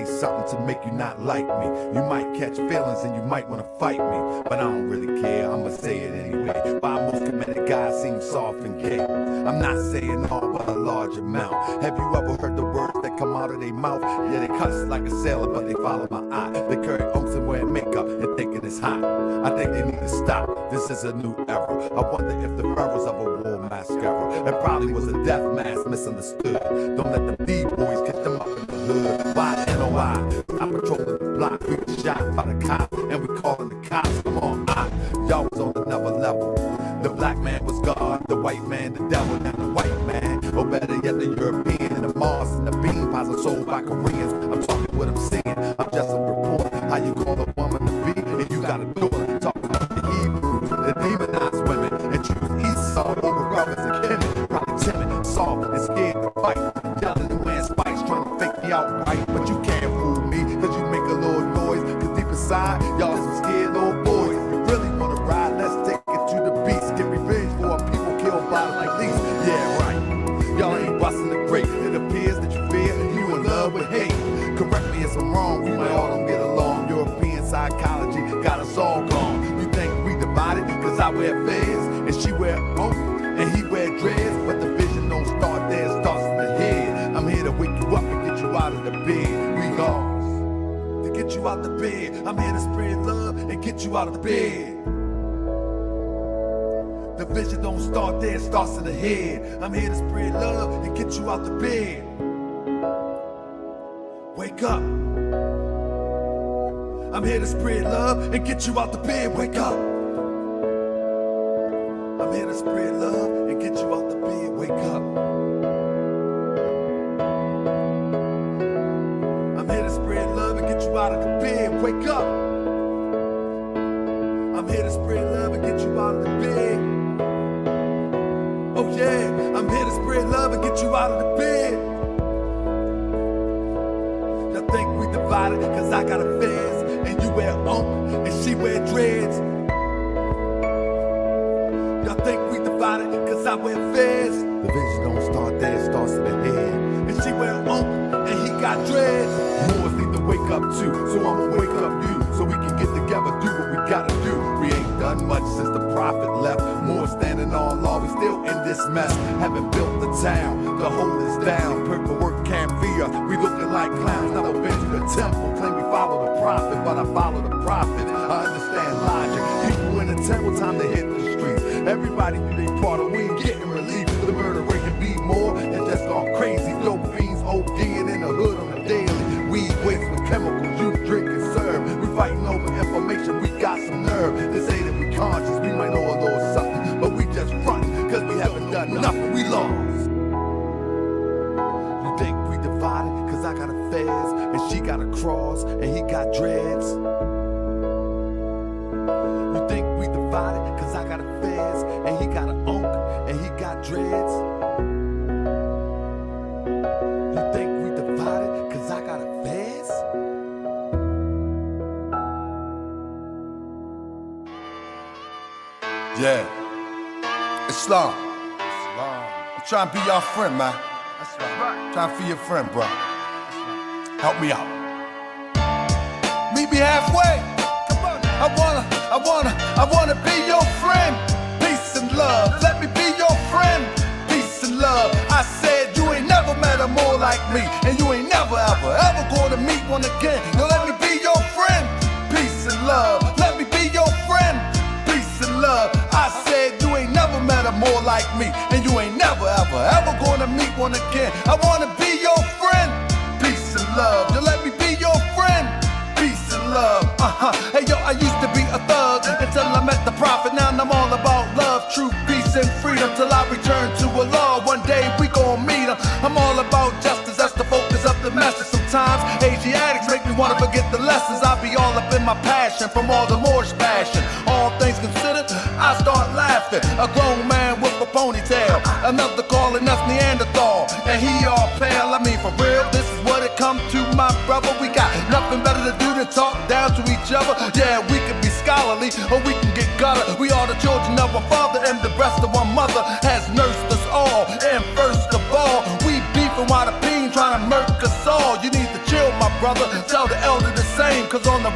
say something to make you not like me. You might catch feelings and you might wanna fight me, but I don't really care, I'ma say it anyway. Why most committed guys seem soft and gay? I'm not saying all, but a large amount. Have you ever heard the words that come out of their mouth? Yeah, they cuss like a sailor, but they follow my eye. They carry oaks and wear makeup and thinking it's hot. I think they need to stop, this is a new era. I wonder if the pharaohs of a war mascara. It probably was a death mask misunderstood. Don't let the D-boys catch them up in the hood. Why NOI? I'm patrolling the block, we get shot by the cop, and we calling the cops. Come on, y'all was on another level. The black man was God, the white man the devil. Now the white man, or better yet the European, and the Mars and the bean pies are sold by Koreans. I'm talking what I'm saying, I'm just a report. How you call a woman to be, and you got a daughter. Talk about the Hebrews, the demonize women, and choose Esau over brothers and kin. Probably timid, soft, and scared to fight. Yelling and wearing spikes, trying to fake me outright. But you can't fool me, cause you make a little noise. Cause deep inside, y'all some scared little boys. You really wanna ride, let's take it to the beast. Get revenge for our people killed by like these. Yeah, right. Y'all ain't busting the grape. It appears that you fear and you in love with hate. Correct me if I'm wrong, we might all don't get along. European psychology got us all gone. You think we divided? Cause I wear fez and she wear oak and he wear dreads. But the vision don't start there, it starts in the head. I'm here to wake you up and get you out of the bed. We lost to get you out the bed. I'm here to spread love and get you out of the bed. The vision don't start there, it starts in the head. I'm here to spread love and get you out the bed. Wake up. I'm here to spread love and get you out the bed. Wake up. I'm here to spread love and get you out the bed. Wake up. I'm here to spread love and get you out of the bed. Wake up. I'm here to spread love and get you out of the bed. Oh yeah, I'm here to spread love and get you out of the bed. Y'all think we divided cause I got a fez and you wear ump and she wear dreads. Y'all think we divided cause I wear fez. The vision don't start there, it starts in the head. And she wear ump and he got dreads. Moors need to wake up too, so I'ma wake up you. So we can get together, do what we gotta do. We ain't done much since the prophet left. More standing on law, we still in this mess. Haven't built the town to hold us down. Paperwork can't be us, we looking like clowns. Not been to the temple, claim we follow the prophet, but I follow the prophet. I understand logic. People in the temple, time to hit the streets. Everybody do their part, and we ain't getting relief. The murder rate can be more, it's just gone crazy. Dope fiends ODing in the hood on the daily. Weed waste with chemicals, you drink and serve. We fighting over information, we got some nerve. They say that we conscious, we might know a little something, but we just running, cause we haven't done nothing, we lost. You think we divided, cause I got a fez, and she got a cross, and he got dreads. You think we divided, cause I got a fez, and he got an unk, and he got dreads. You think we divided, cause I got a fez? Yeah, Islam. I'm trying to be your friend, man. That's right. Trying to be your friend, bro. Help me out. Meet me halfway. Come on. I wanna be your friend. Peace and love. Let me be your friend. Peace and love. I said you ain't never met a more like me, and you ain't never ever gonna meet one again. Now let me be your friend. Peace and love. Let me be your friend. Peace and love. I said you ain't never met a more like me, and you ain't never ever gonna meet one again. I wanna be your friend. Peace and love. You let me be your friend. Peace and love. Hey yo, I used to be a thug until I met the prophet. Now I'm all about love, truth, peace, and freedom till I return to Allah. One day we gon' meet him. I'm all about justice, that's the focus of the message. Sometimes Asiatics make me wanna forget the lessons. I be all up in my passion from all the Moorish passion. All things considered, I start laughing. A grown man with a ponytail, another calling us Neanderthal, and he all pale. I mean for real, this is what it come to, my brother. We got nothing better to do than talk down to each other. Yeah, we can be scholarly or we can get gutter. We are the children of a father, and the breast of one mother has nursed us all. And first of all, we beefing while the bean trying to murk us all. You need to chill, my brother.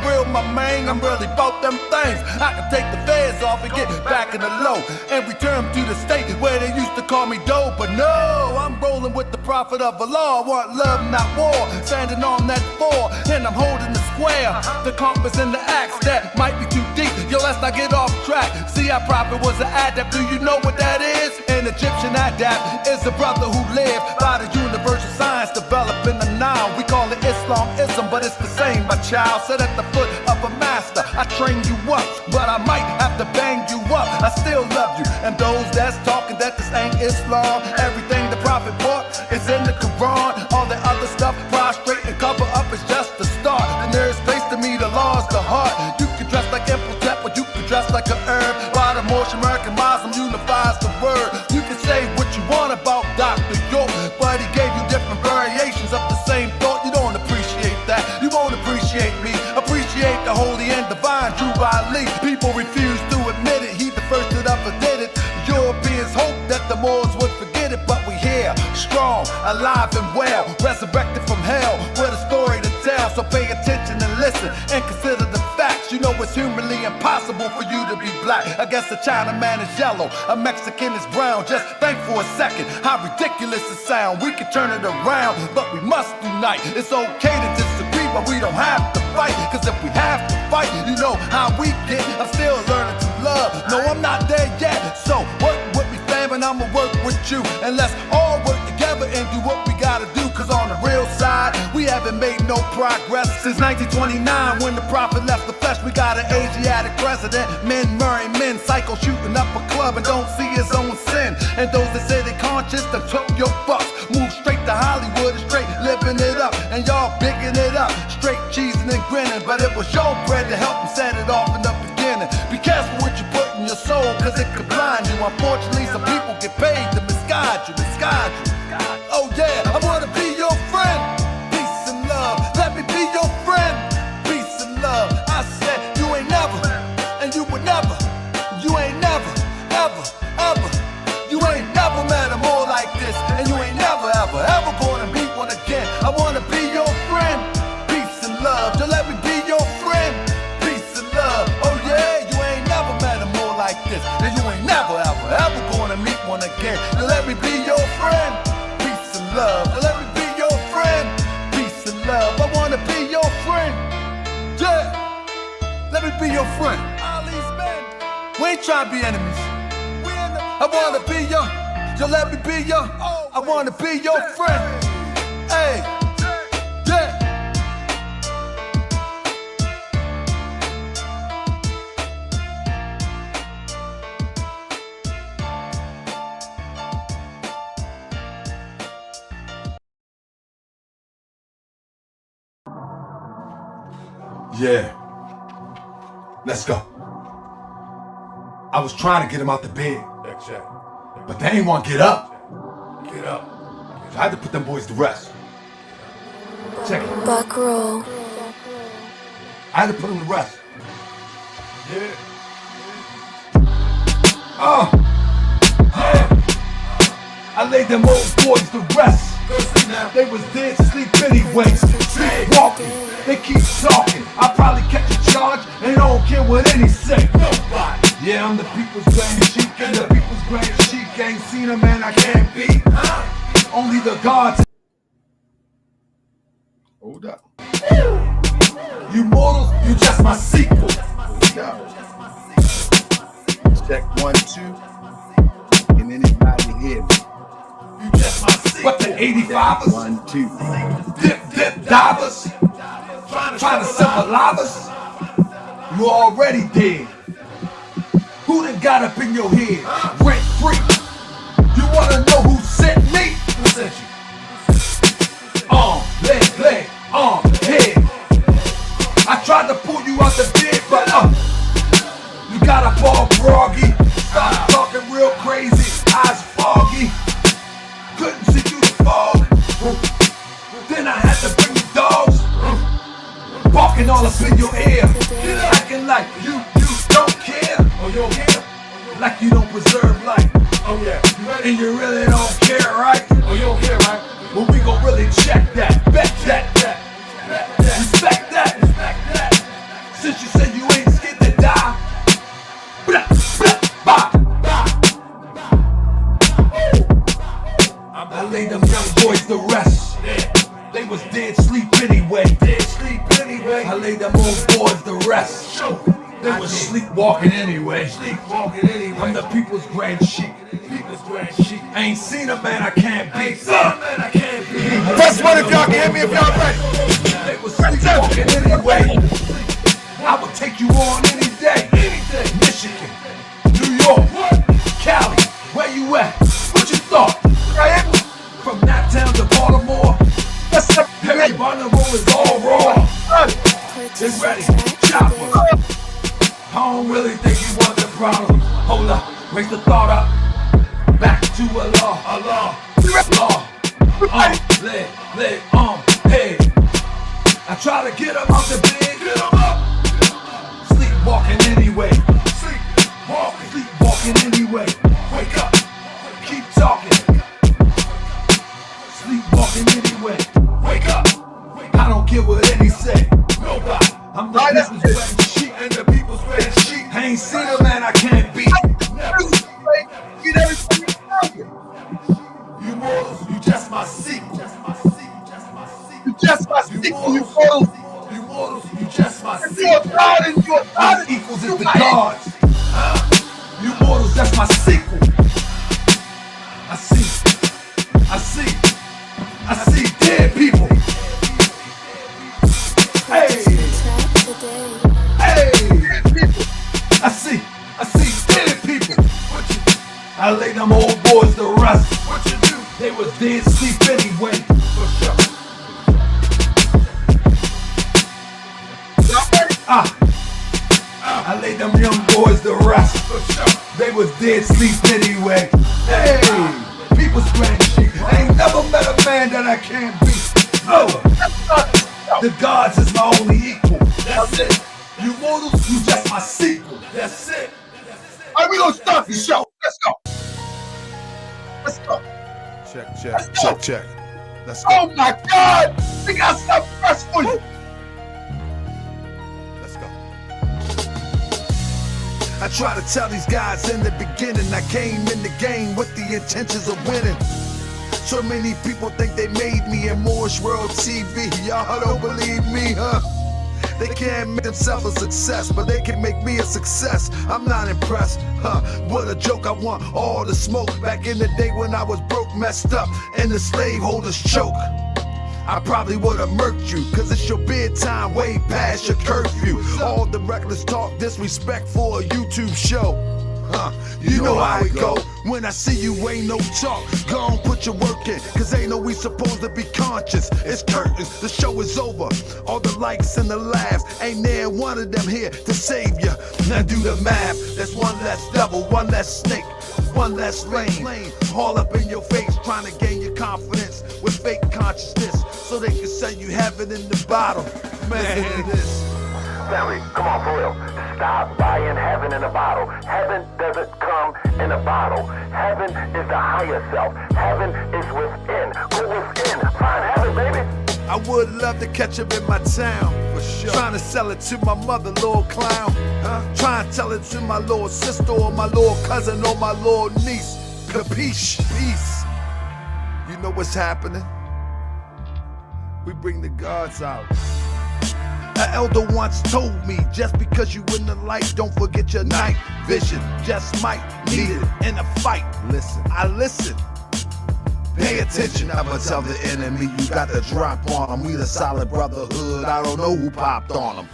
real, my man, I'm really about them things. I can take the feds off and get back in the low and return to the state where they used to call me dope. But no, I'm rolling with the prophet of Allah. I want love, not war, standing on that floor, and I'm holding the square, the compass and the axe that might be too deep. Yo, let's not get off track. See, our prophet was an adept. Do you know what that is? An Egyptian adept is a brother who lived by the universal science developed in the Nile. We call it Islamism, but it's the same, my child. Sit at the foot of a master. I train you up, but I might have to bang you up. I still love you, and those that's talking that this ain't Islam. Everything the prophet brought is in the Quran. All the other stuff, prostrate and cover up, is just the start. The nearest place to me, the law is the heart. You can dress like Hoptep, but you can dress like an herb. By the Moorish American Muslim unifies the word. You can say what you want about Dr. York, but he gave you different variations of the same thought. You don't appreciate that. You won't appreciate me. Appreciate the holy and divine Drew Ali. People refuse to admit it. He the first that ever did it. Europeans hope that the Moors would forget it, but we here, strong, alive and well, resurrected from hell with a story to tell. So pay attention and listen and consider the facts. You know it's humanly impossible for you to be black. I guess a Chinaman is yellow, a Mexican is brown. Just think for a second how ridiculous it sounds. We can turn it around, but we must unite. It's okay to disagree, but we don't have to fight. Cause if we have to fight, you know how we get. I'm still learning to love. No, I'm not there yet. So work with me, fam, and I'ma work with you. And let's all work together and do what we gotta do. Cause on the real side, we haven't made no progress since 1929 when the prophet left the flesh. We got an Asiatic president, men marrying men, psycho shooting up a club and don't see his own sin. And those that say they conscious, they took your bucks. Move straight to Hollywood and straight living it up. And y'all bigging it up, straight cheesing and grinning. But it was your bread to help them set it off in the beginning. Be careful what you put in your soul, cause it could blind you. Unfortunately, some people get paid to misguide you, misguide you. Oh yeah, I wanna be your friend. Peace and love, let me be your friend. Peace and love, I said you ain't never, and you would never. You ain't never, ever, ever. You ain't never met a more like this, and you ain't never, ever, ever gonna meet one again. I wanna be your friend. Peace and love, just let me be your friend. Peace and love, oh yeah, you ain't never met a more like this, and you ain't never, ever, ever gonna meet one again. Just let me be your friend. Peace and love, just let me be your friend. Peace and love, I wanna be your friend. Yeah, let me be your friend. All these men, we ain't trying to be enemies. I wanna be your, just let me be your, I wanna be your friend. Hey, yeah. Yeah. Let's go. I was trying to get him out the bed, but they ain't want to get up. Get up. So I had to put them boys to rest. Check it. Back row. I had to put them to rest. Yeah. I laid them old boys to rest. They was dead to sleep anyway. Sleepwalking, they keep talking. I probably catch a charge and don't care what any say. Nobody. Yeah, I'm the people's grand sheik, and the people's grand sheik ain't seen a man I can't beat. Only the gods. Hold up. You mortals, you just my sequel. Check 1, 2. Can anybody hear me? You just my sequel. What the 85ers? 1, 2. Dip divers. Trying to symbolize us. You already dead. Who done got up in your head? Rent free. You wanna know who sent me? Who sent you? Leg, head. I tried to pull you out the bed, but you got up all groggy. Started talking real crazy, eyes foggy. Couldn't see through the fog. Then I had to bring the dogs, barking all up in your ear, acting like you don't care. Oh, you don't care? Like you don't preserve life. Oh yeah. And you really don't care, right? Oh, you don't care, right? Well, we gon' really check that, bet that, respect that. Since you said you ain't scared to die, blah, blah, blah, blah. I laid them young boys to rest. They was dead sleep anyway. I laid them old boys to rest. They was sleepwalking anyway. I'm the people's grand sheik. I ain't seen a man I can't beat. Press one if y'all can hear me if y'all ready. They was sleepwalking anyway. I would take you on any day. Michigan, New York, Cali, where you at? What you thought? From Naptown to Baltimore, everybody on the road is all raw. Get ready, chopper. I don't really think you want the problem. Hold up, raise the thought up. Back to Allah. Leg, head. I try to get him out the bed. Get him up. Sleepwalking anyway. Sleepwalking anyway. Wake up. Keep talking. Sleepwalking anyway. Wake up. I don't care what any say. Nobody. I'm the people's red sheep and the people's red sheep. I ain't seen a man I can't beat. You mortals, you just my sequel. You just my sequel, you mortals. You mortals, you just my sequel. You're a god and you're a god. Equals is the gods. You mortals, that's my sequel. I see dead people. Hey, I see dead people. I laid them old boys to rest. What you do? They was dead sleep anyway. I laid them young boys to rest. They was dead sleep anyway. Hey, people's grand sheep. I ain't never met a man that I can't beat. No, the gods is my only equal. That's it. You mortals, you just my sequel. That's it. All right, we gonna start the show. Let's go. Let's go. Check. Let's go. Oh my God! We got something fresh for you. Let's go. I try to tell these guys in the beginning I came in the game with the intentions of winning. So many people think they made me in Moorish World TV. Y'all don't believe me, huh? They can't make themselves a success, but they can make me a success. I'm not impressed, huh? What a joke, I want all the smoke. Back in the day when I was broke, messed up, and the slaveholders choke. I probably would've murked you, cause it's your bedtime way past your curfew. All the reckless talk, disrespect for a YouTube show. You know how it go. When I see you, ain't no talk. Go on, put your work in, cause ain't no we supposed to be conscious. It's curtains, the show is over. All the likes and the laughs, ain't there one of them here to save you. Now do the math, that's one less devil, one less snake, one less lame. All up in your face, trying to gain your confidence with fake consciousness, so they can say you have it in the bottle. Man, this. Family, come on, for real. Stop buying heaven in a bottle. Heaven doesn't come in a bottle. Heaven is the higher self. Heaven is within. Go within. Find heaven, baby. I would love to catch him in my town, for sure. Trying to sell it to my mother, little clown. Trying to tell it to my little sister or my little cousin or my little niece. Capiche? Peace. You know what's happening? We bring the gods out. An elder once told me, just because you in the light, don't forget your night vision. Just might need it in a fight. Listen, I listen. Pay attention. Never tell the enemy you got the drop on them. We the solid brotherhood. I don't know who popped on them.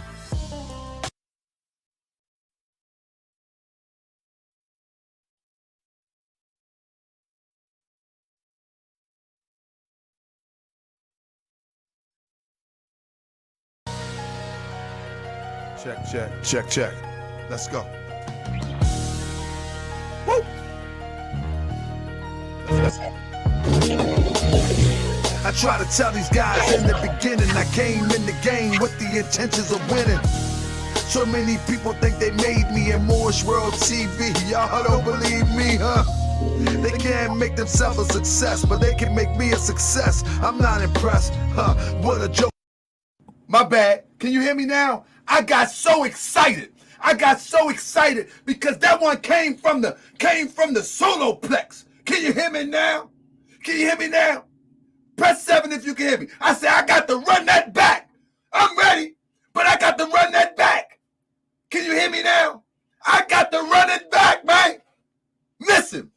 Check. Let's go. Woo! Let's go. I try to tell these guys in the beginning I came in the game with the intentions of winning. So many people think they made me in Moorish World TV. Y'all don't believe me, huh? They can't make themselves a success, but they can make me a success. I'm not impressed, huh? What a joke. My bad. Can you hear me now? I got so excited. Because that one came from the soloplex. Can you hear me now? Press 7 if you can hear me. I said, I got to run that back. I'm ready, but I got to run that back. Can you hear me now? I got to run it back, man. Listen.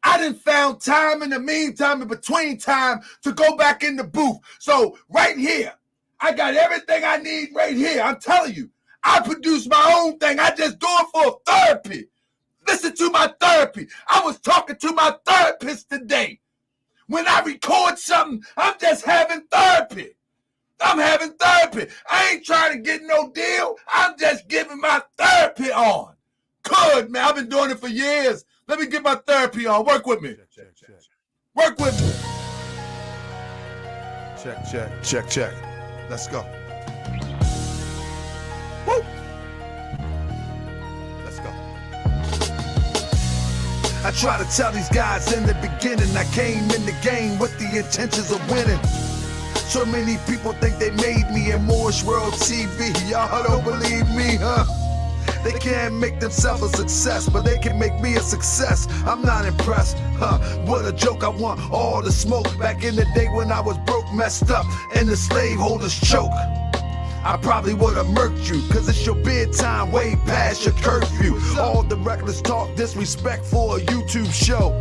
I done found time in the meantime, in between time, to go back in the booth. So right here, I got everything I need right here. I'm telling you, I produce my own thing. I just do it for therapy. Listen to my therapy. I was talking to my therapist today. When I record something, I'm just having therapy. I ain't trying to get no deal. I'm just giving my therapy on. Good, man. I've been doing it for years. Let me get my therapy on. Work with me. Work with me. Check. Let's go. Woo. Let's go. I try to tell these guys in the beginning, I came in the game with the intentions of winning. So many people think they made me in Moore's World TV. Y'all don't believe me, huh? They can't make themselves a success, but they can make me a success. I'm not impressed, huh? What a joke, I want all the smoke. Back in the day when I was broke, messed up, and the slaveholders choke. I probably would've murked you, cause it's your bedtime way past your curfew. All the reckless talk, disrespect for a YouTube show.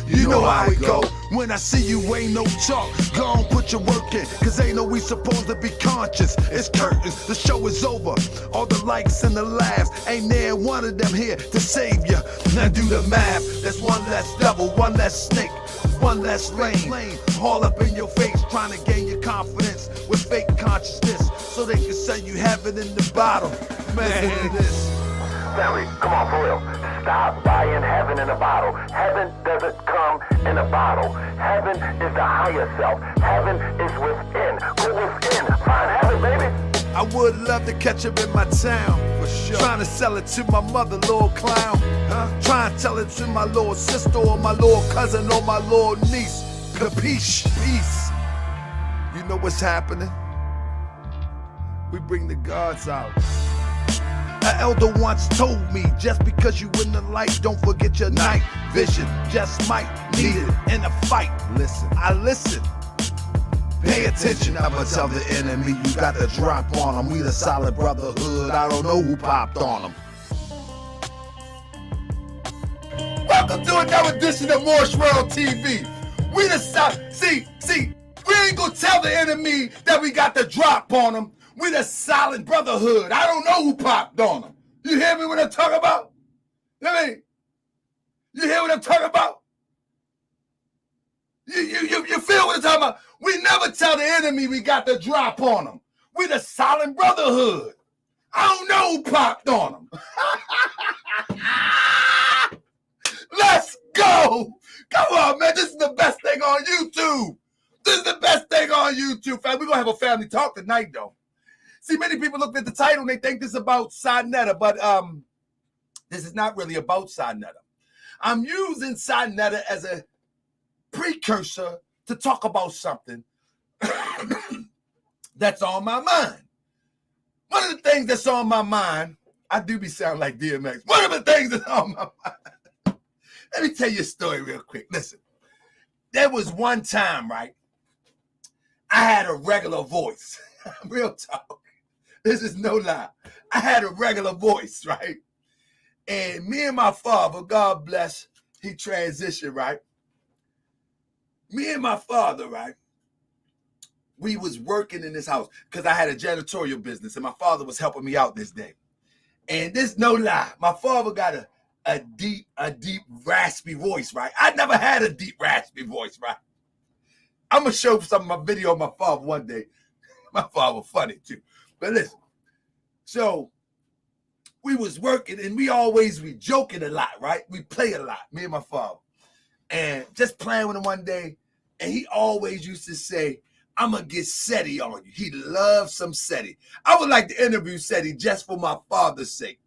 You know how it go. When I see you, ain't no talk. Go on, put your work in, cause ain't no we supposed to be conscious. It's curtains, the show is over. All the likes and the laughs, ain't there one of them here to save you. Now do the math, that's one less devil, one less snake, one less lane. All up in your face, trying to gain your confidence with fake consciousness, so they can say you have it in the bottle. Man, listen to this. Family, come on, for real. Stop buying heaven in a bottle. Heaven doesn't come in a bottle. Heaven is the higher self. Heaven is within. Go within. Find heaven, baby. I would love to catch him in my town. For sure. Trying to sell it to my mother, little clown. Trying to tell it to my little sister or my little cousin or my little niece. Capiche? Peace. You know what's happening? We bring the gods out. An elder once told me, just because you in the light, don't forget your night vision. Just might need it in a fight. Listen, I listen. Pay attention. Never tell the enemy you got the drop on them. We the solid brotherhood. I don't know who popped on them. Welcome to another edition of Moore's World TV. We the solid. See, we ain't gonna tell the enemy that we got the drop on them. We the solid brotherhood. I don't know who popped on them. You hear me what I'm talking about? You hear what I'm talking about? You feel what I'm talking about? We never tell the enemy we got the drop on them. We the solid brotherhood. I don't know who popped on them. Let's go. Come on, man. This is the best thing on YouTube. We're going to have a family talk tonight, though. See, many people look at the title and they think this is about SaNeter, but this is not really about SaNeter. I'm using SaNeter as a precursor to talk about something that's on my mind. One of the things that's on my mind, I do be sounding like DMX. One of the things that's on my mind. Let me tell you a story real quick. Listen, there was one time, right? I had a regular voice. Real talk. This is no lie. I had a regular voice, right? And me and my father, God bless, he transitioned, right? Me and my father, right? We was working in this house because I had a janitorial business and my father was helping me out this day. And this no lie, my father got a deep, raspy voice, right? I never had a deep, raspy voice, right? I'm going to show some of my video of my father one day. My father was funny too. But listen, so we was working and we joking a lot, right? We play a lot, me and my father. And just playing with him one day, and he always used to say, I'm going to get SETI on you. He loves some SETI. I would like to interview SETI just for my father's sake.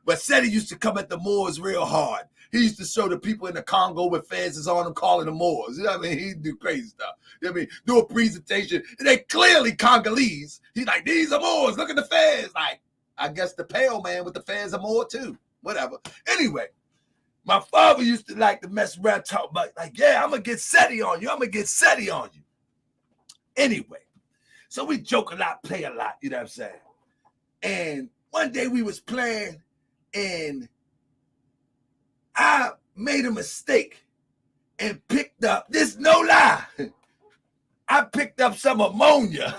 But SaNeter used to come at the Moors real hard. He used to show the people in the Congo with feds on him calling them Moors. You know what I mean? He'd do crazy stuff. You know what I mean? Do a presentation. And they clearly Congolese. He's like, these are Moors. Look at the feds. Like, I guess the pale man with the feds are Moor too. Whatever. Anyway, my father used to like to mess around, talk about, like, yeah, I'm going to get SaNeter on you. I'm going to get SaNeter on you. Anyway, so we joke a lot, play a lot. You know what I'm saying? And one day we was playing, and I made a mistake and picked up, this no lie, I picked up some ammonia.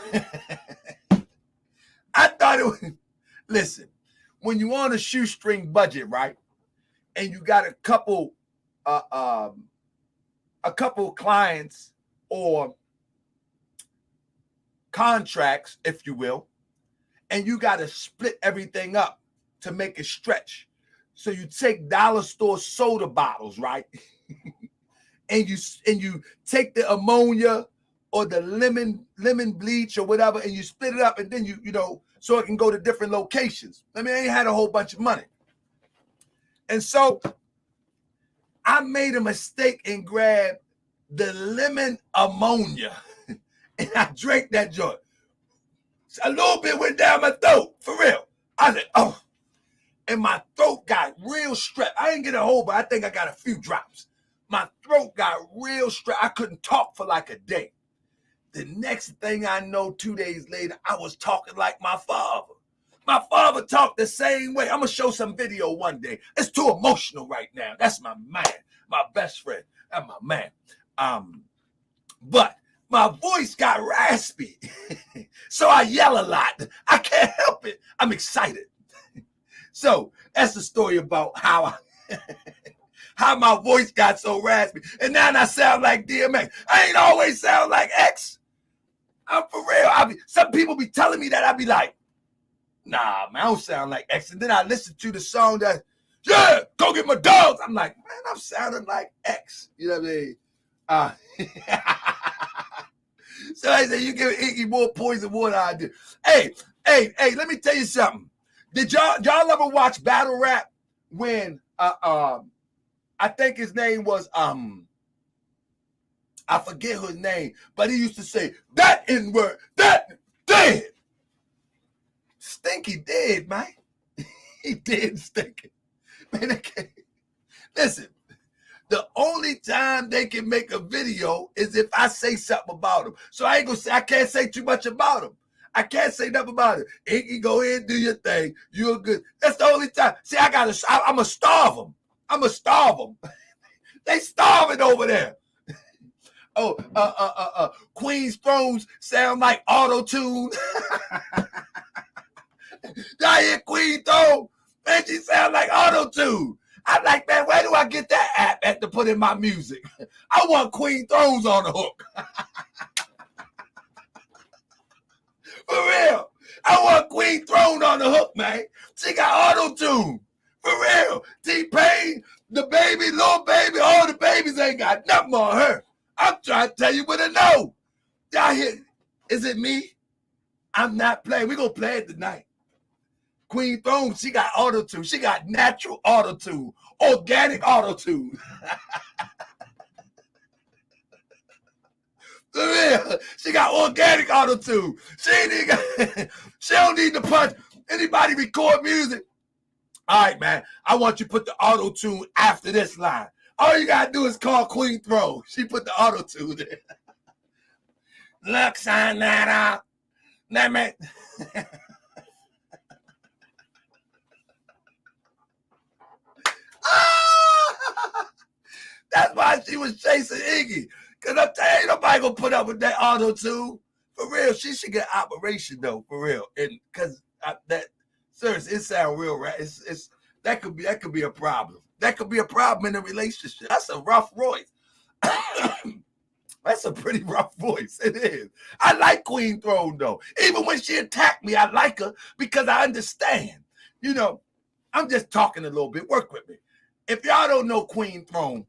I thought it was, listen, when you on a shoestring budget, right? And you got a couple clients or contracts, if you will, and you got to split everything up to make it stretch. So you take dollar store soda bottles, right? and you take the ammonia or the lemon bleach or whatever, and you split it up, and then you know, so it can go to different locations. I mean, I ain't had a whole bunch of money. And so I made a mistake and grabbed the lemon ammonia and I drank that joint. A little bit went down my throat, for real. I said, oh. And my throat got real strapped. I didn't get a whole, but I think I got a few drops. My throat got real strapped. I couldn't talk for like a day. The next thing I know, 2 days later, I was talking like my father. My father talked the same way. I'm going to show some video one day. It's too emotional right now. That's my man, my best friend. That's my man. But my voice got raspy. So I yell a lot. I can't help it. I'm excited. So that's the story about how my voice got so raspy. And now I sound like DMX. I ain't always sound like X. I'm for real. Some people be telling me that. I be like, nah, man, I don't sound like X. And then I listen to the song that, yeah, go get my dogs. I'm like, man, I'm sounding like X. You know what I mean? So I say, you give Iggy more poison water I do. Hey, let me tell you something. Did y'all ever watch battle rap when I think his name was I forget his name, but he used to say that N-word, that dead. Stinky dead, man. He did Stinky. Man, listen, the only time they can make a video is if I say something about him. So I can't say too much about him. I can't say nothing about it. Iggy, go ahead and do your thing. You're good. That's the only time. See, I'm going to starve them. I'm going to starve them. They starving over there. Queen's Thrones sound like auto-tune. Y'all hear Queen Throne? Man, she sound like auto-tune. I'm like, man, where do I get that app at to put in my music? I want Queen Thrones on the hook. For real. I want Queen Throne on the hook, man. She got auto-tune. For real. T-Pain, the baby, little baby, all the babies ain't got nothing on her. I'm trying to tell you what I know. Y'all hear? Is it me? I'm not playing. We're going to play it tonight. Queen Throne, she got auto-tune. She got natural auto-tune. Organic auto-tune. For real. She got organic auto-tune. She don't need to punch. Anybody record music? All right, man. I want you to put the auto-tune after this line. All you got to do is call Queen Throne. She put the auto-tune in. Look, SaNeter. That man. That's why she was chasing Iggy. Because I'm telling you, nobody going to put up with that auto-tune. For real, she should get operation, though, for real. And because that, seriously, it sounds real, right? That could be a problem. That could be a problem in a relationship. That's a rough voice. That's a pretty rough voice. It is. I like Queen Throne, though. Even when she attacked me, I like her because I understand. You know, I'm just talking a little bit. Work with me. If y'all don't know Queen Throne,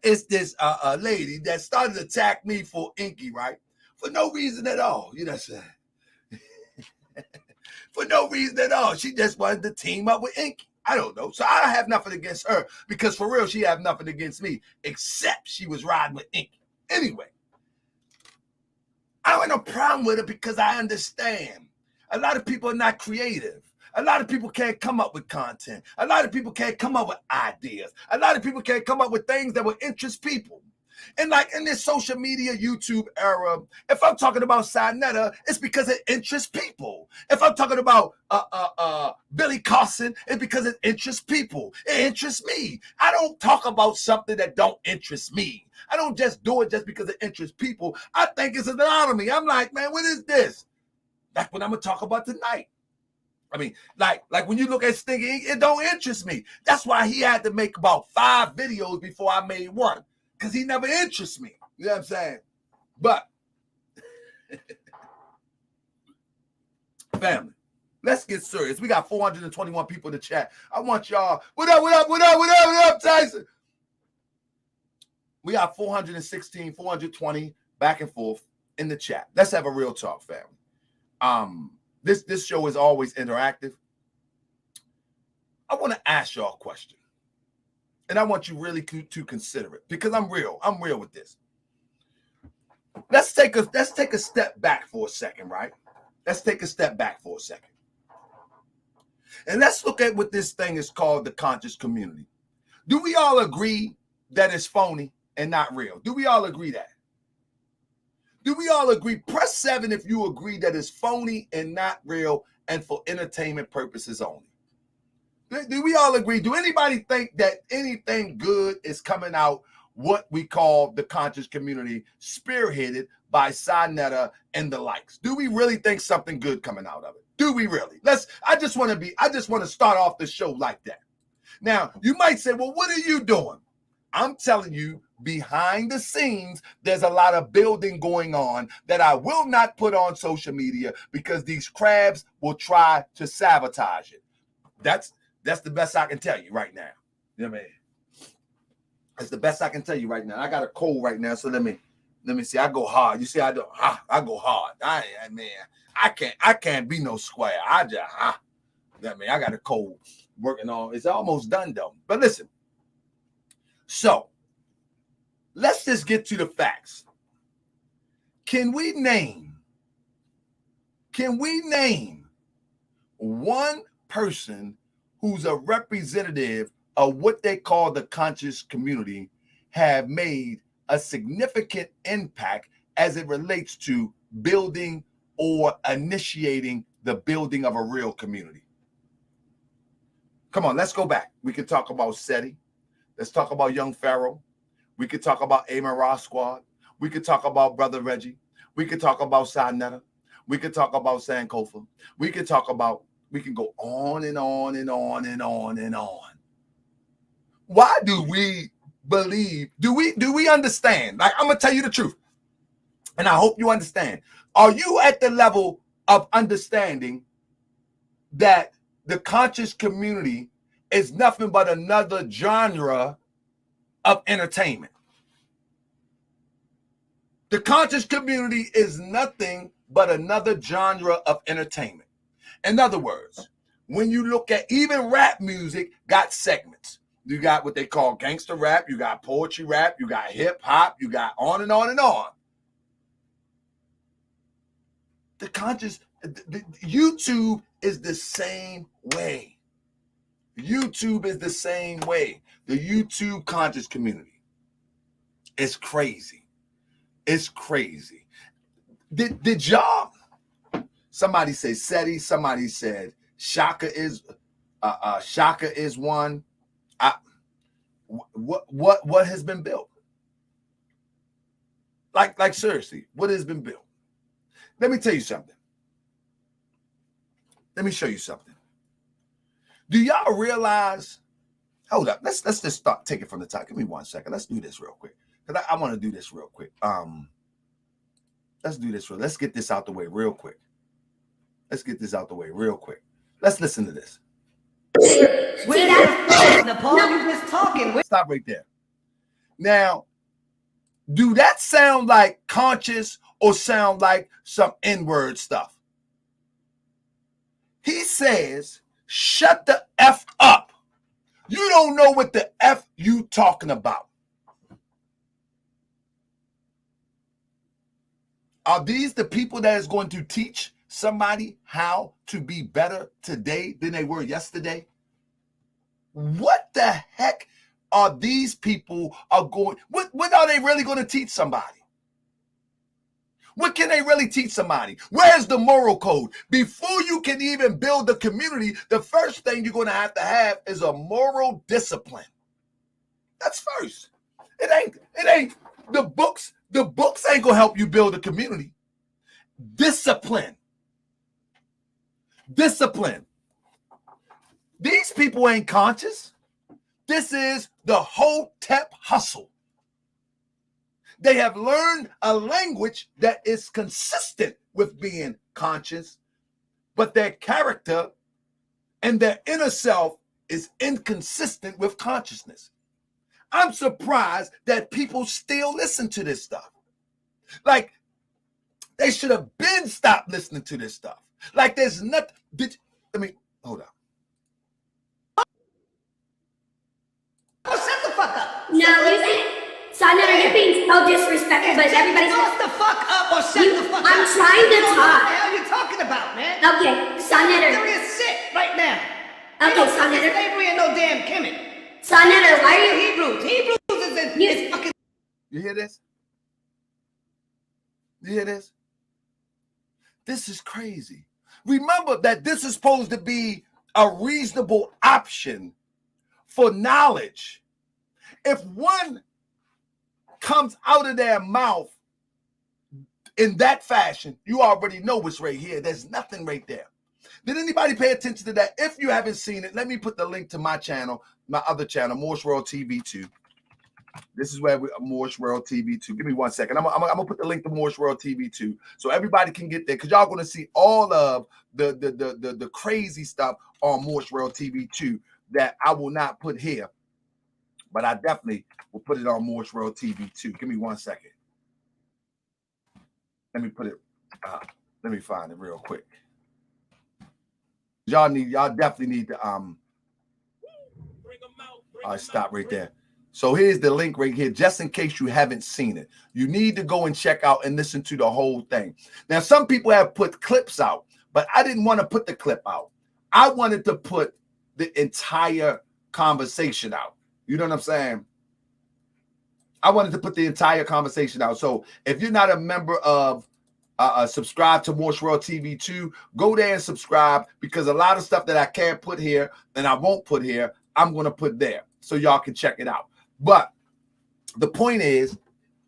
it's this lady that started to attack me for Inky, right? For no reason at all. You know what I'm saying? for no reason at all. She just wanted to team up with Inky. I don't know. So I have nothing against her because for real, she have nothing against me except she was riding with Inky. Anyway, I don't have no problem with it because I understand. A lot of people are not creative. A lot of people can't come up with content. A lot of people can't come up with ideas. A lot of people can't come up with things that will interest people. And like in this social media, YouTube era, if I'm talking about SaNeter, it's because it interests people. If I'm talking about Billy Carson, it's because it interests people. It interests me. I don't talk about something that don't interest me. I don't just do it just because it interests people. I think it's an honor me. I'm like, man, what is this? That's what I'm gonna talk about tonight. I mean, like when you look at Stinky, it don't interest me. That's why he had to make about 5 videos before I made one. Because he never interests me. You know what I'm saying? But, family, let's get serious. We got 421 people in the chat. I want y'all, what up, Tyson? We got 416, 420 back and forth in the chat. Let's have a real talk, family. This show is always interactive. I want to ask y'all a question. And I want you really to consider it because I'm real. I'm real with this. Let's take a step back for a second, right? Let's take a step back for a second. And let's look at what this thing is called, the conscious community. Do we all agree that it's phony and not real? Do we all agree that? Do we all agree? Press 7 if you agree that it's phony and not real and for entertainment purposes only. Do we all agree? Do anybody think that anything good is coming out what we call the conscious community, spearheaded by SaNeter and the likes? Do we really think something good coming out of it? Do we really? I just want to start off the show like that. Now, you might say, well, what are you doing? I'm telling you, behind the scenes, there's a lot of building going on that I will not put on social media because these crabs will try to sabotage it. That's the best I can tell you right now. You know what I mean? That's the best I can tell you right now. I got a cold right now, so let me see. I go hard. You see, I go hard. I can't be no square. I got a cold working on. It's almost done though. But listen. So let's just get to the facts. Can we name one person who's a representative of what they call the conscious community have made a significant impact as it relates to building or initiating the building of a real community? Come on, let's go back. We could talk about SETI. Let's talk about Young Pharaoh. We could talk about Amen Ra Squad. We could talk about Brother Reggie. We could talk about SaNeter. We could talk about Sankofa. We can go on and on and on and on and on. Why do we believe? Do we understand? Like, I'm gonna tell you the truth, and I hope you understand. Are you at the level of understanding that the conscious community is nothing but another genre of entertainment? The conscious community is nothing but another genre of entertainment. In other words, when you look at even rap music, got segments. You got what they call gangster rap, you got poetry rap, you got hip hop, you got on and on and on. The YouTube is the same way. YouTube is the same way. The YouTube conscious community. It's crazy. It's crazy. Did y'all? Somebody said SETI. Somebody said Shaka is one. What has been built? Like seriously, what has been built? Let me tell you something. Let me show you something. Do y'all realize? Hold up. Let's just start. Take it from the top. Give me 1 second. Let's do this real quick because I want to do this real quick. Let's do this. Let's get this out the way real quick. Let's get this out the way real quick. Let's listen to this. Stop right there. Now, do that sound like conscious or sound like some N-word stuff? He says, shut the F up. You don't know what the F you talking about. Are these the people that is going to teach somebody how to be better today than they were yesterday? What the heck are these people are going, what are they really going to teach somebody? What can they really teach somebody? Where's the moral code? Before you can even build a community, the first thing you're going to have is a moral discipline. That's first. It ain't the books ain't going to help you build a community. Discipline. Discipline. These people ain't conscious. This is the Hoptep hustle. They have learned a language that is consistent with being conscious, but their character and their inner self is inconsistent with consciousness. I'm surprised that people still listen to this stuff. Like, they should have been stopped listening to this stuff. Like, there's nothing. Hold on. Oh, shut the fuck up. No, SaNeter, you're being so disrespectful, but everybody's... Shut the fuck up or shut the fuck up. I'm trying to talk. What the hell are you talking about, man? Okay, SaNeter. Serious shit right now. Okay, SaNeter. Slavery and no damn Kemet. SaNeter, why are you... Hebrews is fucking... You hear this? You hear this? This is crazy. Remember that this is supposed to be a reasonable option for knowledge. If one comes out of their mouth in that fashion, you already know what's right here. There's nothing right there. Did anybody pay attention to that? If you haven't seen it, let me put the link to my channel, my other channel, Morse World TV 2. This is where Morse World TV 2. Give me 1 second. I'm gonna put the link to Morse World TV 2 so everybody can get there, because y'all gonna see all of the crazy stuff on Morse World TV 2 that I will not put here, but I definitely will put it on Morse World TV 2. Give me 1 second. Let me put it. Let me find it real quick. Y'all definitely need to all right, stop right there. So here's the link right here, just in case you haven't seen it. You need to go and check out and listen to the whole thing. Now, some people have put clips out, but I didn't want to put the clip out. I wanted to put the entire conversation out. You know what I'm saying? I wanted to put the entire conversation out. So if you're not a member of subscribe to Morse World TV 2, go there and subscribe, because a lot of stuff that I can't put here and I won't put here, I'm going to put there so y'all can check it out. But the point is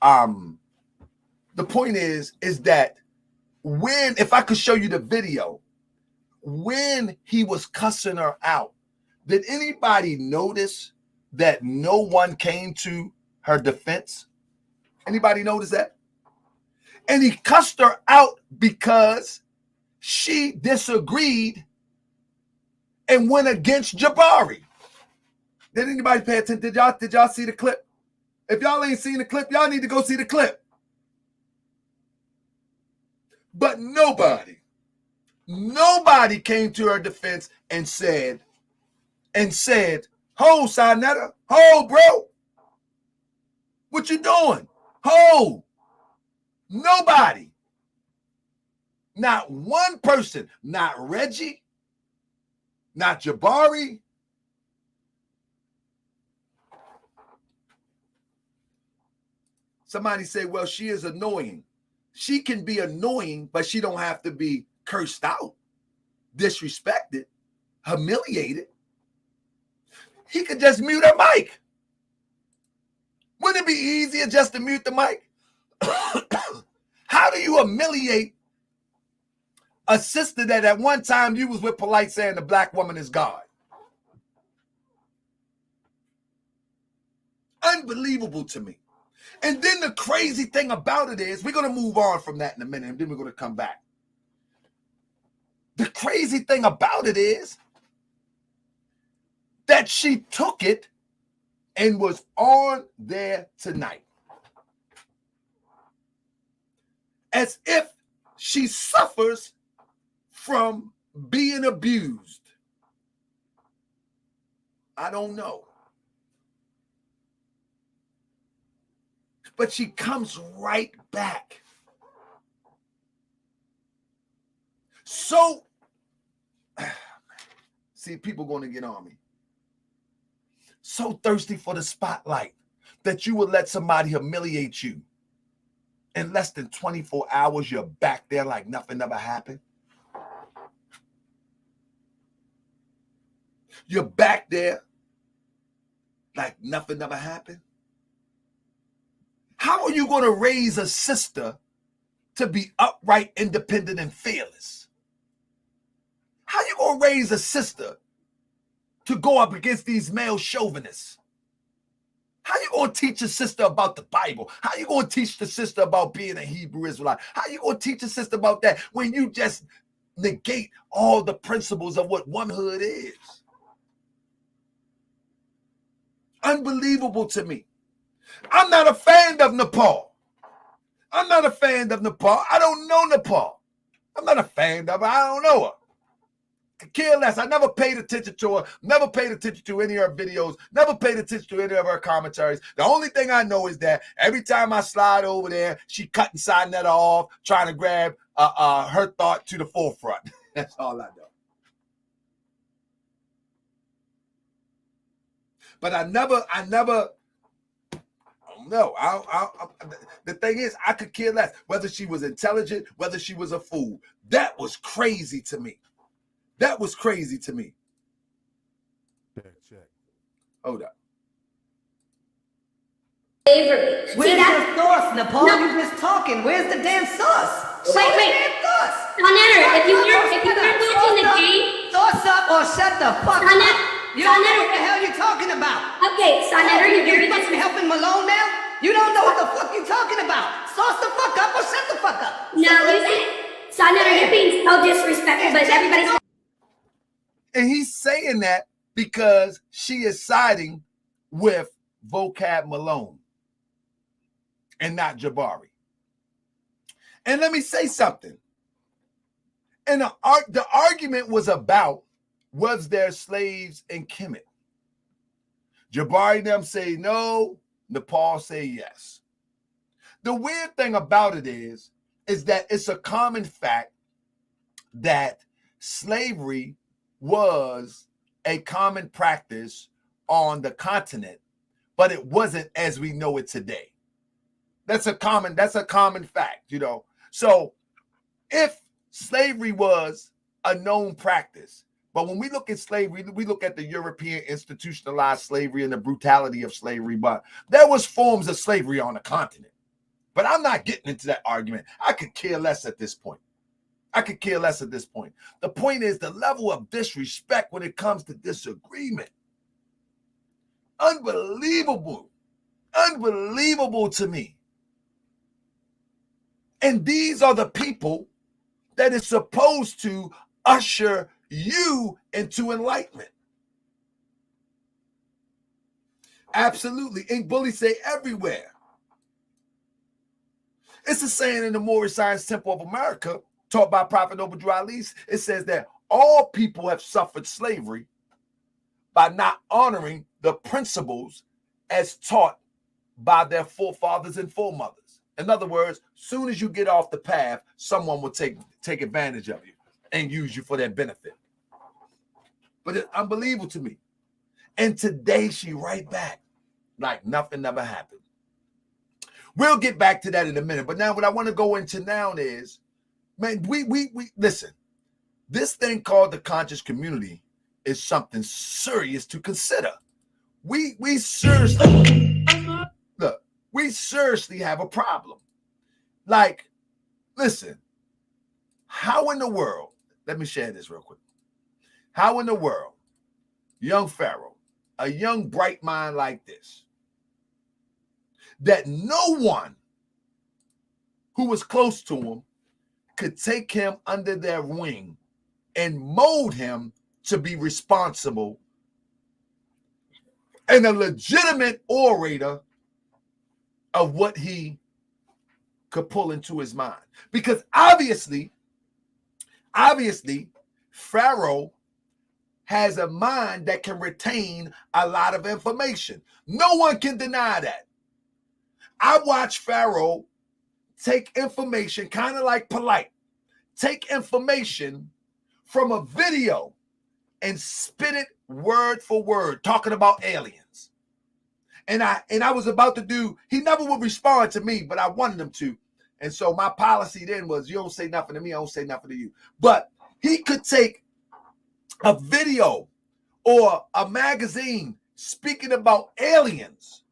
that if I could show you the video, when he was cussing her out, did anybody notice that no one came to her defense? Anybody notice that? And he cussed her out because she disagreed and went against Jabari. Did anybody pay attention? Did y'all see the clip? If y'all ain't seen the clip, y'all need to go see the clip. But nobody came to her defense and said, "Ho, SaNeter, ho, bro, what you doing? Ho." Nobody. Not one person. Not Reggie. Not Jabari. Somebody say, well, she is annoying. She can be annoying, but she don't have to be cursed out, disrespected, humiliated. He could just mute her mic. Wouldn't it be easier just to mute the mic? How do you humiliate a sister that at one time you was with polite saying the black woman is God? Unbelievable to me. And then the crazy thing about it is, we're going to move on from that in a minute, and then we're going to come back. The crazy thing about it is that she took it and was on there tonight, as if she suffers from being abused? I don't know. But she comes right back. So, see, people going to get on me. So thirsty for the spotlight that you would let somebody humiliate you. In less than 24 hours, you're back there like nothing ever happened. You're back there like nothing ever happened. How are you going to raise a sister to be upright, independent, and fearless? How are you going to raise a sister to go up against these male chauvinists? How are you going to teach a sister about the Bible? How are you going to teach the sister about being a Hebrew Israelite? How are you going to teach a sister about that when you just negate all the principles of what womanhood is? Unbelievable to me. I'm not a fan of Napah. I'm not a fan of Napah. I don't know Napah. I'm not a fan of her. I don't know her. Could care less. I never paid attention to her. Never paid attention to any of her videos. Never paid attention to any of her commentaries. The only thing I know is that every time I slide over there, she cutting SaNeter off, trying to grab her thought to the forefront. That's all I know. But I never. No, the thing is, I could care less whether she was intelligent, whether she was a fool. That was crazy to me. That was crazy to me. Check. Hold up. Slavery. See Where's that? the sauce, Napah? No. You just talking. Where's the damn sauce? Show Wait, the wait. damn sauce. SaNeter, if you Sauce weren't up, watching the game, sauce up or shut the fuck SaNeter, up. You don't know SaNeter. what the hell you're talking about. okay, SaNeter, You you're fucking helping Malone now? You don't know what the fuck you're talking about. Sauce the fuck up or shut the fuck up. no, you see, SaNeter, you're being so disrespectful, but everybody's. And he's saying that because she is siding with Vocab Malone and not Jabari. And let me say something. And the argument was about, was there slaves in Kemet? Jabari and them say no, Napah say yes. The weird thing about it is that it's a common fact that slavery was a common practice on the continent, but it wasn't as we know it today. That's a common fact, you know. So if slavery was a known practice, but when we look at slavery, we look at the European institutionalized slavery and the brutality of slavery, but there was forms of slavery on the continent. But I'm not getting into that argument. I could care less at this point. The point is the level of disrespect when it comes to disagreement. Unbelievable to me. And these are the people that is supposed to usher you into enlightenment. Absolutely. Ink bullies say everywhere. It's a saying in the Moorish Science Temple of America, taught by Prophet Obadiah Ali. It says that all people have suffered slavery by not honoring the principles as taught by their forefathers and foremothers. In other words, soon as you get off the path, someone will take advantage of you and use you for their benefit. But it's unbelievable to me. And today she right back like nothing ever happened. We'll get back to that in a minute. But now what I want to go into now is, man, we listen. This thing called the conscious community is something serious to consider. We seriously look, we seriously have a problem. Like, listen, how in the world, let me share this real quick. How in the world, young Pharaoh, a young bright mind like this, that no one who was close to him could take him under their wing and mold him to be responsible and a legitimate orator of what he could pull into his mind. Because obviously, Pharaoh has a mind that can retain a lot of information. No one can deny that. I watched Pharaoh take information, kind of like Polite, take information from a video and spit it word for word, talking about aliens. And I was about to do, he never would respond to me, but I wanted him to. And so my policy then was, you don't say nothing to me, I don't say nothing to you. But he could take a video or a magazine speaking about aliens,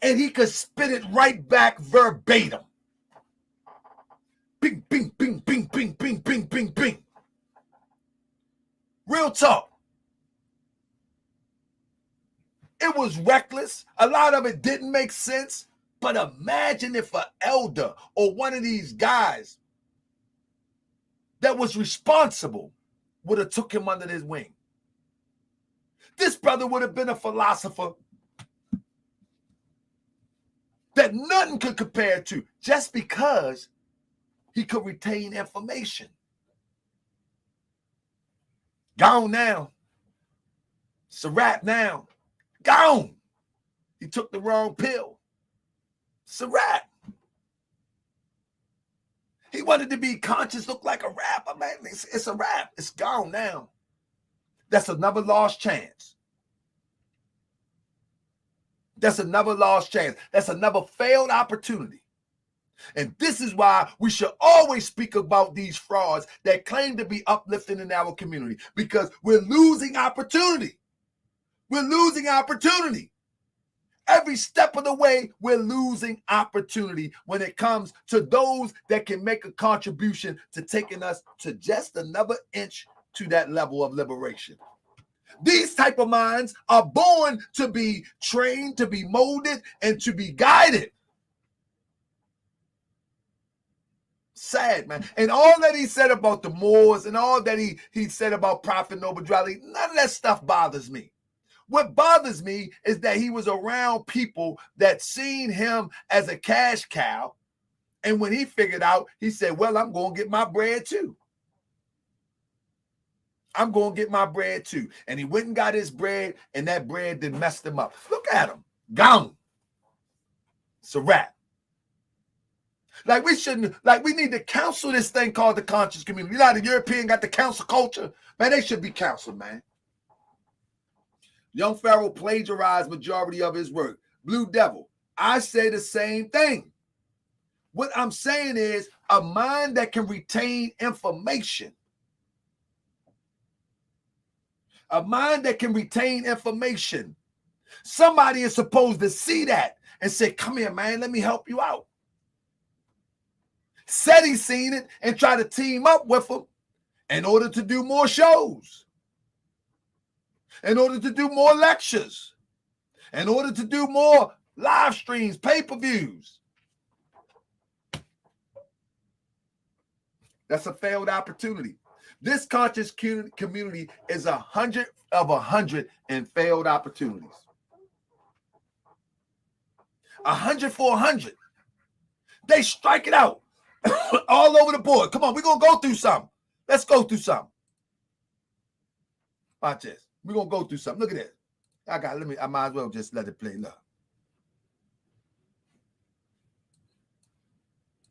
and he could spit it right back verbatim. Bing, bing, bing, bing, bing, bing, bing, bing, bing. Real talk. It was reckless. A lot of it didn't make sense. But imagine if an elder or one of these guys that was responsible would have took him under his wing. This brother would have been a philosopher that nothing could compare to, just because he could retain information. Gone now. It's a wrap now. Gone. He took the wrong pill. It's a wrap. He wanted to be conscious, look like a rapper, man. It's a wrap. It's gone now. That's another lost chance. That's another lost chance. That's another failed opportunity. And this is why we should always speak about these frauds that claim to be uplifting in our community, because we're losing opportunity. We're losing opportunity. Every step of the way, we're losing opportunity when it comes to those that can make a contribution to taking us to just another inch to that level of liberation. These type of minds are born to be trained, to be molded, and to be guided. Sad, man. And all that he said about the Moors and all that he said about Prophet Noble Drew, none of that stuff bothers me. What bothers me is that he was around people that seen him as a cash cow. And when he figured out, he said, well, I'm going to get my bread too. I'm going to get my bread too. And he went and got his bread, and that bread then messed him up. Look at him. Gone. It's a wrap. Like we need to counsel this thing called the conscious community. You know how the European got the council culture? Man, they should be counseled, man. Young Pharaoh plagiarized majority of his work. Blue Devil, I say the same thing. What I'm saying is a mind that can retain information. A mind that can retain information. Somebody is supposed to see that and say, come here, man, let me help you out. Said he seen it and tried to team up with him in order to do more shows, in order to do more lectures, in order to do more live streams, pay-per-views. That's a failed opportunity. This conscious community is 100 of 100 in failed opportunities. 100 for 100. They strike it out all over the board. Come on, we're going to go through something. Let's go through something. Watch this. We're going to go through something. Look at this. I might as well just let it play. Look.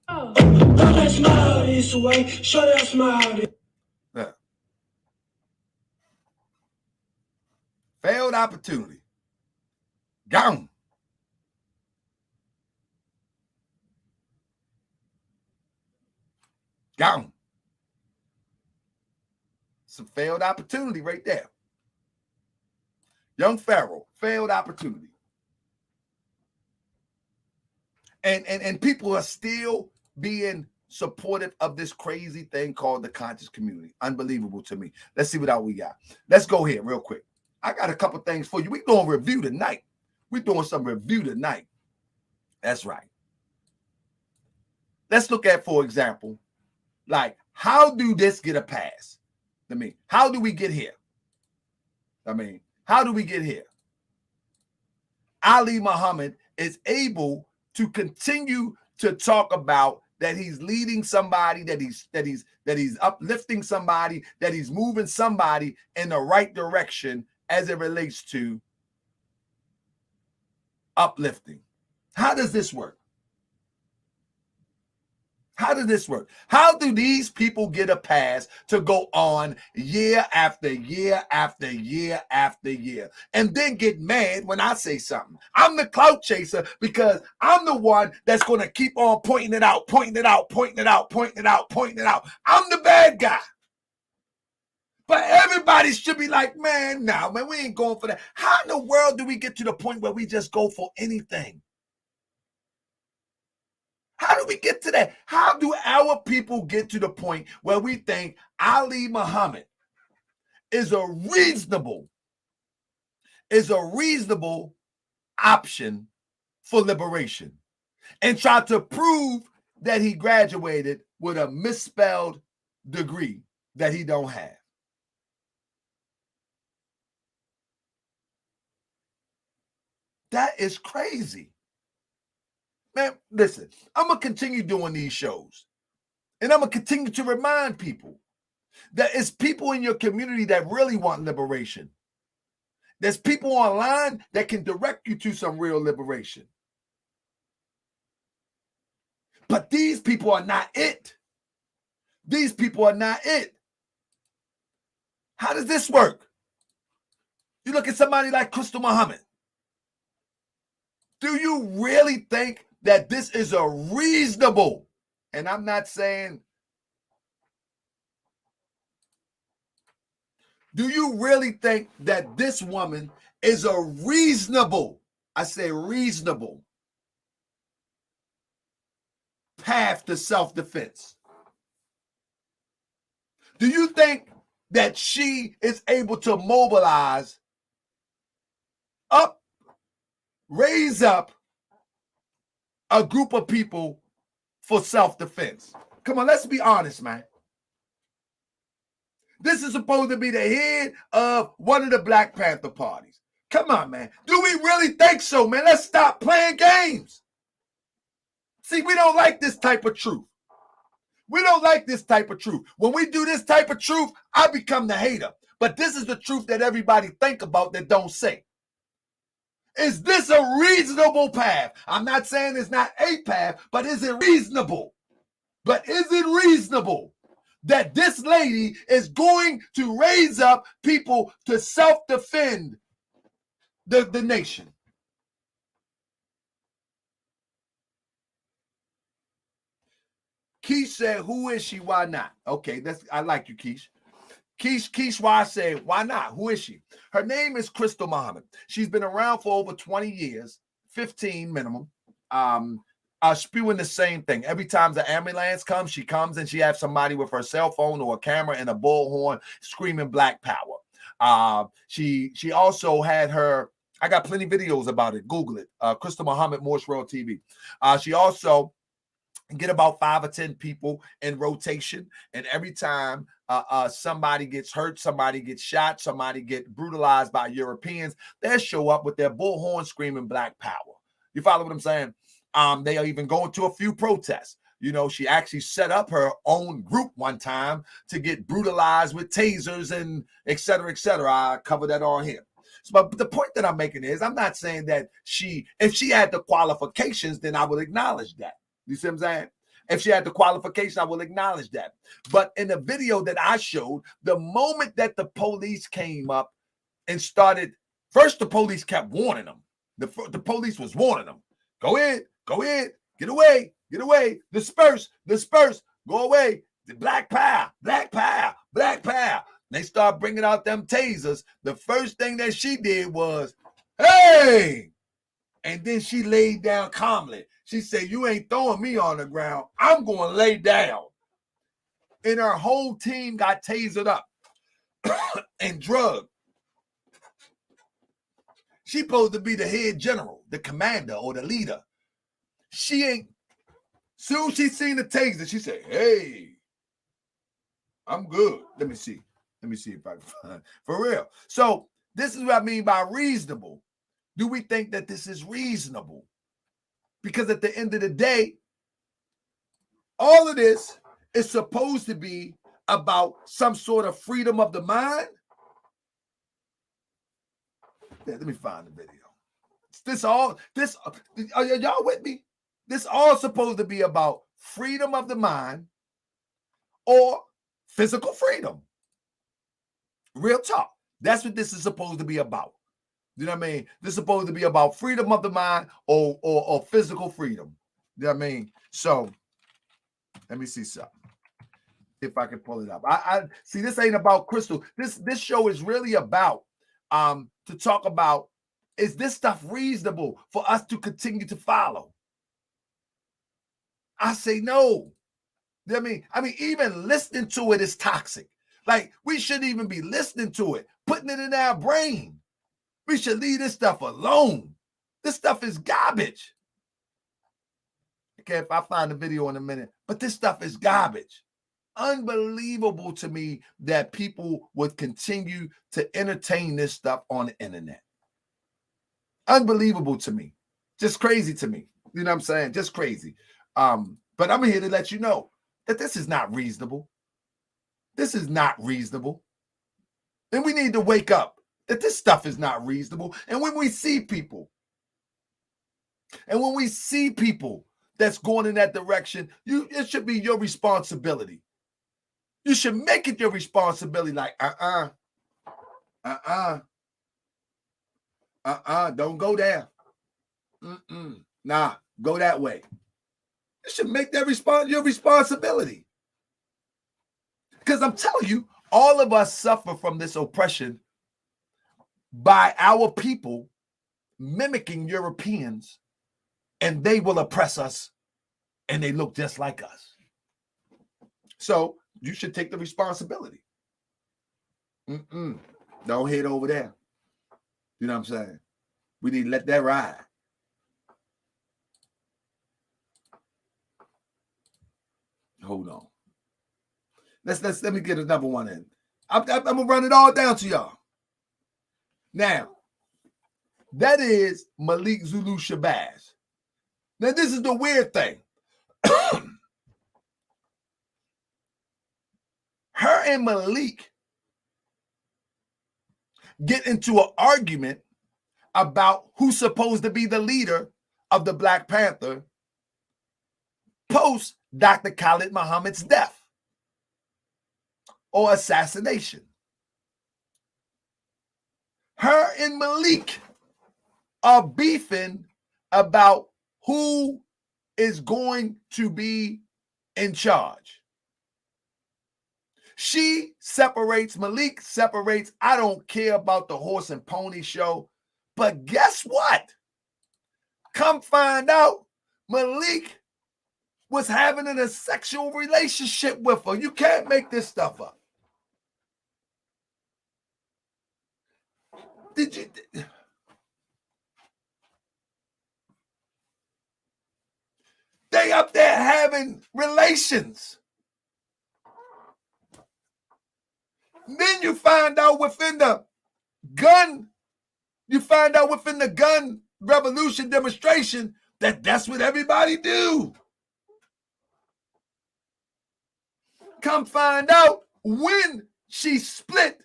Oh, that smile this way. Show that smile. Yeah. Failed opportunity. Gone. Gone. It's a failed opportunity right there. Young Pharaoh, failed opportunity. And people are still being supportive of this crazy thing called the conscious community. Unbelievable to me. Let's see what else we got. Let's go here real quick. I got a couple things for you. We're doing review tonight. We're doing some review tonight. That's right. Let's look at, for example, like, how do this get a pass? How do we get here? How do we get here? Ali Muhammad is able to continue to talk about that he's leading somebody, that he's uplifting somebody, that he's moving somebody in the right direction as it relates to uplifting. How does this work? How does this work? How do these people get a pass to go on year after year after year after year and then get mad when I say something? I'm the clout chaser because I'm the one that's going to keep on pointing it out, pointing it out, pointing it out, pointing it out, pointing it out. I'm the bad guy. But everybody should be like, man, no, man, we ain't going for that. How in the world do we get to the point where we just go for anything? How do we get to that? How do our people get to the point where we think Ali Muhammad is a reasonable option for liberation and try to prove that he graduated with a misspelled degree that he don't have? That is crazy. Man, listen, I'm going to continue doing these shows. And I'm going to continue to remind people that it's people in your community that really want liberation. There's people online that can direct you to some real liberation. But these people are not it. These people are not it. How does this work? You look at somebody like Krystal Muhammad. Do you really think that this is a reasonable, and I'm not saying, do you really think that this woman is a reasonable, I say reasonable, path to self-defense? Do you think that she is able to mobilize up, raise up a group of people for self-defense? Come on, let's be honest, man. This is supposed to be the head of one of the Black Panther parties. Come on, man. Do we really think so, man? Let's stop playing games. See, we don't like this type of truth. We don't like this type of truth. When we do this type of truth, I become the hater. But this is the truth that everybody think about that don't say. Is this a reasonable path? I'm not saying it's not a path, but is it reasonable? But is it reasonable that this lady is going to raise up people to self-defend the nation? Keish said, who is she? Why not? Okay, I like you, Keish. Keish, why I say, why not? Who is she? Her name is Krystal Muhammad. She's been around for over 20 years, 15 minimum, spewing the same thing. Every time the ambulance comes, she comes and she has somebody with her cell phone or a camera and a bullhorn screaming Black Power. She also had her, I got plenty of videos about it. Google it. Krystal Muhammad, Morse World TV. She also get about 5 or 10 people in rotation, and every time somebody gets hurt, somebody gets shot, somebody get brutalized by Europeans, they'll show up with their bullhorn screaming Black Power. You follow what I'm saying? They are even going to a few protests. You know, she actually set up her own group one time to get brutalized with tasers and et cetera, et cetera. I cover that on here. So, but the point that I'm making is, I'm not saying that if she had the qualifications, then I would acknowledge that. You see what I'm saying? If she had the qualification, I will acknowledge that. But in the video that I showed, the moment that the police came up and started, first the police kept warning them. The police was warning them. Go in, get away, disperse, go away. The Black Power. They start bringing out them tasers. The first thing that she did was, hey! And then she laid down calmly. She said, you ain't throwing me on the ground. I'm going to lay down. And her whole team got tasered up and drugged. She supposed to be the head general, the commander, or the leader. She ain't. Soon she seen the taser, she said, hey, I'm good. Let me see if I can find. For real. So this is what I mean by reasonable. Do we think that this is reasonable? Because at the end of the day, all of this is supposed to be about some sort of freedom of the mind. Yeah, let me find the video. Are y'all with me? This all supposed to be about freedom of the mind or physical freedom. Real talk. That's what this is supposed to be about. You know what I mean? This is supposed to be about freedom of the mind or physical freedom. You know what I mean? So let me see something. If I can pull it up. I see, this ain't about Krystal. This show is really about to talk about, is this stuff reasonable for us to continue to follow? I say no. You know what I mean, even listening to it is toxic. Like, we shouldn't even be listening to it, putting it in our brain. We should leave this stuff alone. This stuff is garbage. Okay, if I find the video in a minute, but this stuff is garbage. Unbelievable to me that people would continue to entertain this stuff on the internet. Unbelievable to me. Just crazy to me. You know what I'm saying? Just crazy. But I'm here to let you know that this is not reasonable. This is not reasonable. And we need to wake up that this stuff is not reasonable. And when we see people, that's going in that direction, it should be your responsibility. You should make it your responsibility. Like, don't go there. Nah, go that way. You should make that your responsibility. Because I'm telling you, all of us suffer from this oppression by our people mimicking Europeans, and they will oppress us, and they look just like us. So you should take the responsibility. Don't head over there. You know what I'm saying? We need to let that ride. Hold on. Let me get another one in. I'm gonna run it all down to y'all. Now, that is Malik Zulu Shabazz. Now, this is the weird thing. Her and Malik get into an argument about who's supposed to be the leader of the Black Panther post Dr. Khalid Muhammad's death or assassination. Her and Malik are beefing about who is going to be in charge. Malik separates, I don't care about the horse and pony show. But guess what? Come find out, Malik was having a sexual relationship with her. You can't make this stuff up. Did you? They up there having relations. Then you find out within the gun revolution demonstration that that's what everybody do. Come find out when she split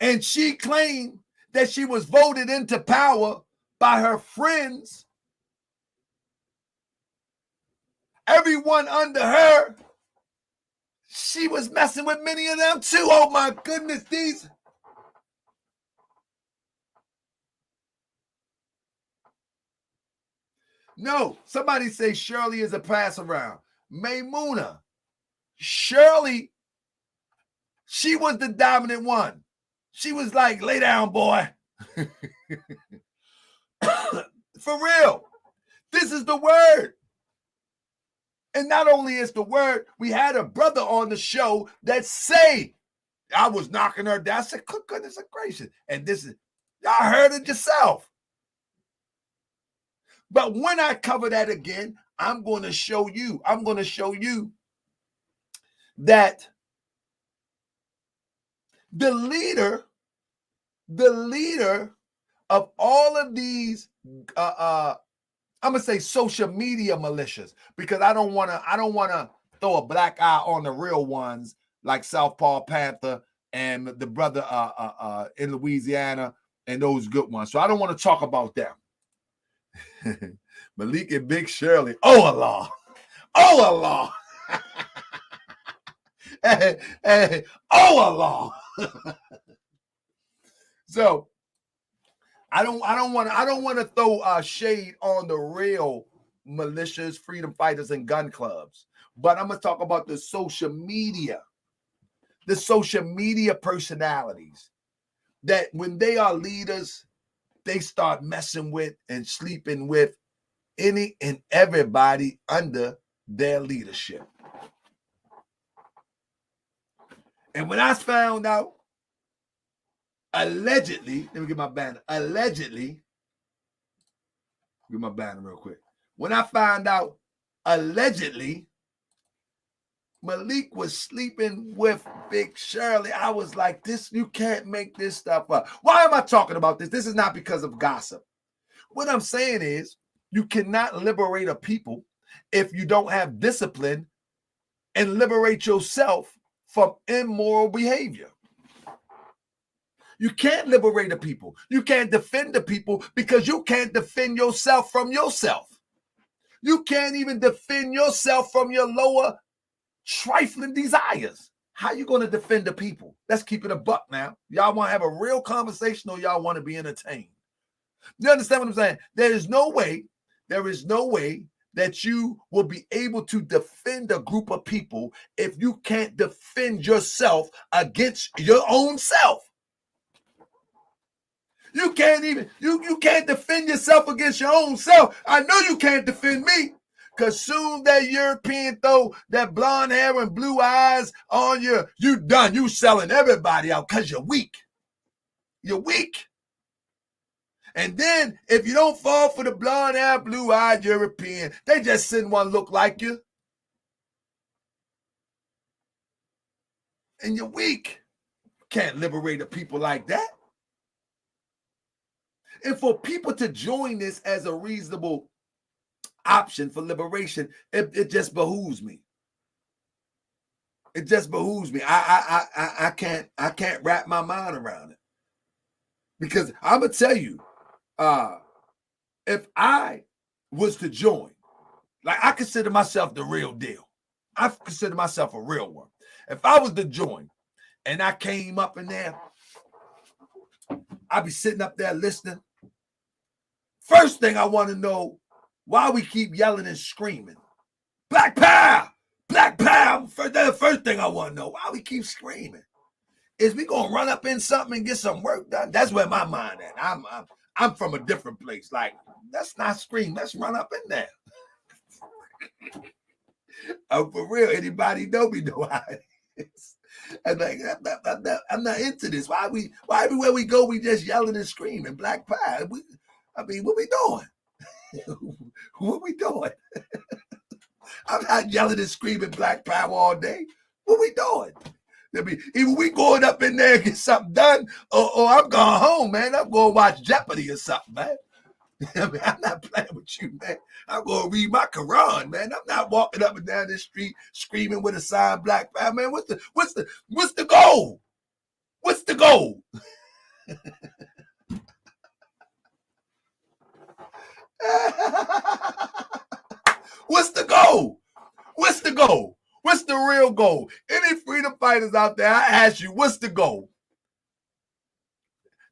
and she claimed that she was voted into power by her friends. Everyone under her, she was messing with many of them too. Oh my goodness, these. No, somebody say Shirley is a pass around. Maymuna. Shirley, she was the dominant one. She was like, lay down, boy. For real. This is the word. And not only is the word, we had a brother on the show that say, I was knocking her down. I said, goodness gracious. And this is, y'all heard it yourself. But when I cover that again, I'm going to show you that the leader of all of these I'm gonna say social media militias, because I don't wanna throw a black eye on the real ones like Southpaw Panther and the brother in Louisiana and those good ones. So I don't want to talk about them. Malik and Big Shirley. Oh Allah. Oh Allah. Hey, oh Allah. So I don't want to throw shade on the real militias, freedom fighters, and gun clubs. But I'm gonna talk about the social media personalities that when they are leaders, they start messing with and sleeping with any and everybody under their leadership. And when I found out, allegedly, let me get my banner. Allegedly, get my banner real quick. When I found out, allegedly, Malik was sleeping with Big Shirley, I was like, this, you can't make this stuff up. Why am I talking about this? This is not because of gossip. What I'm saying is, you cannot liberate a people if you don't have discipline and liberate yourself from immoral behavior. You can't liberate a people. You can't defend the people because you can't defend yourself from yourself. You can't even defend yourself from your lower trifling desires. How you going to defend the people? Let's keep it a buck now. Y'all want to have a real conversation or y'all want to be entertained? You understand what I'm saying? There is no way that you will be able to defend a group of people if you can't defend yourself against your own self. You can't even, you can't defend yourself against your own self. I know you can't defend me, because soon that European throw that blonde hair and blue eyes on you done. You selling everybody out because you're weak. You're weak. And then if you don't fall for the blonde hair, blue eyed European, they just send one look like you. And you're weak. Can't liberate a people like that. And for people to join this as a reasonable option for liberation, it just behooves me. It just behooves me. I can't wrap my mind around it. Because I'm gonna tell you, if I was to join, like I consider myself the real deal. I consider myself a real one. If I was to join and I came up in there, I'd be sitting up there listening. First thing I want to know, why we keep yelling and screaming. Black power! Black power! The first thing I want to know, why we keep screaming. Is we gonna run up in something and get some work done? That's where my mind at. I'm from a different place. Like, let's not scream. Let's run up in there. For real, anybody know me know how it is. And like, I'm not into this. Why everywhere we go, we just yelling and screaming. Black power. What we doing? What we doing? I'm not yelling and screaming black power all day. What we doing? Either we going up in there and get something done, or I'm going home, man. I'm going to watch Jeopardy or something, man. I'm not playing with you, man. I'm going to read my Quran, man. I'm not walking up and down the street screaming with a sign black power, man. What's the goal? What's the goal? What's the goal? What's the goal? What's the real goal? Any freedom fighters out there, I ask you, what's the goal?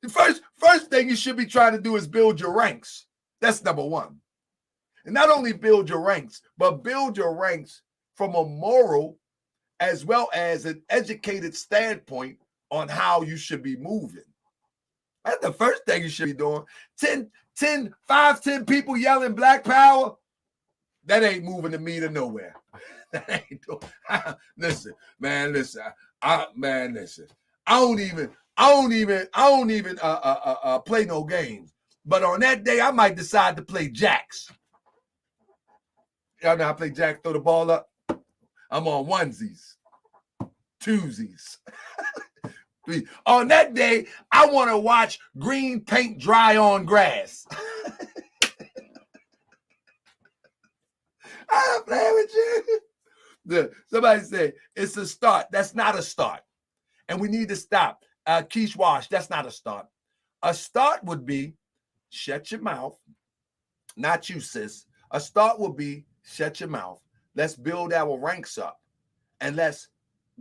The first thing you should be trying to do is build your ranks. That's number one. And not only build your ranks, but build your ranks from a moral as well as an educated standpoint on how you should be moving. That's the first thing you should be doing. 10 people yelling black power, that ain't moving the meter nowhere. That ain't listen. I don't even play no games. But on that day, I might decide to play jacks. Y'all know I play jacks, throw the ball up. I'm on onesies, twosies. On that day, I want to watch green paint dry on grass. I'm playing with you. Somebody say it's a start. That's not a start. And we need to stop. Keish Wash, that's not a start. A start would be shut your mouth. Not you, sis. A start would be shut your mouth. Let's build our ranks up and let's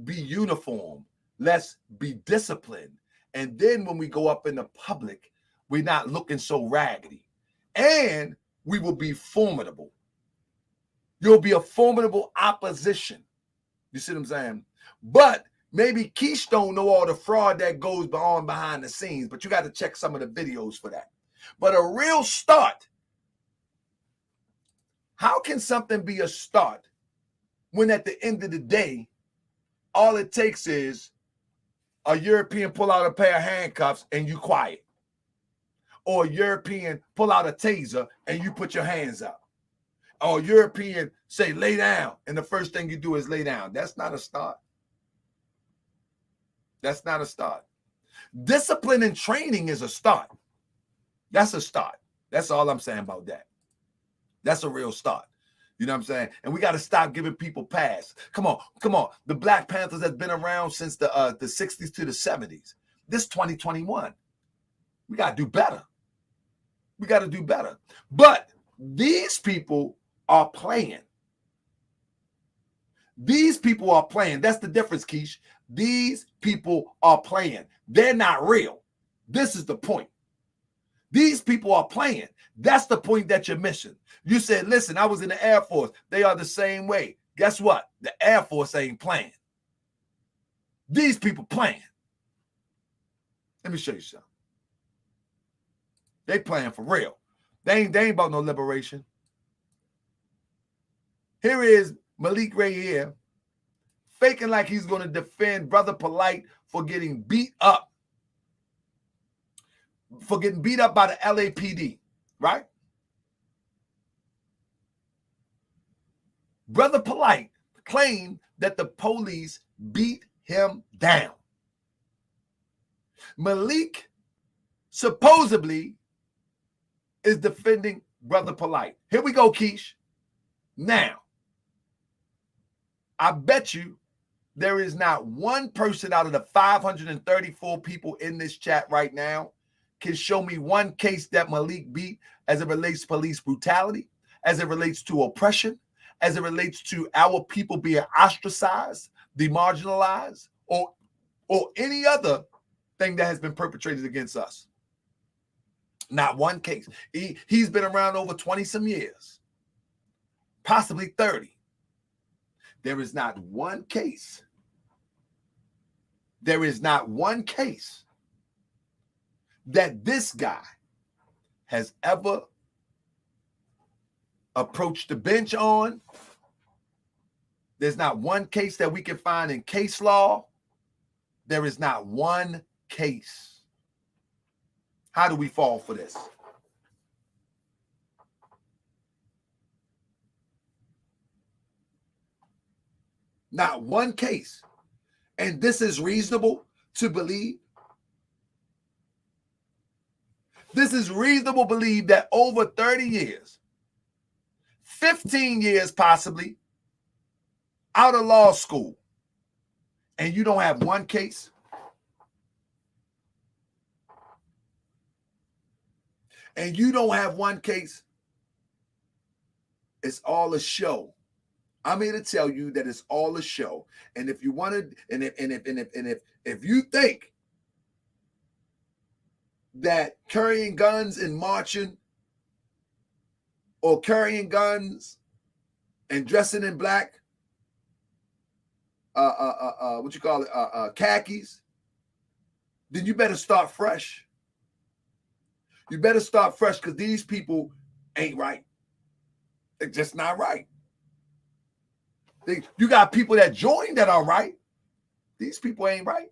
be uniform. Let's be disciplined. And then when we go up in the public, we're not looking so raggedy. And we will be formidable. You'll be a formidable opposition. You see what I'm saying? But maybe Keish don't know all the fraud that goes on behind the scenes, but you got to check some of the videos for that. But a real start, how can something be a start when at the end of the day, all it takes is a European pull out a pair of handcuffs and you quiet? Or a European pull out a taser and you put your hands up? Or a European say lay down and the first thing you do is lay down? That's not a start. That's not a start. Discipline and training is a start. That's a start. That's all I'm saying about that. That's a real start. You know what I'm saying? And we got to stop giving people pass. Come on, come on. The Black Panthers has been around since the 60s to the 70s. This 2021. We got to do better. We got to do better. But these people are playing. These people are playing. That's the difference, Keish. These people are playing. They're not real. This is the point. These people are playing. That's the point that you're missing. You said, listen, I was in the Air Force. They are the same way. Guess what? The Air Force ain't playing. These people playing. Let me show you something. They playing for real. They ain't about no liberation. Here is Malik right here, faking like he's going to defend Brother Polite for getting beat up. For getting beat up by the LAPD, right? Brother Polite claimed that the police beat him down. Malik supposedly is defending Brother Polite. Here we go, Keish. Now, I bet you there is not one person out of the 534 people in this chat right now can show me one case that Malik beat as it relates to police brutality, as it relates to oppression, as it relates to our people being ostracized, demarginalized, or any other thing that has been perpetrated against us. Not one case. He's been around over 20 some years, possibly 30. There is not one case. There is not one case that this guy has ever approached the bench on. There's not one case that we can find in case law. There is not one case. How do we fall for this? Not one case. And this is reasonable to believe. This is reasonable to believe that over 30 years, 15 years possibly, out of law school, and you don't have one case? And you don't have one case? It's all a show. I'm here to tell you that it's all a show. And if you want to, and if you think that carrying guns and marching, or carrying guns and dressing in black, what you call it, khakis, then you better start fresh. You better start fresh, because these people ain't right. They're just not right. You got people that join that are right. These people ain't right.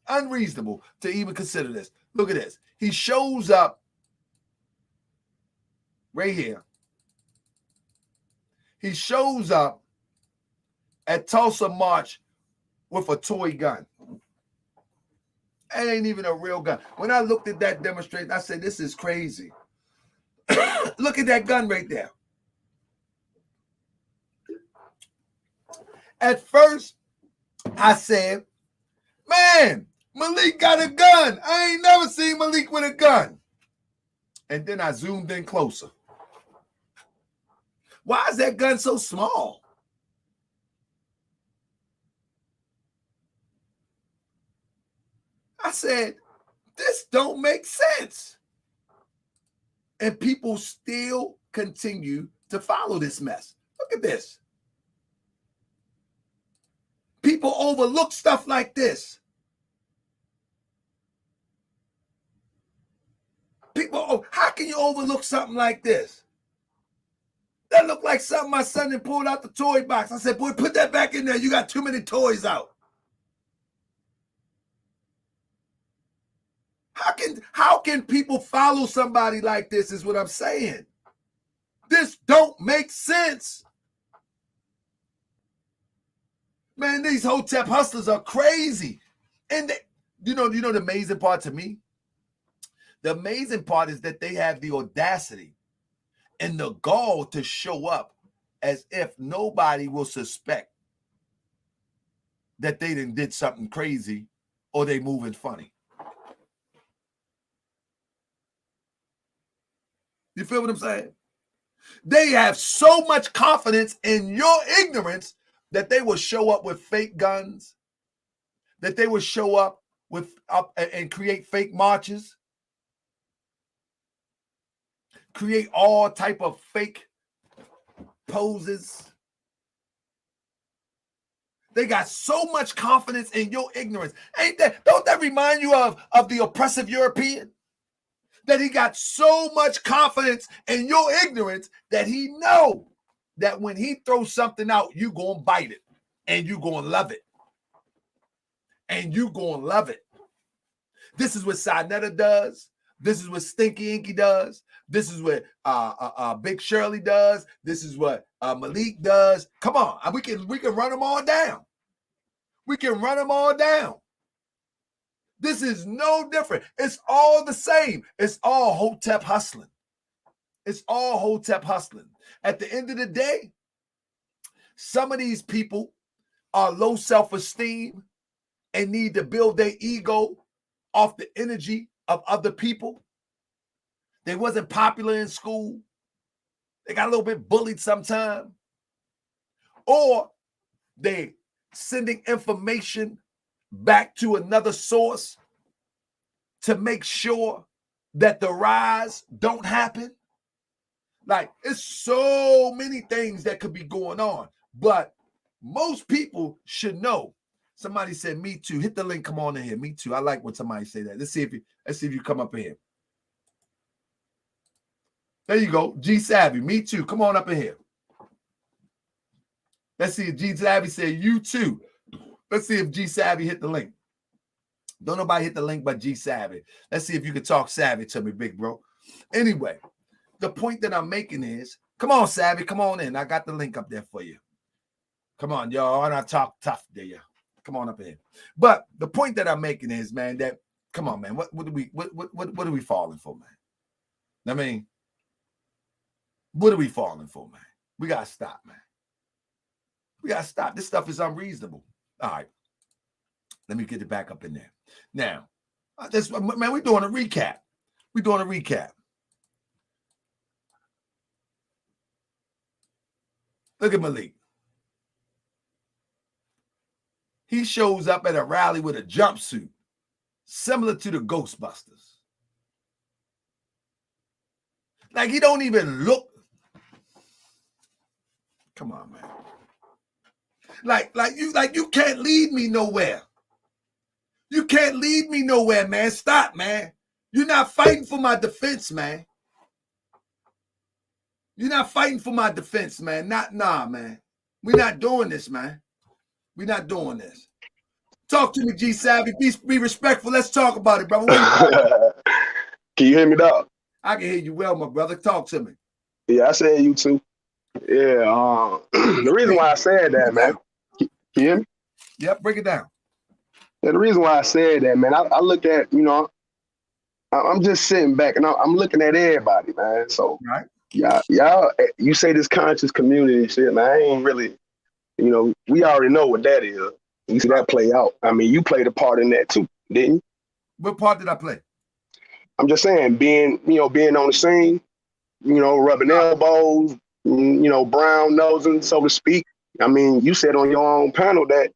Unreasonable to even consider this. Look at this. He shows up right here. He shows up at Tulsa March with a toy gun. It ain't even a real gun. When I looked at that demonstration, I said, this is crazy. Look at that gun right there. At first, I said, man, Malik got a gun. I ain't never seen Malik with a gun. And then I zoomed in closer. Why is that gun so small? I said, this don't make sense. And people still continue to follow this mess. Look at this. People overlook stuff like this. People, how can you overlook something like this? That looked like something my son had pulled out the toy box. I said, boy, put that back in there. You got too many toys out. How can people follow somebody like this is what I'm saying. This don't make sense. Man, these Hoptep hustlers are crazy. And they, you know the amazing part to me? The amazing part is that they have the audacity and the gall to show up as if nobody will suspect that they did something crazy or they moving funny. You feel what I'm saying? They have so much confidence in your ignorance that they will show up with fake guns, that they will show up and create fake marches, create all type of fake poses. They got so much confidence in your ignorance. Don't that remind you of the oppressive European? That he got so much confidence in your ignorance that he know that when he throws something out, you gonna bite it and you gonna love it. And you gonna love it. This is what SaNeter does. This is what Stinky Inky does. This is what Big Shirley does. This is what Malik does. Come on, we can run them all down. We can run them all down. This is no different. It's all the same. It's all Hoptep hustling. It's all Hoptep hustling. At the end of the day, some of these people are low self-esteem and need to build their ego off the energy of other people. They wasn't popular in school. They got a little bit bullied sometime. Or they sending information back to another source to make sure that the rise don't happen. Like, it's so many things that could be going on, but most people should know. Somebody said, me too. Hit the link. Come on in here. Me too. I like when somebody say that. Let's see if you come up in here. There you go. G Savvy. Me too. Come on up in here. Let's see if G Savvy said you too. Let's see if G Savvy hit the link. Don't nobody hit the link but G Savvy. Let's see if you can talk savvy to me, big bro. Anyway, the point that I'm making is, come on, Savvy, come on in. I got the link up there for you. Come on, y'all. And I talk tough, do you? Come on up in here. But the point that I'm making is, man, that come on, man. What are we falling for, man? I mean, what are we falling for, man? We gotta stop, man. We gotta stop. This stuff is unreasonable. All right. Let me get it back up in there. Now, man, we're doing a recap. We're doing a recap. Look at Malik. He shows up at a rally with a jumpsuit, similar to the Ghostbusters. Like, he don't even look. Come on, man. Like you can't lead me nowhere. You can't lead me nowhere, man. Stop, man. You're not fighting for my defense, man. You're not fighting for my defense, man. Nah, man. We're not doing this, man. We're not doing this. Talk to me, G Savvy. Be respectful. Let's talk about it, brother. Can you hear me, dog? I can hear you well, my brother. Talk to me. Yeah, I said you too. Yeah. The reason why I said that, man. Can you hear me? Yep, break it down. Yeah, the reason why I said that, man, I look at, I'm just sitting back and I'm looking at everybody, man. So, y'all, you say this conscious community shit, man. I ain't really, we already know what that is. You see that play out. I mean, you played a part in that too, didn't you? What part did I play? I'm just saying, being on the scene, rubbing elbows, brown nosing, so to speak. I mean, you said on your own panel that,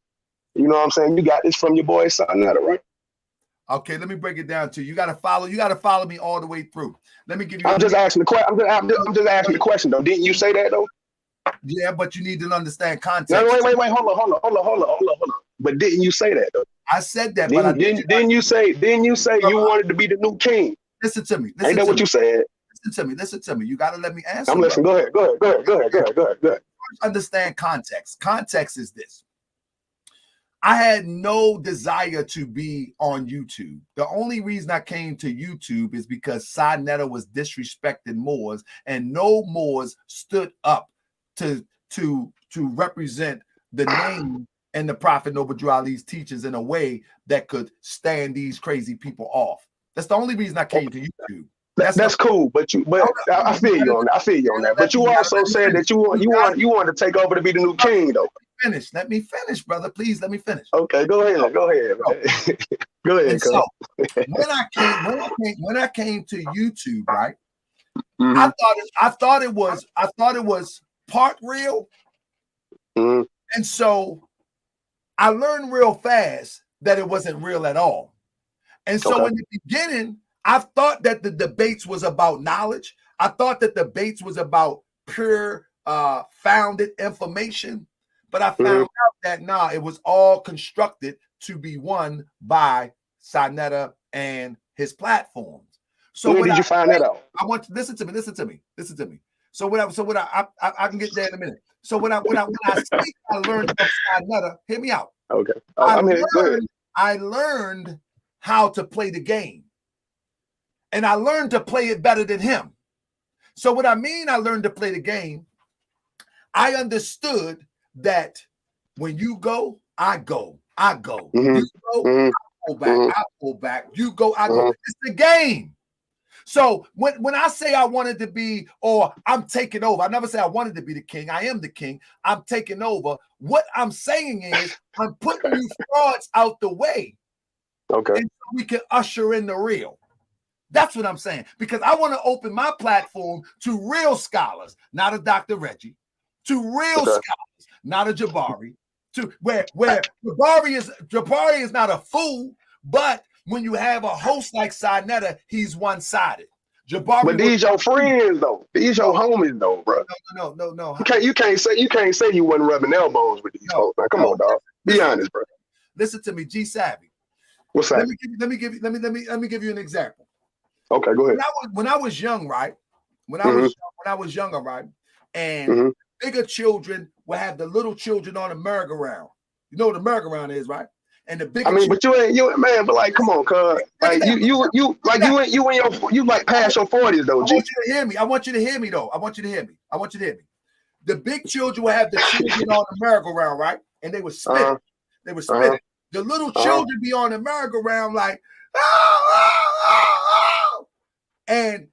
you know what I'm saying, you got this from your boy SaNeter, right? Okay, let me break it down to you. You gotta follow me all the way through. Let me give you. I'm just asking the question. I'm just asking the question though. Didn't you say that though? Yeah, but you need to understand context. No, wait. Hold on. But didn't you say that though? I said that, Didn't you say you wanted to be the new king? Listen to me. Ain't that what you said? Listen to me. You gotta let me answer. I'm listening. Go ahead. Understand context. Context is this. I had no desire to be on YouTube. The only reason I came to YouTube is because SaNeter was disrespecting Moors, and no Moors stood up to represent the name and the Prophet Noble Drew Ali's teachings in a way that could stand these crazy people off. That's the only reason I came to YouTube. That's cool, but I feel you on that. But you also said that you want to take over to be the new king, though. Let me finish, brother. Please let me finish. Okay, go ahead. Man. Go ahead. So when I came to YouTube, right? Mm-hmm. I thought it was part real, and so I learned real fast that it wasn't real at all. And so in the beginning, I thought that the debates was about knowledge. I thought that debates was about pure founded information. But I found out that it was all constructed to be won by SaNeter and his platforms. So when did you find that out? I want to listen to me. So what I can get there in a minute. So when I learned from SaNeter, hear me out. Okay. I'm here. Go ahead. I learned how to play the game. And I learned to play it better than him. So what I mean, I learned to play the game. I understood that when you go, I go. Mm-hmm. You go, I pull back. I pull back. You go, I go. It's the game. So when I say I wanted to be, or I'm taking over, I never say I wanted to be the king. I am the king. I'm taking over. What I'm saying is I'm putting you frauds out the way. Okay. And so we can usher in the real. That's what I'm saying. Because I want to open my platform to real scholars, not a Dr. Reggie, to real scholars, not a Jabari, to where Jabari is not a fool, but when you have a host like SaNeter, he's one-sided. Jabari, but these your friends though. These your homies though, bro. No. You can't say you wasn't rubbing elbows with these folks. Now, come on, dog. Be honest, bro. Listen to me, G Savvy. What's that? Let me give you an example. Okay, go ahead. When I was young, right? When I was younger, right? And bigger children will have the little children on the merry-go-round. You know what the merry-go-round is, right? And the bigger but you man, but like, come on, cuz. Like you like past your 40s though, G. I want you to hear me. I want you to hear me though. I want you to hear me. The big children will have the children on the merry-go-round, right? And they were spinning. The little children be on the merry-go-round like, and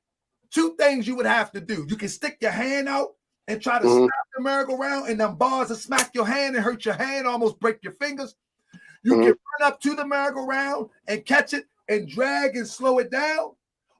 two things you would have to do. You can stick your hand out and try to snap the merry-go-round, and them bars will smack your hand and hurt your hand, almost break your fingers. You can run up to the merry-go-round and catch it and drag and slow it down,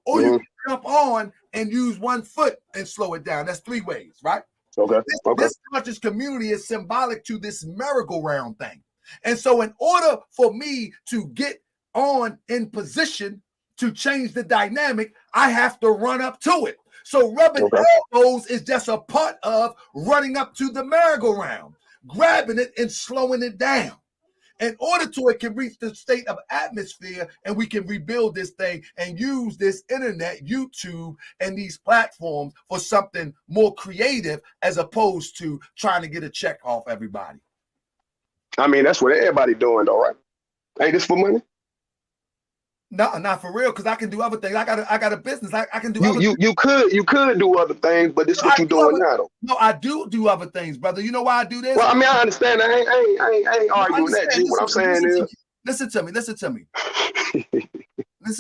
or you can jump on and use one foot and slow it down. That's three ways, right? This conscious community is symbolic to this merry-go-round thing. And so in order for me to get on in position to change the dynamic, I have to run up to it. So rubbing elbows is just a part of running up to the merry-go-round, grabbing it and slowing it down. In order to it can reach the state of atmosphere and we can rebuild this thing and use this internet, YouTube, and these platforms for something more creative as opposed to trying to get a check off everybody. I mean, that's what everybody doing though, right? Ain't this for money? No, not for real, because I can do other things. I got a business. I can do other things. You could do other things, but this is what you're doing now though. No, I do other things, brother. You know why I do this? Well, I mean, I understand. I ain't arguing that, G. What I'm saying is, listen to me. Listen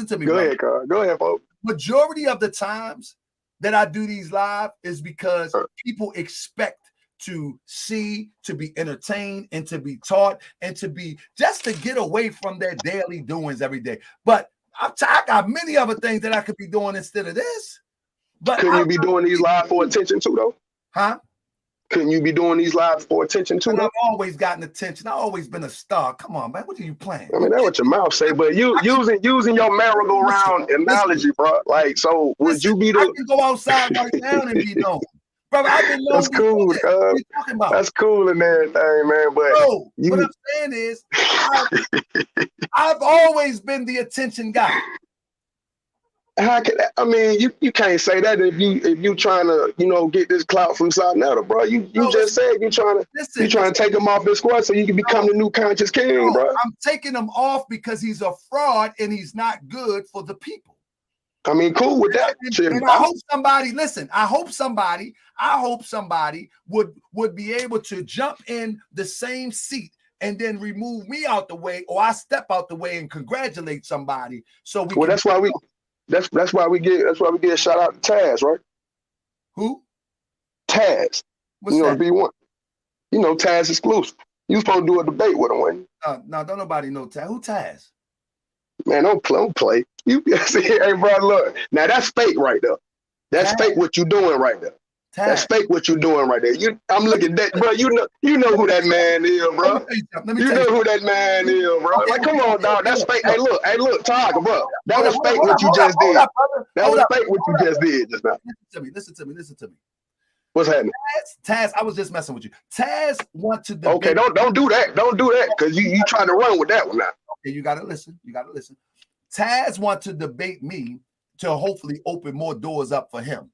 to me. Go ahead, Carl. Go ahead, folks. Majority of the times that I do these live is because people expect to see, to be entertained, and to be taught, and to be just to get away from their daily doings every day. But I got many other things that I could be doing instead of this. But couldn't you be doing these live for attention too, though? Huh? Couldn't you be doing these live for attention too? I've always gotten attention. I've always been a star. Come on, man. What are you playing? I mean, that's what your mouth say, but you using your merry-go-round analogy, bro. Like, so would you be the? I can go outside right now and be known, brother. I've been known. That's cool. What are you talking about? That's cool and everything, man. But no, what I'm saying is, I've always been the attention guy. How can I mean you can't say that if you trying to get this clout from SaNeter, bro. You just said you trying to take him off the squad so you can become the new conscious king, bro. I'm taking him off because he's a fraud and he's not good for the people. I mean, cool with that. And I hope somebody listen. I hope somebody would be able to jump in the same seat and then remove me out the way, or I step out the way and congratulate somebody. So we. Well, that's why we get a shout out to Taz, right? Who? Taz. What's that? B1. Taz exclusive. You supposed to do a debate with him, wasn't you? No, don't nobody know Taz. Who Taz? Man, don't play. You see, hey, bro, look. Now that's fake right there. That's fake what you doing right there. That's fake what you doing right there. I'm looking at that, bro. You know who that man is, bro. You know who that man is, bro. Like, come on, dog. That's fake. Hey, look, Tiger, bro. That was fake what you just did. That was fake what you just did just now. Listen to me. What's happening? Taz, I was just messing with you. Taz want to debate. Okay, don't do that. Don't do that, because you trying to run with that one now. Okay, you gotta listen. Taz want to debate me to hopefully open more doors up for him.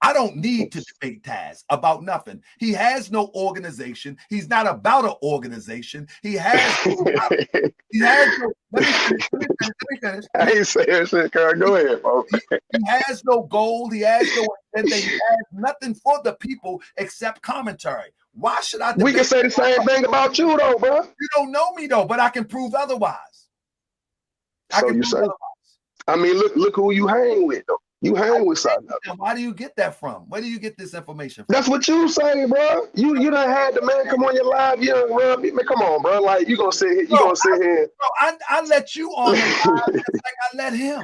I don't need to debate Taz about nothing. He has no organization. He's not about an organization. He has no, let me finish. I ain't saying shit, Carl. Go ahead, bro. He has no goal. He has no agenda. He has nothing for the people except commentary. Why should I debate? We can say the same thing about you, though, bro. You don't know me, though, but I can prove otherwise. So you say? I mean, look who you hang with, though. You hang with SaNeter. Why do you get that from? Where do you get this information from? That's what you say, bro. You done had the man come on your live, man. Come on, bro. Like, you gonna sit here. Bro, I let you on the live just like I let him.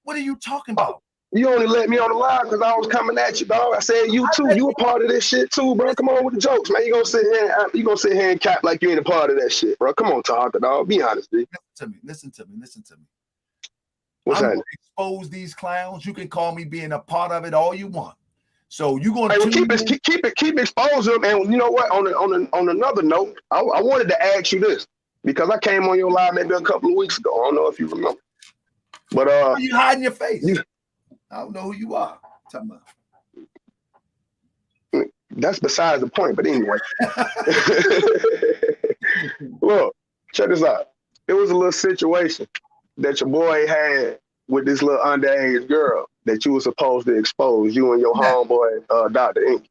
What are you talking about? You only let me on the live because I was coming at you, dog. I said you too. You a part of this shit too, bro. Come on with the jokes, man. You gonna sit here and cap like you ain't a part of that shit, bro. Come on, Talker, dog. Be honest, dude. Listen to me. What's I'm that? gonna expose these clowns. You can call me being a part of it all you want. So you gonna keep exposing them. And you know what? On another note, I wanted to ask you this because I came on your live maybe a couple of weeks ago. I don't know if you remember, but why are you hiding your face? I don't know who you are. Talking about. That's besides the point. But anyway, look, check this out. It was a little situation that your boy had with this little underage girl that you were supposed to expose, you and your homeboy, Dr. Ink.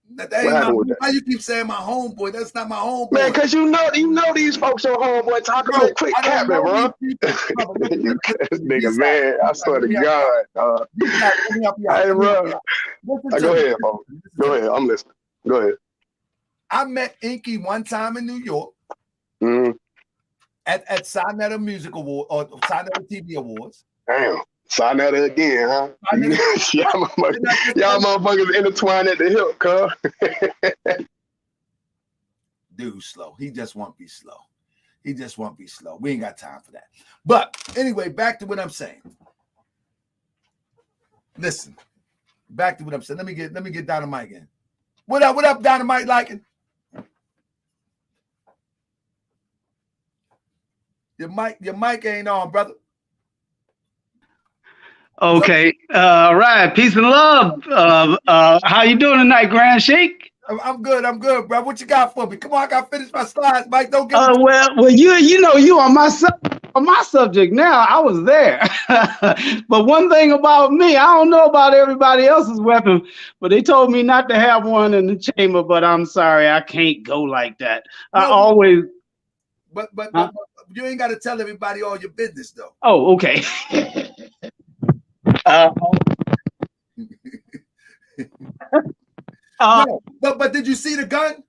Why you keep saying my homeboy? That's not my homeboy. Man, because you know these folks your homeboy talking about quick capping, bro. You nigga, man, I swear to God. Hey, bro. Go ahead, bro. Go ahead. I'm listening. Go ahead. I met Inky one time in New York. Mm-hmm. At SaNeter Music Award or SaNeter TV Awards. Damn, SaNeter again, huh? Y'all motherfuckers intertwined at the hip, cuz. Dude, slow. He just won't be slow. We ain't got time for that. But anyway, back to what I'm saying. Listen, back to what I'm saying. Let me get Dynamite in. What up, Dynamite liking? Your mic ain't on, brother. Okay. All right. Peace and love. How you doing tonight, Grand Sheik? I'm good, bro. What you got for me? Come on, I gotta finish my slides, Mike. Don't get well, you on my subject now. I was there. But one thing about me, I don't know about everybody else's weapon, but they told me not to have one in the chamber, but I'm sorry, I can't go like that. I always But you ain't got to tell everybody all your business, though. Oh, okay. did you see the gun?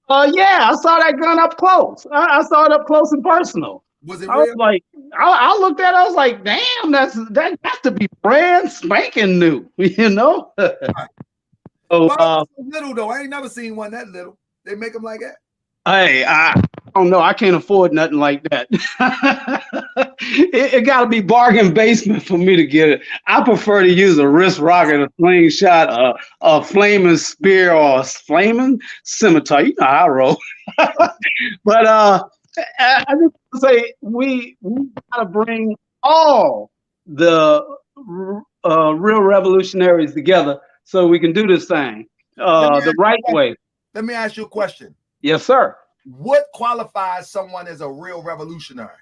Yeah, I saw that gun up close. I saw it up close and personal. Was it I was real? like, I looked at it, I was like, damn, that has to be brand spanking new, you know? So, Why was it so little though? I ain't never seen one that little. They make them like that. hey, I don't know. I can't afford nothing like that. it got to be bargain basement for me to get it. I prefer to use a wrist rocket, a slingshot, a flaming spear, or a flaming scimitar. You know how I roll. But I just want to say we got to bring all the real revolutionaries together so we can do this thing the right way. Let me ask you a question. Yes, sir. What qualifies someone as a real revolutionary?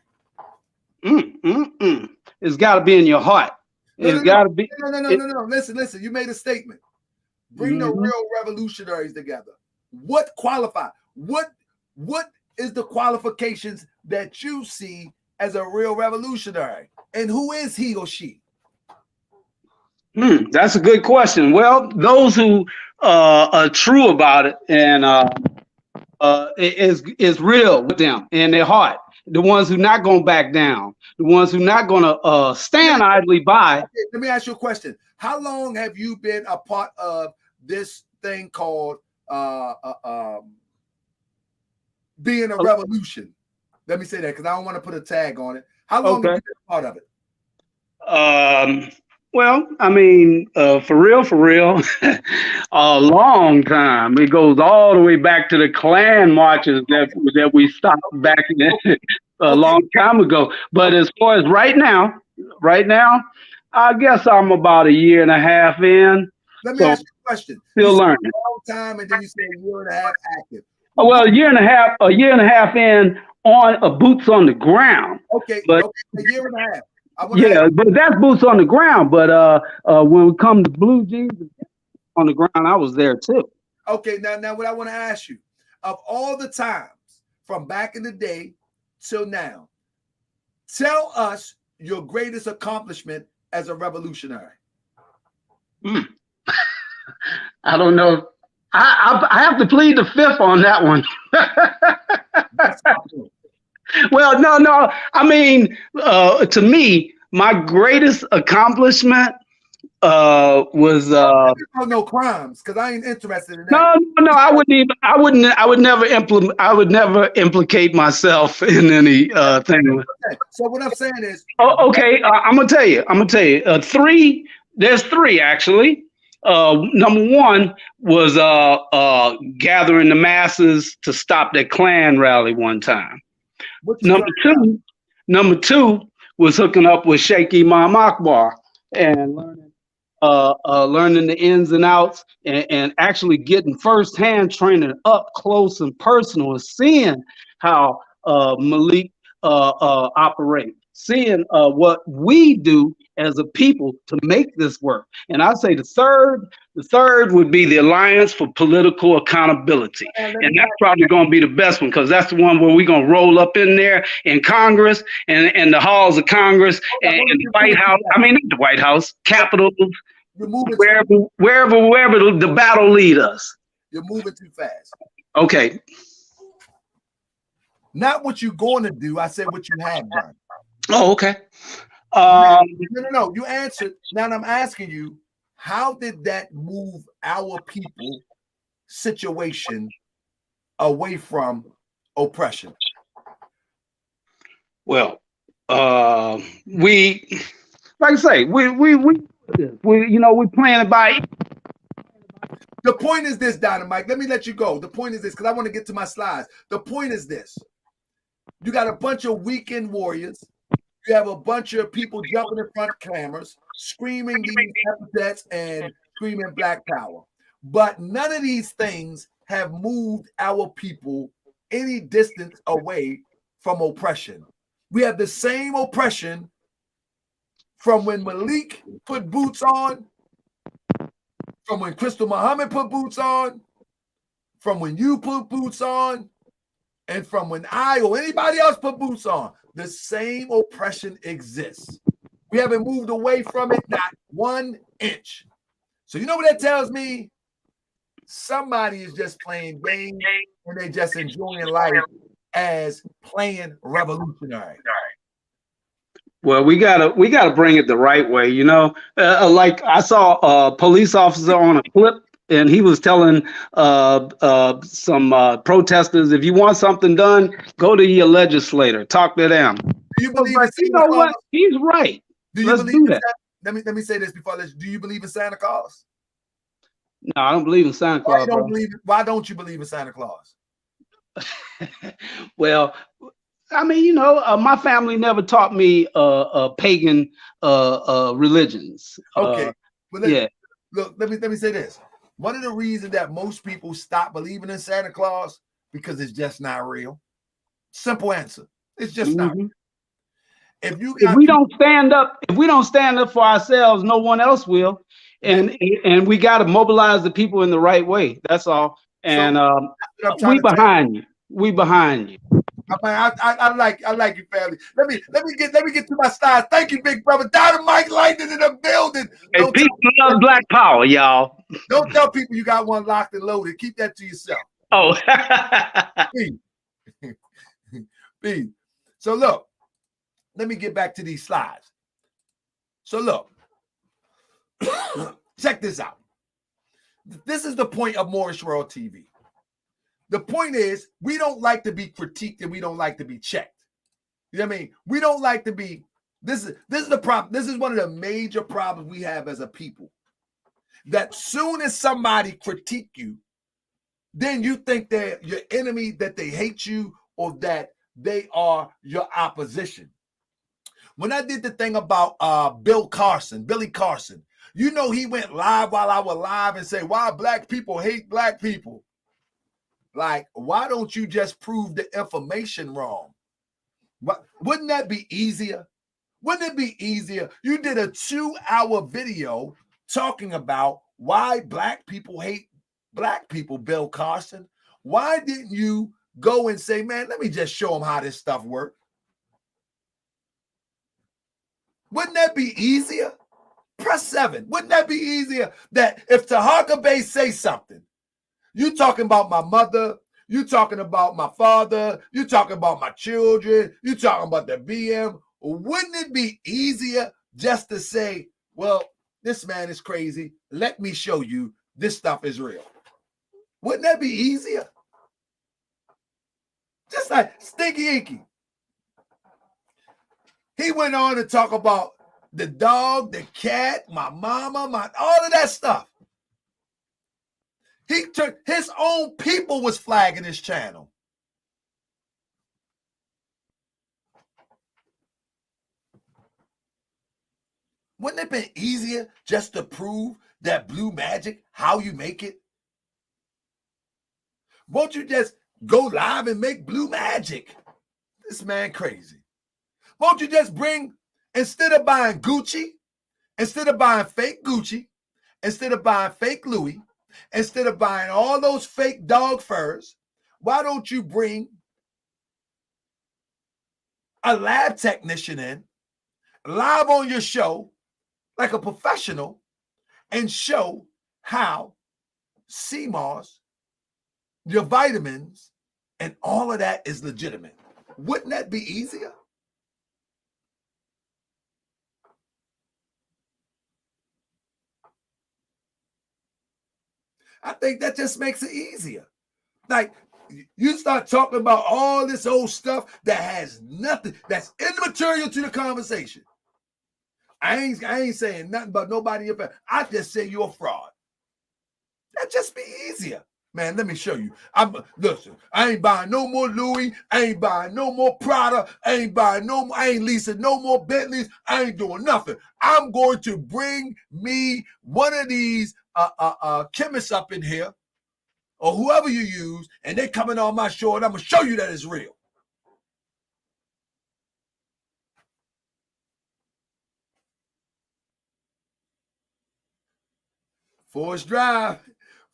It's got to be in your heart. It's got to be. No. Listen. You made a statement. Bring the real revolutionaries together. What qualify? What is the qualifications that you see as a real revolutionary? And who is he or she? That's a good question. Well, those who are true about it and is real with them in their heart. The ones who not going to back down. The ones who not going to stand idly by. Okay, let me ask you a question. How long have you been a part of this thing called being a revolution? Let me say that because I don't want to put a tag on it. How long have you been a part of it? Well, I mean, for real, a long time. It goes all the way back to the Klan marches that we stopped back in a long time ago. But as far as right now, I guess I'm about a year and a half in. Let me ask you a question. Still learning. A long time, and then you say a year and a half active. Well, a year and a half in on boots on the ground. Okay, but, a year and a half. Yeah, but that's boots on the ground. But when we come to blue jeans on the ground, I was there too. Okay, now what I want to ask you, of all the times from back in the day till now, tell us your greatest accomplishment as a revolutionary. I don't know. I have to plead the fifth on that one. Well, no. I mean, to me, my greatest accomplishment was no crimes because I ain't interested in that. No. I would never implicate myself in any thing. So what I'm saying is, okay. I'm gonna tell you. There's three actually. Number one was gathering the masses to stop that Klan rally one time. Number two was hooking up with Sheikh Imam Akbar and learning the ins and outs and actually getting firsthand training up close and personal and seeing how Malik operates, seeing what we do as a people to make this work. And I'd say the third would be the Alliance for Political Accountability. And that's probably going to be the best one because that's the one where we're going to roll up in there in Congress and the halls of Congress and the White House. I mean, not the White House, Capitol, wherever the battle lead us. You're moving too fast. Okay. Not what you're going to do. I said what you have done. Oh, okay. No. You answered. Now I'm asking you, how did that move our people situation away from oppression? Well, we like I say, we playing it by. The point is this, Dynamite. Let me let you go. The point is this, because I want to get to my slides. The point is this. You got a bunch of weekend warriors. You have a bunch of people jumping in front of cameras, screaming these epithets and screaming Black Power. But none of these things have moved our people any distance away from oppression. We have the same oppression from when Malik put boots on, from when Krystal Muhammad put boots on, from when you put boots on, and from when I or anybody else put boots on. The same oppression exists. We haven't moved away from it, not 1 inch. So you know what that tells me? somebody is just playing games and they just enjoying life as playing revolutionary. Well, we gotta bring it the right way, you know. Like I saw a police officer on a clip, and he was telling some protesters, if you want something done, go to your legislator, talk to them. Do you believe in you Santa know Claus? what? He's right. Do you Let's believe do in that. Let me say this before I let you. Do you believe in Santa Claus? No, I don't believe in Santa Claus, bro. Why don't you believe in Santa Claus? Well, I mean, you know, my family never taught me pagan religions. Okay, but yeah. Look, let me say this. One of the reasons that most people stop believing in Santa Claus because it's just not real. Simple answer. It's just not real. If we don't stand up for ourselves, no one else will. And we got to mobilize the people in the right way. That's all. And we behind you. We behind you. I like you, family. Let me get to my style. Thank you, big brother. Dynamite Lightning in the building. Hey, peace, love, black power, y'all. Don't tell people you got one locked and loaded. Keep that to yourself. Oh. Peace. So look, let me get back to these slides. So look, check this out. This is the point of Morris World TV. The point is, we don't like to be critiqued and we don't like to be checked. You know what I mean? We don't like to be. This is the problem. This is one of the major problems we have as a people. That soon as somebody critique you, then you think they're your enemy, that they hate you, or that they are your opposition. When I did the thing about Billy Carson, you know, he went live while I was live and say, why black people hate black people? Like, why don't you just prove the information wrong? Wouldn't that be easier? Wouldn't it be easier? You did a 2-hour video talking about why black people hate black people, Bill Carson. Why didn't you go and say, man, let me just show them how this stuff works? Wouldn't that be easier? Press 7. Wouldn't that be easier that if Tahaka Bay say something, you talking about my mother, you talking about my father, you talking about my children, you talking about the BM, wouldn't it be easier just to say, well, this man is crazy. Let me show you this stuff is real. Wouldn't that be easier? Just like Stinky Inky. He went on to talk about the dog, the cat, my mama, all of that stuff. He turned his own people was flagging his channel. Wouldn't it have been easier just to prove that blue magic, how you make it? Won't you just go live and make blue magic? This man crazy. Won't you just bring, instead of buying Gucci, instead of buying fake Gucci, instead of buying fake Louis, instead of buying all those fake dog furs, why don't you bring a lab technician in, live on your show, like a professional, and show how CMOS, your vitamins, and all of that is legitimate? Wouldn't that be easier? I think that just makes it easier. Like, you start talking about all this old stuff that has nothing, that's immaterial to the conversation. I ain't saying nothing about nobody in your family. I just say you're a fraud. That'd just be easier. Man, let me show you. Listen, I ain't buying no more Louis. I ain't buying no more Prada. I ain't leasing no more Bentleys. I ain't doing nothing. I'm going to bring me one of these chemists up in here, or whoever you use, and they coming on my show, and I'm gonna show you that it's real. Forest Drive,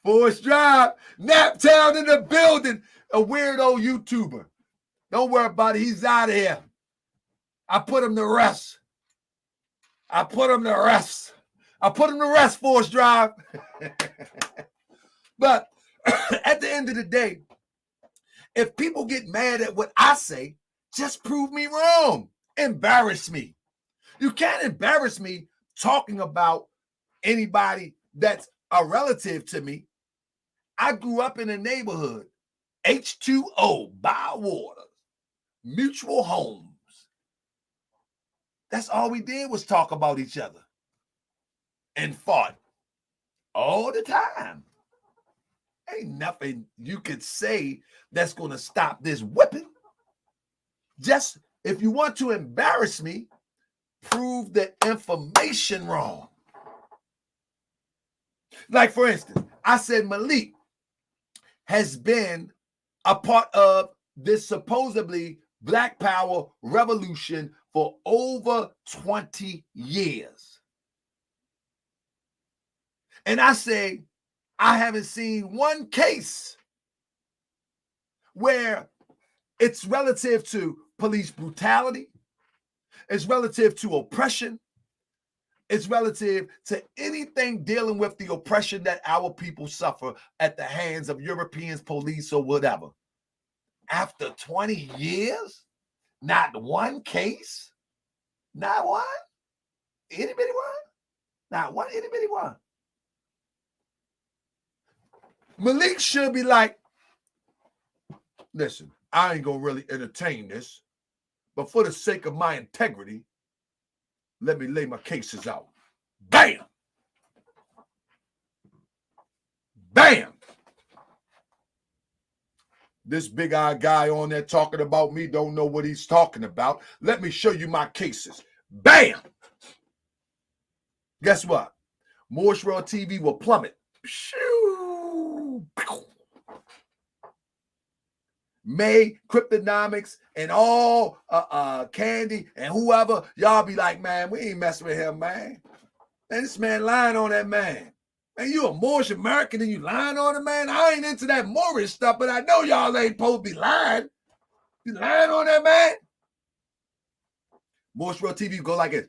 Naptown in the building, a weirdo YouTuber. Don't worry about it, he's out of here. I put him to rest. Forest Drive. But at the end of the day, if people get mad at what I say, just prove me wrong. Embarrass me. You can't embarrass me talking about anybody that's a relative to me. I grew up in a neighborhood, H2O, Bywater, mutual homes. That's all we did was talk about each other and fought all the time. Ain't nothing you could say that's going to stop this whipping. Just if you want to embarrass me, prove the information wrong. Like, for instance, I said Malik has been a part of this supposedly Black Power revolution for over 20 years. And I say, I haven't seen one case where it's relative to police brutality, it's relative to oppression, it's relative to anything dealing with the oppression that our people suffer at the hands of Europeans, police, or whatever. After 20 years, not one case, not one, anybody one, not one, anybody one. Malik should be like, listen, I ain't gonna really entertain this, but for the sake of my integrity, let me lay my cases out. Bam! Bam! This big-eyed guy on there talking about me don't know what he's talking about. Let me show you my cases. Bam! Guess what? Morris World TV will plummet. Shoo! May, Cryptonomics, and all Candy and whoever, y'all be like, man, we ain't messing with him, man. Man, this man lying on that man. Man, you a Moorish American and you lying on him, man? I ain't into that Moorish stuff, but I know y'all ain't supposed to be lying. You lying on that man? Morris World TV go like this.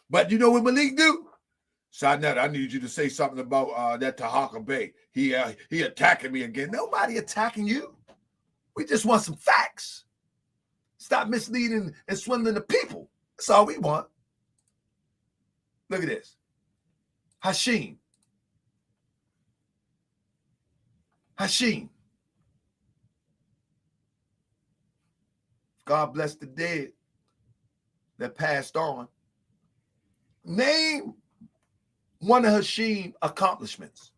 But you know what Malik do? SaNeter, I need you to say something about that Tahaka Bay. He attacking me again. Nobody attacking you. We just want some facts. Stop misleading and swindling the people. That's all we want. Look at this. Hashim. God bless the dead that passed on. Name one of Hashim's accomplishments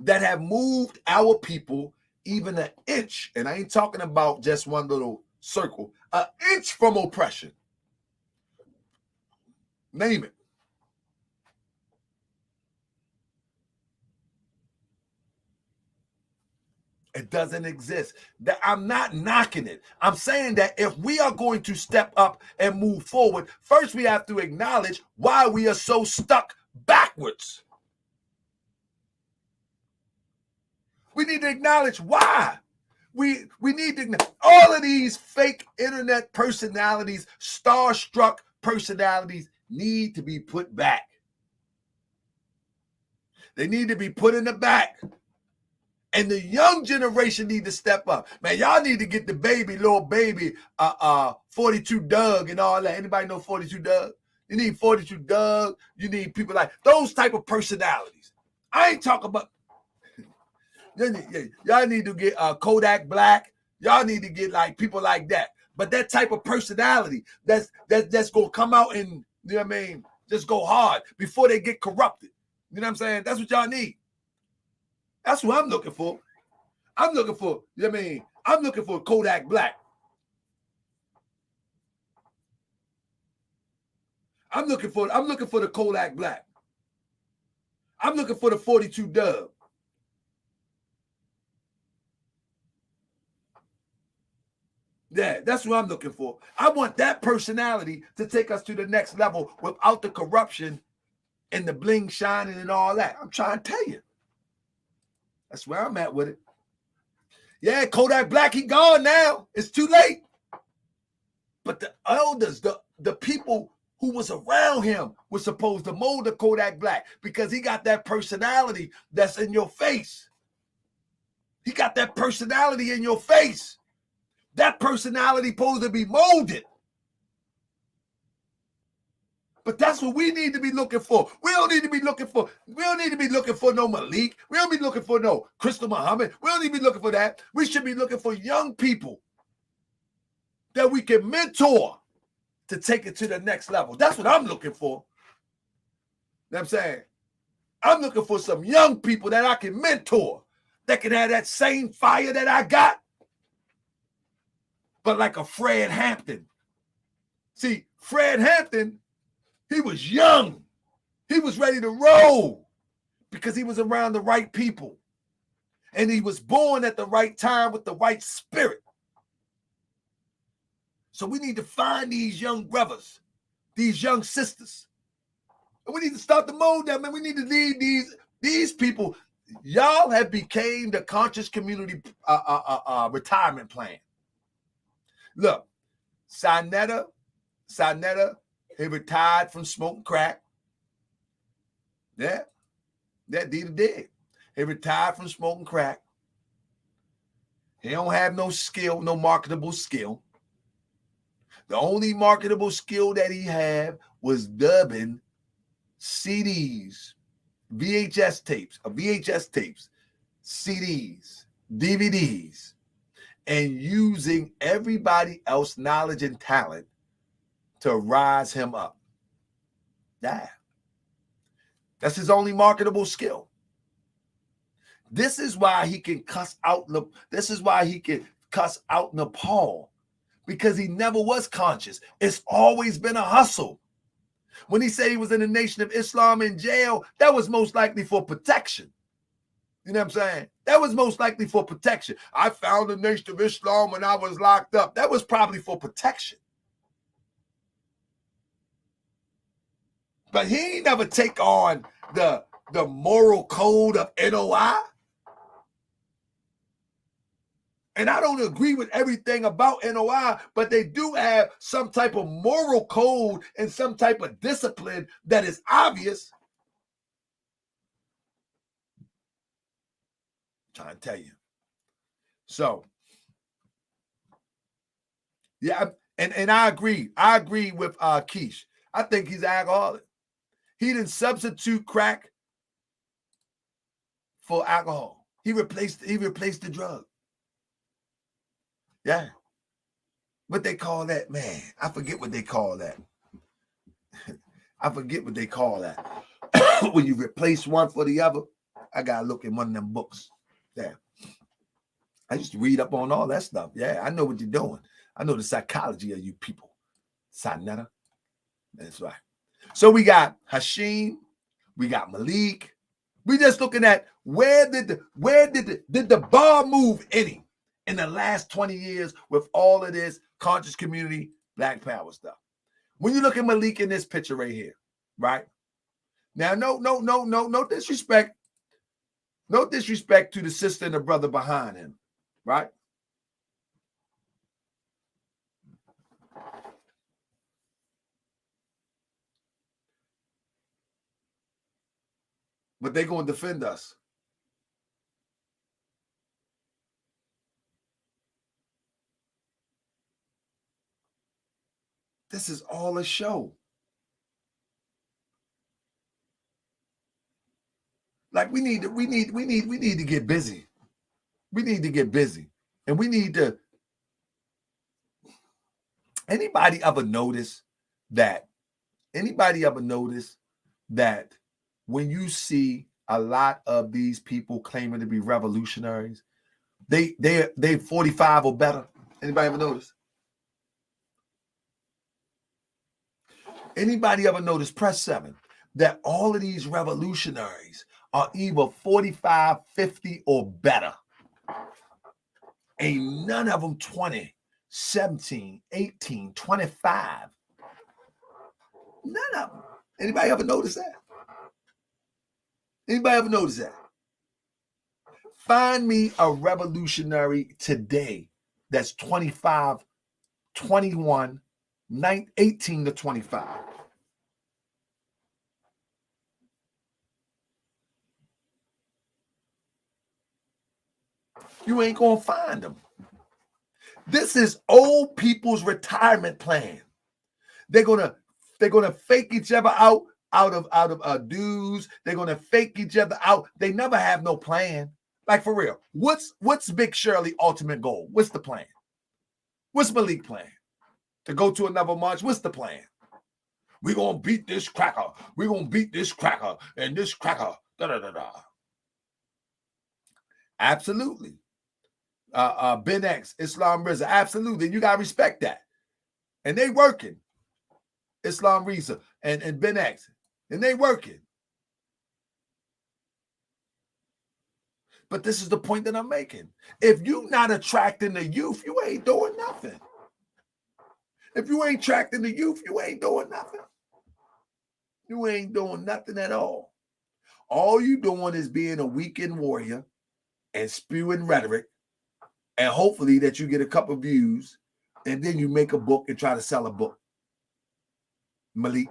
that have moved our people even an inch, and I ain't talking about just one little circle, an inch from oppression. Name it. It doesn't exist. I'm not knocking it. I'm saying that if we are going to step up and move forward, first we have to acknowledge why we are so stuck backwards. We need to acknowledge why. We need to, all of these fake internet personalities, starstruck personalities need to be put back. They need to be put in the back. And the young generation need to step up. Man, y'all need to get the little baby, 42 Doug and all that. Anybody know 42 Doug? You need 42 Doug. You need people like those type of personalities. I ain't talking about, y'all need to get Kodak Black. Y'all need to get like people like that. But that type of personality that's going to come out and, you know what I mean, just go hard before they get corrupted. You know what I'm saying? That's what y'all need. That's what I'm looking for. I'm looking for, you know what I mean? I'm looking for Kodak Black. I'm looking for the Kodak Black. I'm looking for the 42 Dub. Yeah, that's what I'm looking for. I want that personality to take us to the next level without the corruption and the bling shining and all that. I'm trying to tell you. That's where I'm at with it. Yeah, Kodak Black, he gone now. It's too late. But the elders, the people who was around him was supposed to mold the Kodak Black, because he got that personality that's in your face. He got that personality in your face. That personality supposed to be molded. But that's what we need to be looking for. We don't need to be looking for no Malik. We don't be looking for no Krystal Muhammad. We don't need to be looking for that. We should be looking for young people that we can mentor to take it to the next level. That's what I'm looking for. You know what I'm saying? I'm looking for some young people that I can mentor, that can have that same fire that I got, but like a Fred Hampton. See, Fred Hampton, he was young. He was ready to roll because he was around the right people. And he was born at the right time with the right spirit. So we need to find these young brothers, these young sisters. And we need to start to mold them, and we need to lead these people. Y'all have became the conscious community retirement plan. Look, SaNeter, he retired from smoking crack. Yeah, that did. He retired from smoking crack. He don't have no skill, no marketable skill. The only marketable skill that he had was dubbing CDs, VHS tapes, CDs, DVDs, and using everybody else's knowledge and talent to rise him up. Yeah. That's his only marketable skill. This is why he can cuss out Nepal, because he never was conscious. It's always been a hustle. When he said he was in the Nation of Islam in jail, that was most likely for protection. You know what I'm saying? That was most likely for protection. I found the Nation of Islam when I was locked up. That was probably for protection. But he never take on the moral code of NOI. And I don't agree with everything about NOI, but they do have some type of moral code and some type of discipline that is obvious. I'm trying to tell you. So, yeah, and I agree. I agree with Keish. I think he's an alcoholic. He didn't substitute crack for alcohol. He replaced the drug. Yeah. What they call that, man? I forget what they call that. When you replace one for the other. I gotta look in one of them books. Yeah. I used to read up on all that stuff. Yeah, I know what you're doing. I know the psychology of you people. SaNeter. That's right. So we got Hashim, we got Malik. We just looking at where did the bar move any in the last 20 years with all of this conscious community Black Power stuff. When you look at Malik in this picture right here, right? Now, no disrespect. No disrespect to the sister and the brother behind him, right? But they're going to defend us. This is all a show. Like we need to get busy. We need to get busy. And we need to. Anybody ever notice that when you see a lot of these people claiming to be revolutionaries, they 45 or better? Anybody ever notice? Anybody ever notice, press 7, that all of these revolutionaries are either 45, 50 or better? Ain't none of them 20, 17, 18, 25. None of them. Anybody ever notice that? Anybody ever notice that? Find me a revolutionary today that's 25, 21, 18 to 25. You ain't gonna find them. This is old people's retirement plan. They're gonna fake each other out of dues. They're gonna fake each other out. They never have no plan. Like for real. What's Big Shirley ultimate goal? What's the plan? What's Malik plan? To go to another march? What's the plan? We're gonna beat this cracker. We're gonna beat this cracker and this cracker. Da da da da. Absolutely. Ben X, Islam Rizza. Absolutely. You gotta respect that. And they working. Islam Rizza and Ben X. And they working. But this is the point that I'm making. If you're not attracting the youth, you ain't doing nothing. If you ain't attracting the youth, you ain't doing nothing. You ain't doing nothing at all. All you doing is being a weekend warrior and spewing rhetoric, and hopefully that you get a couple views, and then you make a book and try to sell a book. Malik.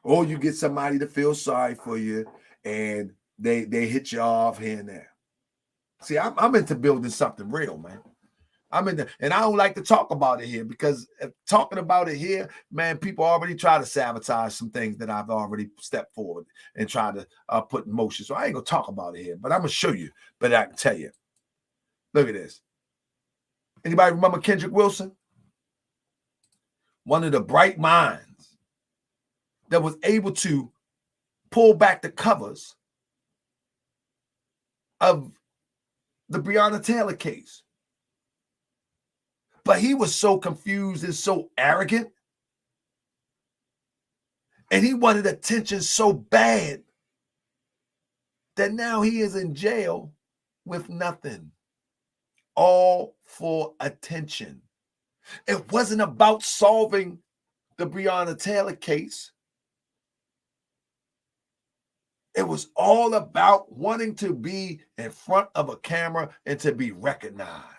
Or you get somebody to feel sorry for you, and they hit you off here and there. See, I'm into building something real, man. And I don't like to talk about it here, because talking about it here, man, people already try to sabotage some things that I've already stepped forward and try to put in motion. So I ain't gonna talk about it here, but I'm gonna show you. But I can tell you. Look at this. Anybody remember Kendrick Wilson? One of the bright minds that was able to pull back the covers of the Breonna Taylor case. But he was so confused and so arrogant, and he wanted attention so bad that now he is in jail with nothing, all for attention. It wasn't about solving the Breonna Taylor case. It was all about wanting to be in front of a camera and to be recognized.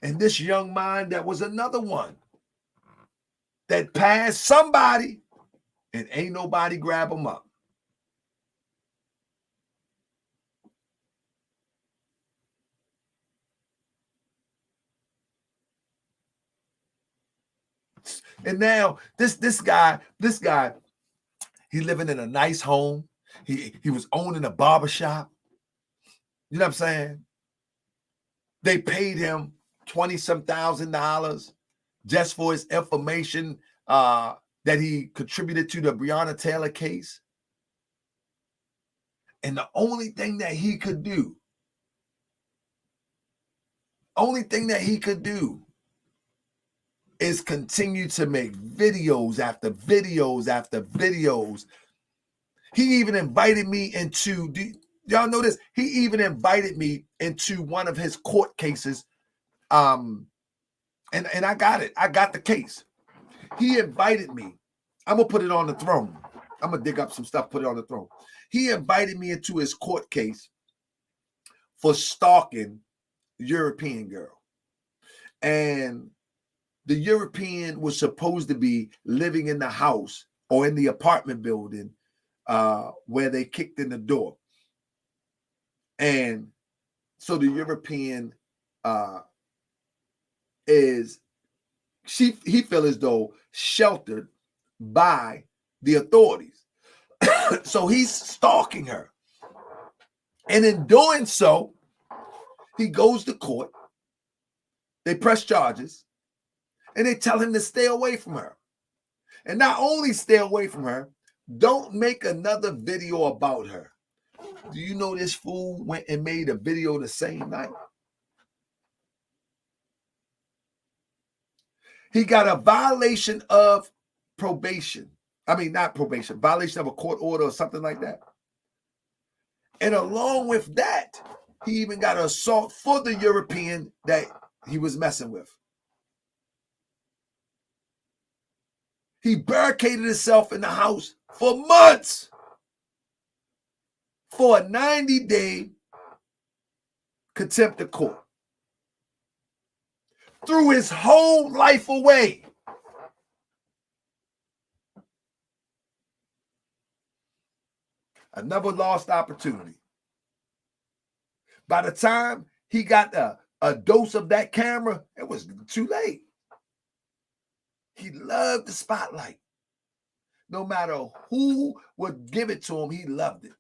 And this young mind, that was another one that passed somebody and ain't nobody grab him up. And now this guy, he living in a nice home. He was owning a barbershop. You know what I'm saying? They paid him $20-some thousand just for his information that he contributed to the Breonna Taylor case. And the only thing that he could do is continue to make videos after videos after videos. He even invited me into, y'all know this? He even invited me into one of his court cases. And I got it. I got the case. He invited me. I'm going to put it on the throne. I'm going to dig up some stuff, put it on the throne. He invited me into his court case for stalking the European girl. And the European was supposed to be living in the house or in the apartment building where they kicked in the door. And so the European he felt as though sheltered by the authorities. So he's stalking her. And in doing so, he goes to court. They press charges. And they tell him to stay away from her. And not only stay away from her, don't make another video about her. Do you know this fool went and made a video the same night? He got a violation of probation. I mean, not probation, violation of a court order or something like that. And along with that, he even got an assault for the European that he was messing with. He barricaded himself in the house for months for a 90-day contempt of court. Threw his whole life away. Another lost opportunity. By the time he got a dose of that camera, it was too late. He loved the spotlight. No matter who would give it to him, he loved it.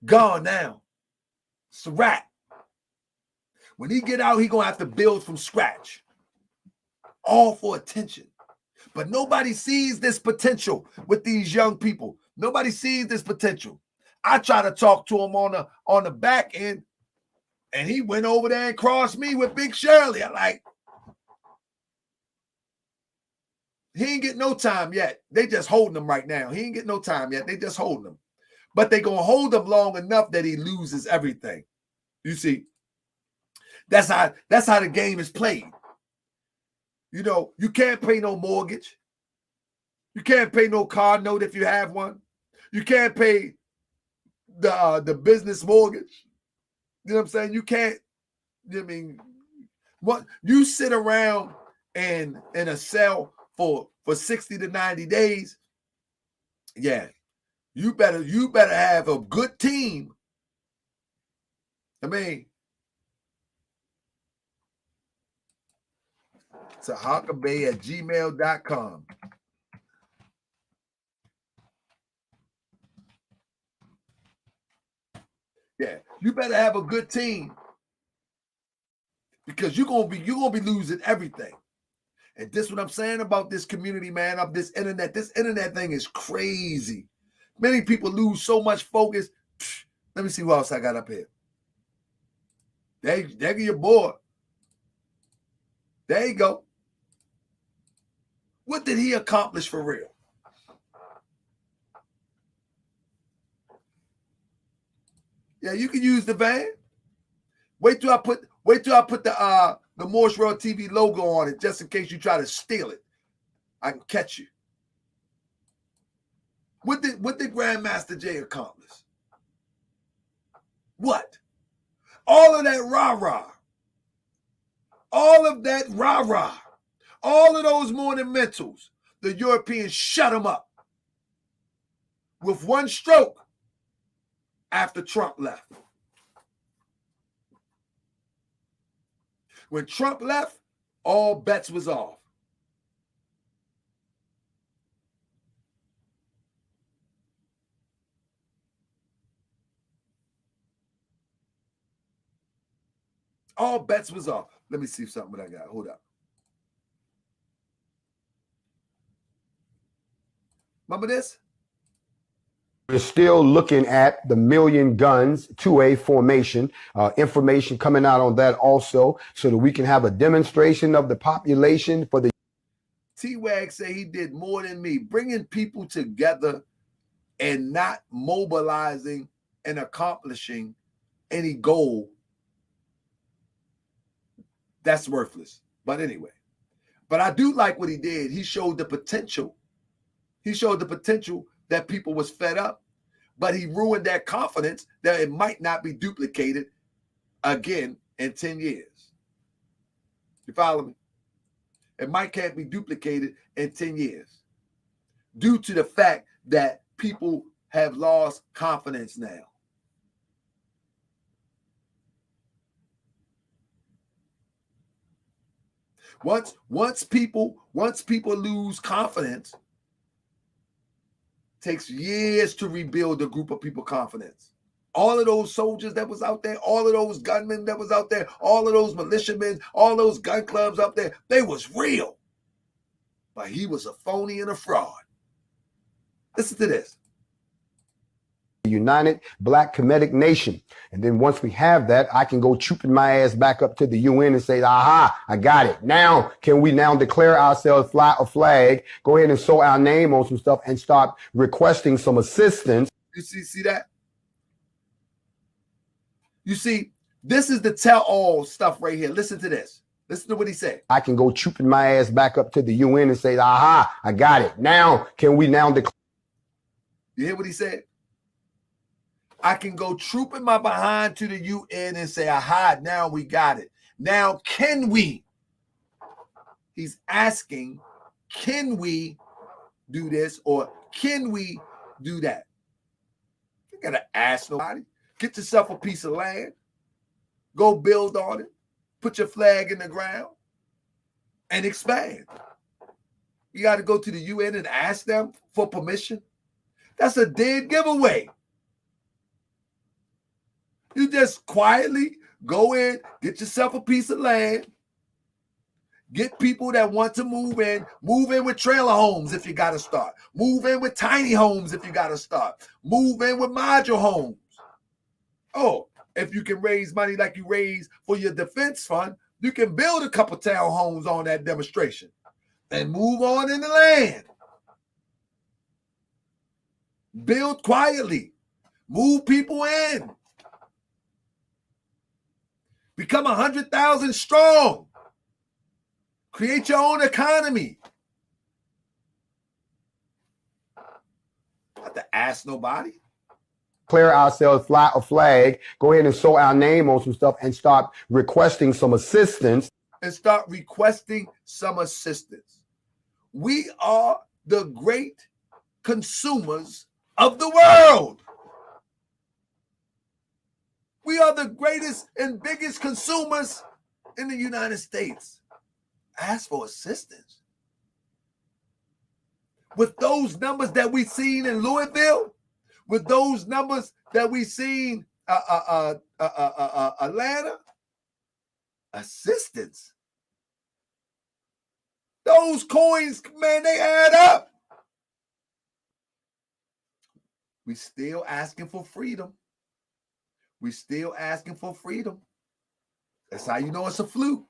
Gone now. It's a wrap. When he get out, he gonna have to build from scratch. All for attention. But nobody sees this potential with these young people. Nobody sees this potential. I try to talk to him on the back end, and he went over there and crossed me with Big Shirley. I like, he ain't get no time yet. They just holding him right now. He ain't get no time yet. They just holding him. But they gonna hold him long enough that he loses everything. You see, that's how the game is played. You know, you can't pay no mortgage. You can't pay no car note if you have one. You can't pay the business mortgage. You know what I'm saying? You can't, I mean, what you sit around in a cell for 60 to 90 days. Yeah, you better have a good team. I mean, sahakabay@gmail.com. Yeah, you better have a good team because you're gonna be losing everything. And this is what I'm saying about this community, man, of this internet. This internet thing is crazy. Many people lose so much focus. Let me see what else I got up here. There your boy. There you go. What did he accomplish for real? Yeah, you can use the van. Wait till I put the Morris World TV logo on it, just in case you try to steal it. I can catch you. What did Grandmaster Jay accomplish? What? All of that rah-rah. All of that rah-rah. All of those monumentals, the Europeans shut them up with one stroke after Trump left. When Trump left, all bets was off. All bets was off. Let me see something I got. Hold up. Remember this? We're still looking at the Million Guns 2A formation, information coming out on that also, so that we can have a demonstration of the population for the. T-Wag say he did more than me, bringing people together and not mobilizing and accomplishing any goal. That's worthless. But anyway, but I do like what he did. He showed the potential. He showed the potential that people was fed up, but he ruined their confidence that it might not be duplicated again in 10 years. You follow me? It can't be duplicated in 10 years due to the fact that people have lost confidence now. Once people lose confidence, takes years to rebuild a group of people confidence. All of those soldiers that was out there, all of those gunmen that was out there, all of those militiamen, all those gun clubs up there, they was real. But he was a phony and a fraud. Listen to this. United Black Kemetic Nation. And then once we have that, I can go trooping my ass back up to the UN and say, aha, I got it. Now, can we now declare ourselves, fly a flag, go ahead and sew our name on some stuff and start requesting some assistance? You see that? You see, this is the tell-all stuff right here. Listen to this. Listen to what he said. I can go trooping my ass back up to the UN and say, aha, I got it. Now, can we now declare? You hear what he said? I can go trooping my behind to the UN and say, aha, now we got it. Now, can we? He's asking, can we do this? Or can we do that. You gotta ask nobody. Get yourself a piece of land. Go build on it. Put your flag in the ground and expand. You got to go to the UN and ask them for permission. That's a dead giveaway. You just quietly go in, get yourself a piece of land, get people that want to move in with trailer homes if you got to start. Move in with tiny homes if you got to start. Move in with module homes. Oh, if you can raise money like you raise for your defense fund, you can build a couple townhomes on that demonstration and move on in the land. Build quietly. Move people in. Become 100,000 strong. Create your own economy. Not have to ask nobody. Declare ourselves, fly a flag, go ahead and sew our name on some stuff and start requesting some assistance. And start requesting some assistance. We are the great consumers of the world. We are the greatest and biggest consumers in the United States. Ask for assistance. With those numbers that we've seen in Louisville, with those numbers that we've seen Atlanta, assistance. Those coins, man, they add up. We still asking for freedom. We still asking for freedom. That's how you know it's a fluke.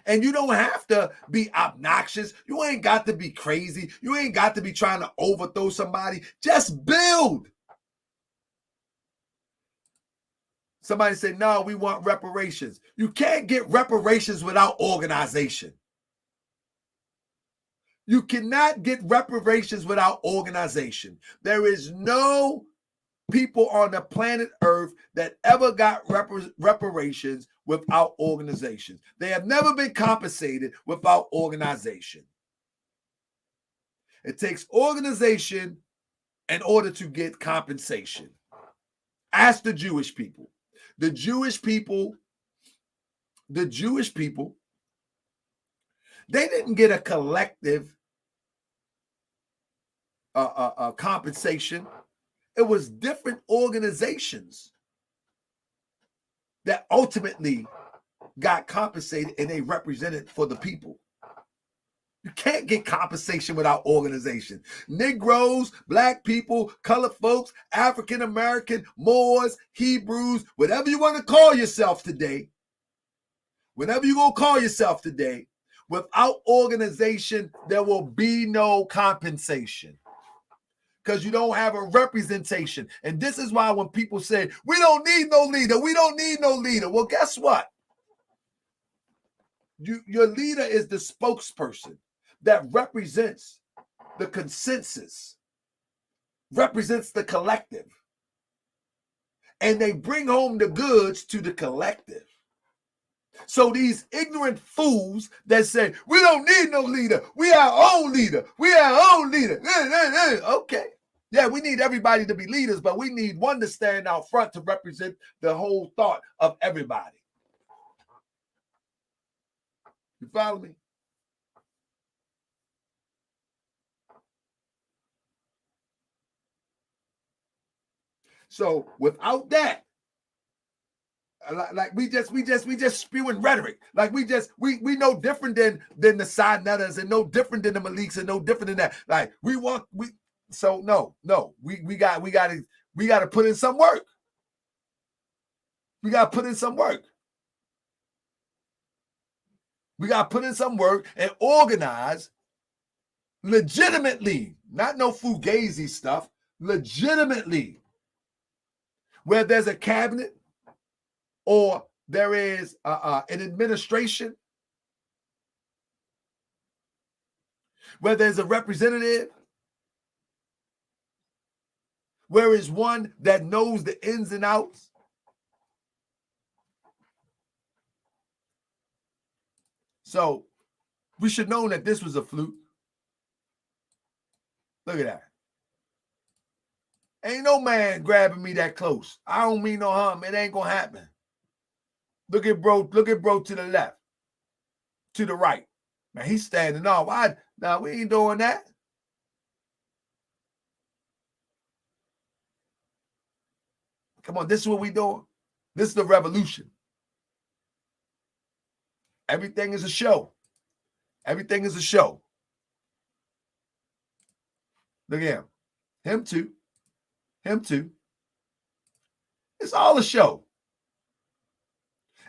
And you don't have to be obnoxious. You ain't got to be crazy. You ain't got to be trying to overthrow somebody. Just build. Somebody said, no, we want reparations. You can't get reparations without organization. You cannot get reparations without organization. There is no people on the planet Earth that ever got reparations without organizations. They have never been compensated without organization. It takes organization in order to get compensation. Ask the Jewish people. The Jewish people, they didn't get a collective compensation. It was different organizations that ultimately got compensated and they represented for the people. You can't get compensation without organization. Negroes, black people, colored folks, African American, Moors, Hebrews, whatever you want to call yourself today, whatever you're going to call yourself today, without organization, there will be no compensation. Because you don't have a representation. And this is why when people say, we don't need no leader, we don't need no leader. Well, guess what? Your leader is the spokesperson that represents the consensus, represents the collective. And they bring home the goods to the collective. So these ignorant fools that say, we don't need no leader. We are our own leader. We are our own leader. Okay. Yeah, we need everybody to be leaders, but we need one to stand out front to represent the whole thought of everybody. You follow me? So without that, like we just spewing rhetoric. Like we no different than the SaNeters and no different than the Maliks and no different than that. Like we got to put in some work. We got to put in some work. We got to put in some work and organize legitimately, not no fugazi stuff, legitimately. Where there's a cabinet or there is an administration, where there's a representative, where is one that knows the ins and outs. So we should know that this was a fluke. Look at that. Ain't no man grabbing me that close. I don't mean no harm. It ain't gonna happen. Look at bro to the left, to the right. Man, he's standing off. Nah, we ain't doing that. Come on, this is what we doing. This is the revolution. Everything is a show. Everything is a show. Look at him. Him too. Him too. It's all a show.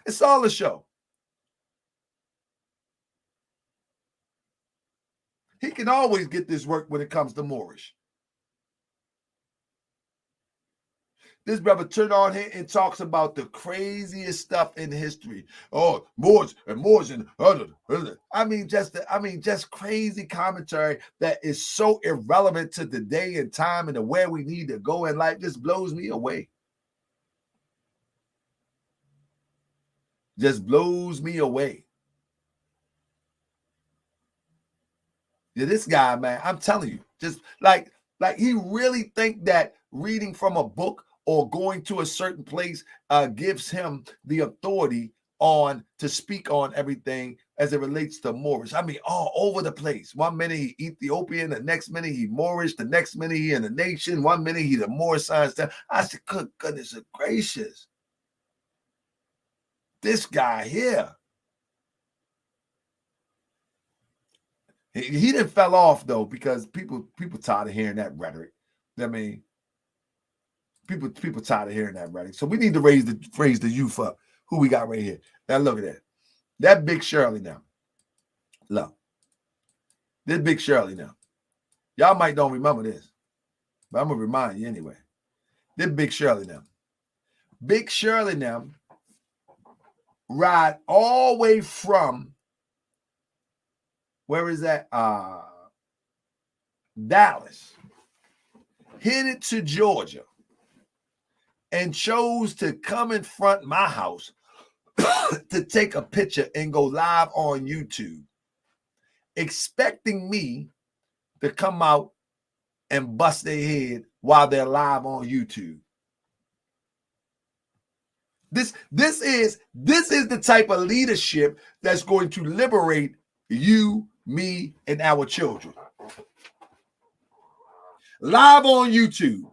It's all a show. He can always get this work when it comes to Moorish. This brother turned on here and talks about the craziest stuff in history. Oh, Moors and other. I mean, just crazy commentary that is so irrelevant to the day and time and to where we need to go in life. Just blows me away. Just blows me away. Yeah, this guy, man, I'm telling you, just like he really think that reading from a book or going to a certain place gives him the authority to speak on everything as it relates to Moorish. I mean, all over the place. 1 minute he Ethiopian, the next minute he Moorish, the next minute he in the nation, 1 minute he the Moorish science. I said, good goodness gracious. This guy here. He didn't fell off though, because people tired of hearing that rhetoric. I mean, people tired of hearing that rhetoric. So we need to raise the youth up. Who we got right here? Now look at that. That Big Shirley now. Look. This Big Shirley now. Y'all might don't remember this, but I'm gonna remind you anyway. This Big Shirley now. Big Shirley now ride all the way from, where is that? Dallas, headed to Georgia, and chose to come in front of my house to take a picture and go live on YouTube, expecting me to come out and bust their head while they're live on YouTube. This is the type of leadership that's going to liberate you, me, and our children. Live on YouTube,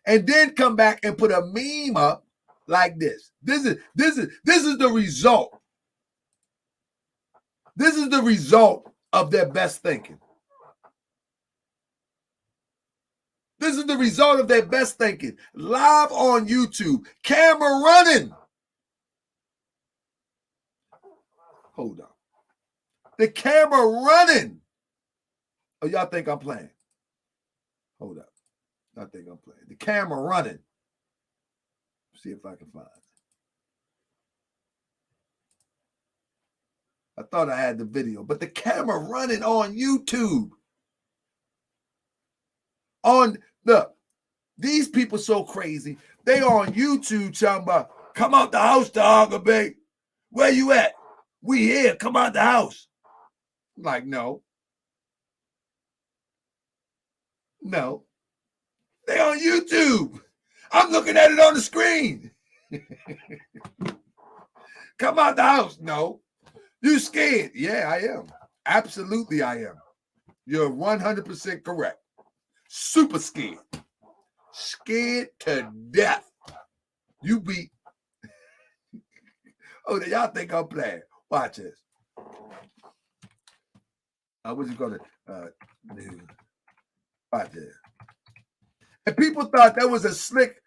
and then come back and put a meme up like this. This is the result. This is the result of their best thinking. This is the result of their best thinking. Live on YouTube, camera running. Hold on. The camera running. Oh, y'all think I'm playing? Hold up. I think I'm playing. The camera running. See if I can find it. I thought I had the video, but the camera running on YouTube. Look, these people so crazy. They on YouTube talking about, come out the house, Dog Bay. Where you at? We here. Come out the house. I'm like, no. No. They on YouTube. I'm looking at it on the screen. Come out the house. No. You scared? Yeah, I am. Absolutely, I am. You're 100% correct. Super scared. Scared to death. You be. Oh, y'all think I'm playing. Watch this. What you call it? Watch this. And people thought that was a slick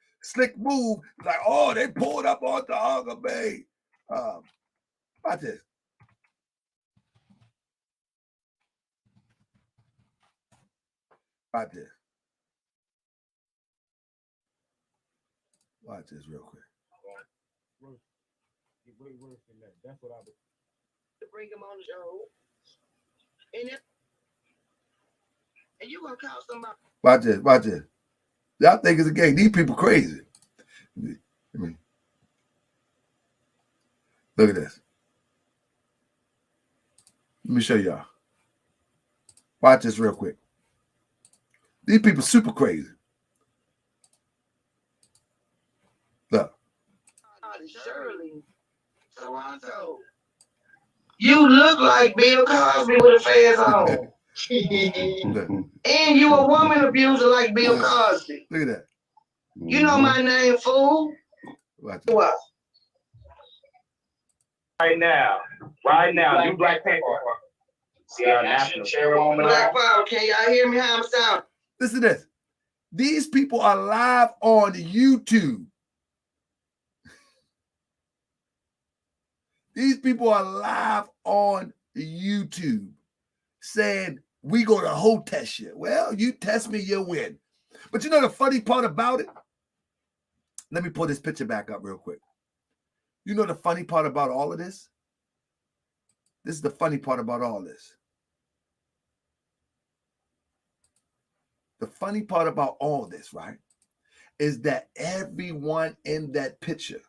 move. Like, oh, they pulled up on the Hogger Bay. Watch this. Watch this. Watch this real quick. Way worse than that. That's what I would to bring him on the show. And you gonna call somebody. Watch this. Watch this. Y'all think it's a game. These people crazy. Look at this. Let me show y'all. Watch this real quick. These people super crazy. Shirley, Toronto. You look like Bill Cosby with a fez on. And you a woman abuser like Bill Cosby. Look at that. You know my name, fool. What? Right now, new Black Panther. See our national chairwoman. Black Power, can y'all hear me how I'm sounding? Listen to this. These people are live on YouTube. These people are live on YouTube saying, we go to whole test you. Well, you test me, you win. But you know the funny part about it? Let me pull this picture back up real quick. You know the funny part about all of this? This is the funny part about all this. The funny part about all this, right, is that everyone in that picture,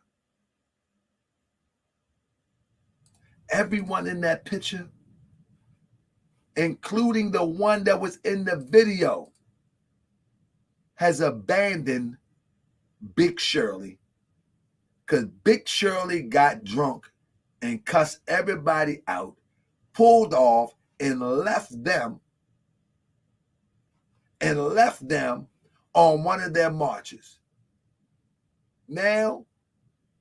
including the one that was in the video, has abandoned Big Shirley because Big Shirley got drunk and cussed everybody out, pulled off, and left them on one of their marches. Now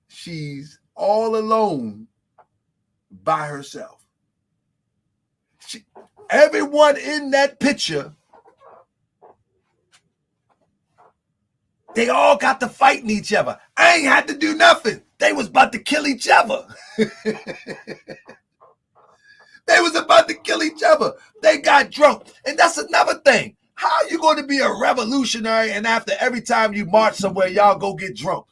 she's all alone by herself. Everyone in that picture, they all got to fighting each other. I ain't had to do nothing. They was about to kill each other. They was about to kill each other. They got drunk. And that's another thing. How are you going to be a revolutionary and after every time you march somewhere, y'all go get drunk?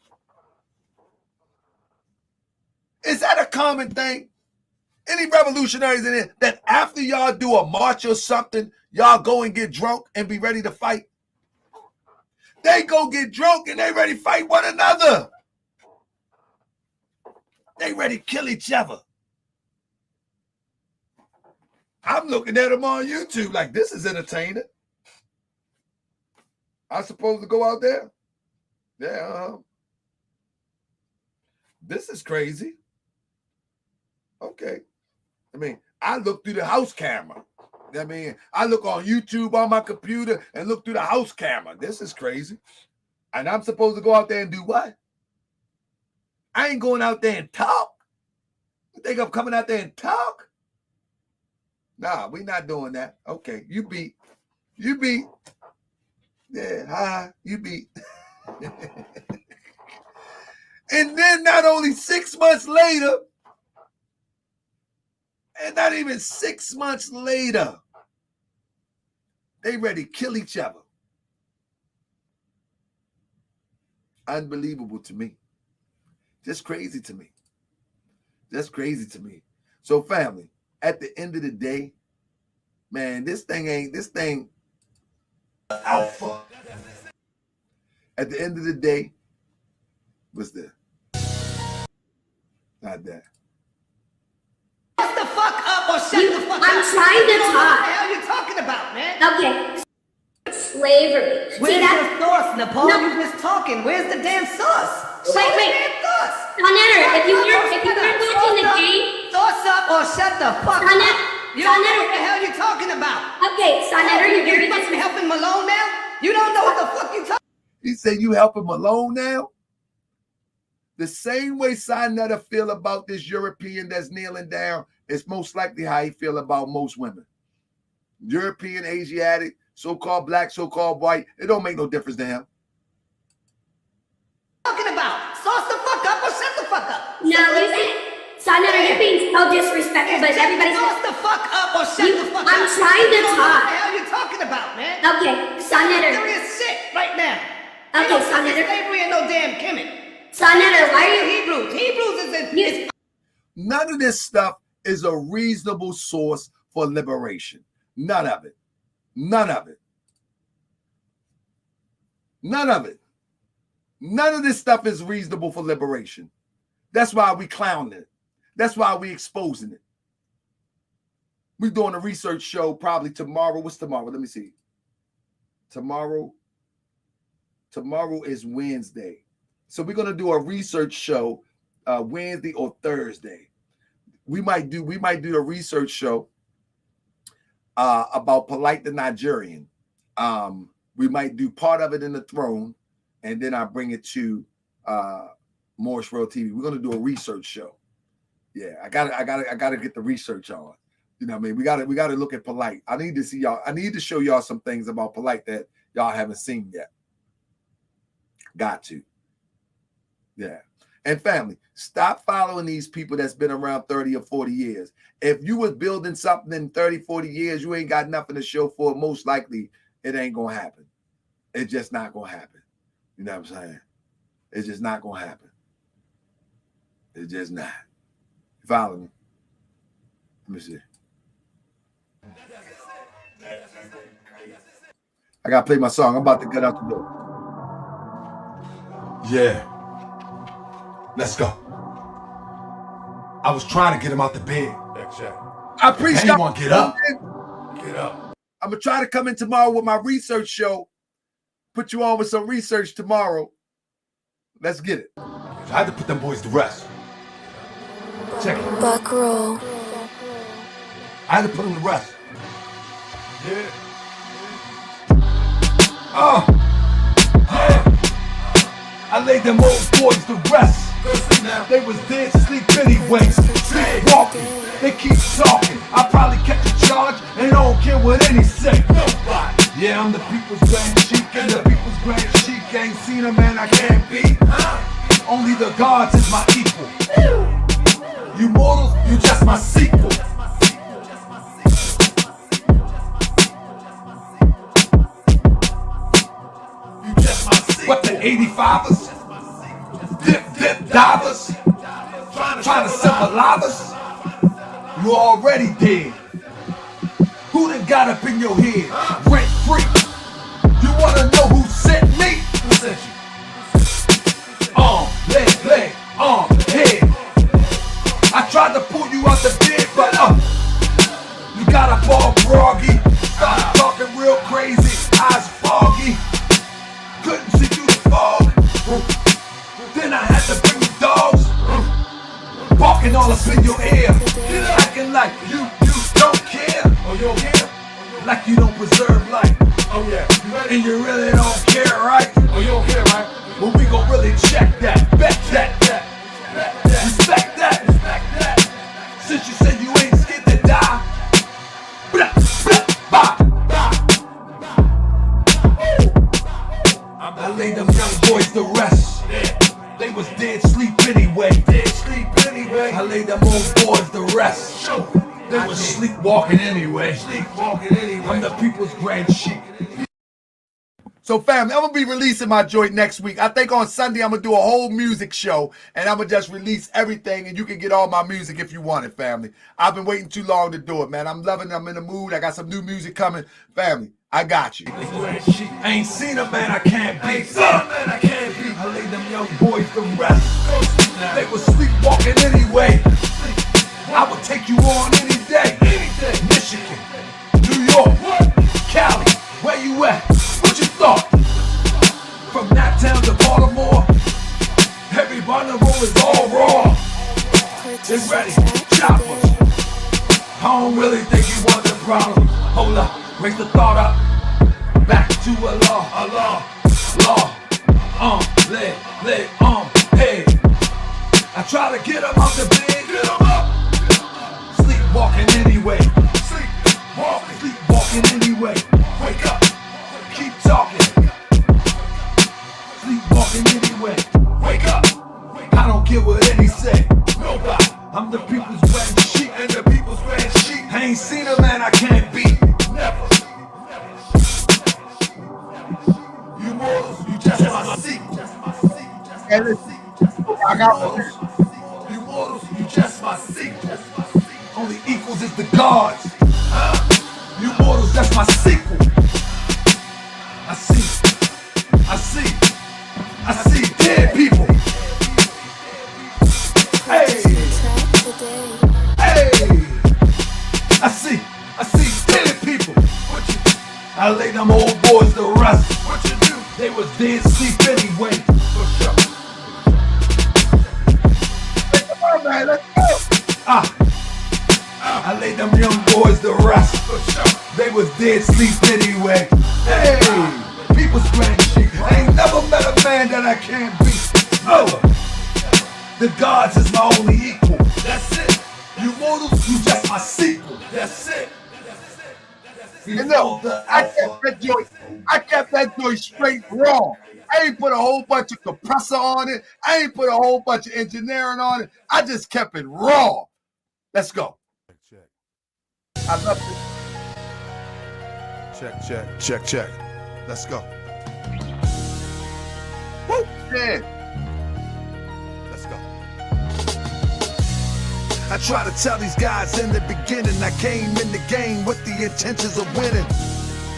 Is that a common thing? Any revolutionaries in here that after y'all do a march or something, y'all go and get drunk and be ready to fight? They go get drunk and they ready to fight one another. They ready to kill each other. I'm looking at them on YouTube like, this is entertaining. I'm supposed to go out there? Yeah. This is crazy. Okay. I mean, I look through the house camera. I mean, I look on YouTube on my computer and look through the house camera. This is crazy. And I'm supposed to go out there and do what? I ain't going out there and talk. You think I'm coming out there and talk? Nah, we not doing that. Okay, you beat. Yeah, hi, you beat. And then not only 6 months later, and not even 6 months later, they ready to kill each other. Unbelievable to me. Just crazy to me. Just crazy to me. So family, at the end of the day, man, this thing alpha. At the end of the day, what's that? Not that. Shut the fuck up or shut the fuck up. I'm trying to talk. What the hell are you talking about, man? Okay. Slavery. Where's your source, Napah? No. You just talking. Where's the damn source? Wait. Damn source. SaNeter, if you weren't watching the game. Source up or shut the fuck up. You don't know what the hell you're talking about. Okay, SaNeter, you're fucking helping Malone now? You don't know what the fuck you talking. He said you helping Malone now? The same way SaNeter feel about this European that's kneeling down is most likely how he feel about most women. European, Asiatic, so-called black, so-called white, it don't make no difference to him. Talking about? Sauce the fuck up or shut the fuck up? No, listen. SaNeter, you're being so disrespectful, but everybody's... Sauce the fuck up or shut the fuck up. I'm trying to talk. What the hell you talking about, man? Okay, SaNeter. Serious shit right now. Okay, SaNeter. Slavery and no damn Kemet. SaNeter, why are you... Hebrews. Hebrews is... None of this stuff is a reasonable source for liberation. None of it. None of it. None of it. None of this stuff is reasonable for liberation. That's why we clowning it. That's why we exposing it. We're doing a research show probably tomorrow. What's tomorrow? Let me see. Tomorrow is Wednesday. So we're going to do a research show Wednesday or Thursday. We might do a research show about Polite the Nigerian. We might do part of it in the throne, and then I bring it to Morris World TV. We're gonna do a research show. Yeah, I gotta get the research on. You know what I mean? We gotta look at Polite. I need to see y'all. I need to show y'all some things about Polite that y'all haven't seen yet. Got to. Yeah. And family, stop following these people that's been around 30 or 40 years. If you was building something in 30, 40 years, you ain't got nothing to show for it. Most likely, it ain't going to happen. It's just not going to happen. You know what I'm saying? It's just not going to happen. It's just not. You follow me? Let me see. I got to play my song. I'm about to get out the door. Yeah. Let's go. I was trying to get him out the bed. I appreciate you. Want to get up? Get up. I'm gonna try to come in tomorrow with my research show. Put you on with some research tomorrow. Let's get it. I had to put them boys to rest. Check it. Buck roll. I had to put them to rest. Yeah. I laid them old boys to rest. They was dead asleep anyway. Sleepwalking, they keep talking. I probably catch a charge and don't care what any say. Nobody. Yeah, I'm the people's grand sheik, and the people's grand sheik ain't seen a man I can't beat. Only the gods is my equal. You mortals, you just my sequel. You just my sequel. What the 85ers? Dip divers, trying to symbolize us. You already dead. Who done got up in your head? Rent free. You wanna know who sent me? Who sent you? Leg, head. I tried to pull you out the bed, but you got up all groggy. Started talking real crazy, eyes foggy. Couldn't see through the fog. Then I had to bring the dogs, barking all up in your ear, acting like you don't care. Oh, you don't care? Like you don't preserve life. Oh yeah. And you really don't care, right? Oh, you don't care, right? Well, we gon' really check that, bet that, respect that. Since you said you ain't scared to die. I laid them young boys to rest. They was dead sleep anyway. I laid them old boys to rest. They was sleepwalking anyway. I'm the people's grand sheik. So family, I'm gonna be releasing my joint next week. I think on Sunday I'm gonna do a whole music show and I'm gonna just release everything and you can get all my music if you want it, family. I've been waiting too long to do it, man. I'm loving it. I'm in the mood. I got some new music coming. Family, I got you. I ain't seen a man I can't beat. I laid them young boys to rest. They was sleepwalking anyway. I would take you on any day. Michigan, New York, Cali, where you at? What you thought? From Naptown to Baltimore, every vulnerable is all raw. They ready, choppers. I don't really think you want the problem. Hold up, raise the thought up. Back to Allah. Leg, head. I try to get him out the bed, get him up. Sleepwalking anyway. Sleepwalking anyway. Wake up. Keep talking. Sleepwalking anyway. Wake up. I don't care what any say. Nobody. I'm the people's grand sheik, and the people's grand sheik. I ain't seen a man I can't beat. Never. You mortals, you just my sequel. I got you mortals, you just my sequel. Only equals is the gods. You mortals, that's my sequel. I see dead people. Hey, I see dead people. I lay them old boys to rest. What you do? They was dead asleep anyway. right, let's go. I laid them young boys to rest. They was dead sleep anyway. Hey, people's playing shit. I ain't never met a man that I can't beat. Oh, the gods is my only equal. That's it. You mortals, you just my sequel. That's it. And look, I kept that joint straight wrong. I ain't put a whole bunch of compressor on it. I ain't put a whole bunch of engineering on it. I just kept it raw. Let's go. I love it. Check. Let's go. Woo! Yeah. Let's go. I try to tell these guys in the beginning I came in the game with the intentions of winning.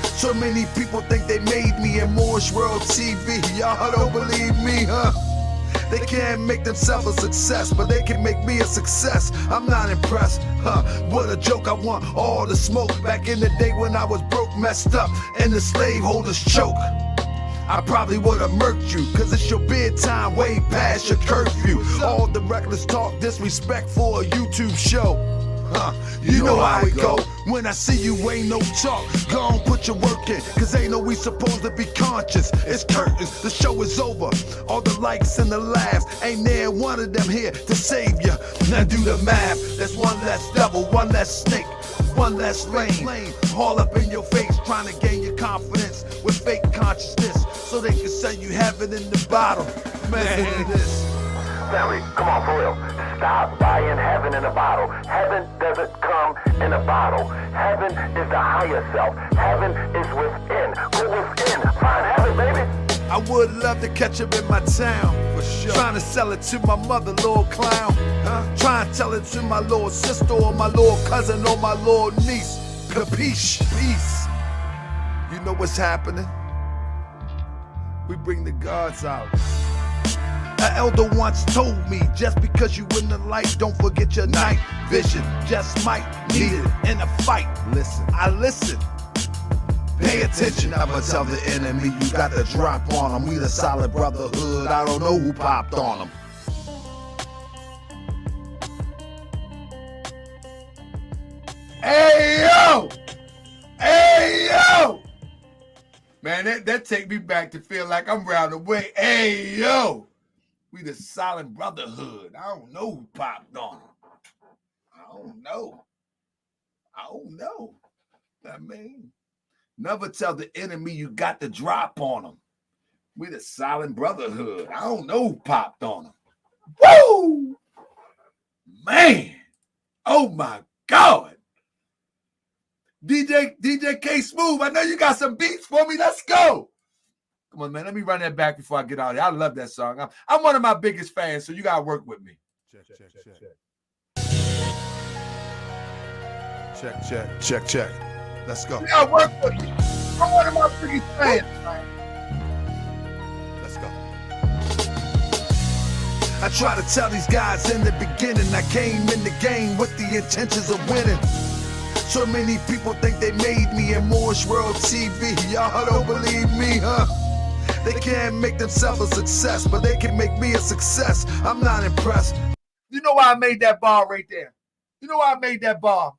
So many people think they made me in Moorish World TV. Y'all don't believe me, huh? They can't make themselves a success, but they can make me a success. I'm not impressed, huh? What a joke, I want all the smoke. Back in the day when I was broke, messed up, and the slaveholders choke. I probably would've murked you, cause it's your bedtime way past your curfew. All the reckless talk, disrespect for a YouTube show. You know how it go. When I see you, ain't no talk. Go on, put your work in, cause ain't no we supposed to be conscious. It's curtains, the show is over. All the likes and the laughs, ain't there one of them here to save you. Now do the math, that's one less devil, one less snake, one less lane. All up in your face, trying to gain your confidence with fake consciousness, so they can sell you heaven in the bottle. Man, this. Mary, come on, for real. Stop buying heaven in a bottle. Heaven doesn't come in a bottle. Heaven is the higher self. Heaven is within. Go within. Find heaven, baby. I would love to catch him in my town, for sure. Trying to sell it to my mother, little clown. Trying to tell it to my little sister or my little cousin or my little niece. Capiche? Peace. You know what's happening? We bring the gods out. An elder once told me, just because you in the light, don't forget your night vision. Just might need it in a fight. Listen, I listen. Pay attention, never tell the enemy you got the drop on them. We the solid brotherhood, I don't know who popped on them. Hey, yo! Hey, yo! Man, that take me back to feel like I'm round the way. Hey, yo! We the solid brotherhood. I don't know who popped on them. I don't know. I mean, never tell the enemy you got the drop on them. We the solid brotherhood. I don't know who popped on them. Woo! Man. Oh, my God. DJ K Smooth, I know you got some beats for me. Let's go. Come on, man. Let me run that back before I get out of here. I love that song. I'm one of my biggest fans, so you got to work with me. Check. Let's go. You got to work with me. I'm one of my biggest fans. Let's go. I try to tell these guys in the beginning I came in the game with the intentions of winning. So many people think they made me in Moorish World TV. Y'all don't believe me, huh? They can't make themselves a success, but they can make me a success. I'm not impressed. You know why I made that bar right there? You know why I made that bar?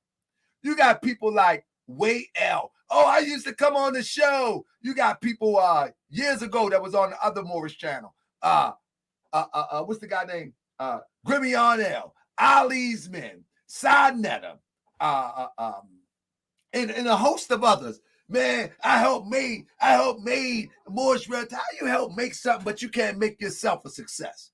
You got people like Way L. Oh, I used to come on the show. You got people years ago that was on the other Moorish channel. What's the guy name? Grimmy Arnell, Ali's Men, SaNeter, and a host of others. Man, I helped made Moorish Red. How you help make something, but you can't make yourself a success?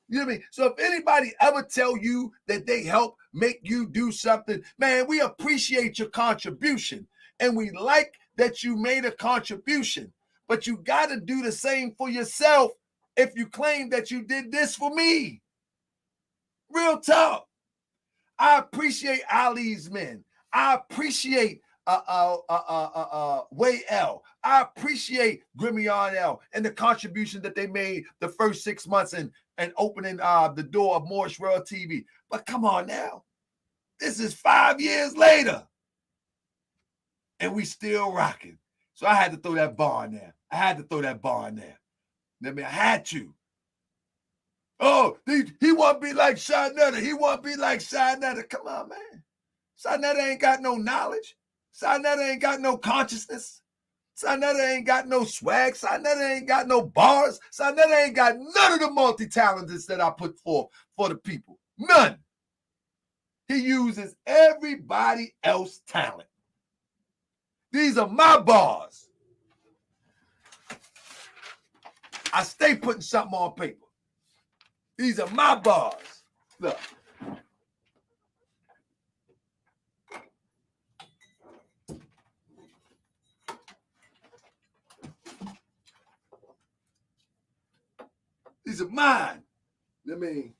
You know what I mean? So if anybody ever tell you that they help make you do something, man, we appreciate your contribution. And we like that you made a contribution. But you got to do the same for yourself if you claim that you did this for me. Real talk. I appreciate Ali's Men. I appreciate Way L. I appreciate Grimmy Arnell and the contribution that they made the first 6 months and opening the door of Moorish World TV. But come on now. This is 5 years later. And we still rocking. So I had to throw that bar in there. I mean, I had to. Oh, he want to be like SaNeter. He want to be like SaNeter. Come on, man. SaNeter ain't got no knowledge. SaNeter ain't got no consciousness. SaNeter ain't got no swag. SaNeter ain't got no bars. SaNeter ain't got none of the multi-talents that I put forth for the people. None. He uses everybody else's talent. These are my bars. I stay putting something on paper. These are my bars. Look. These are mine. I mean,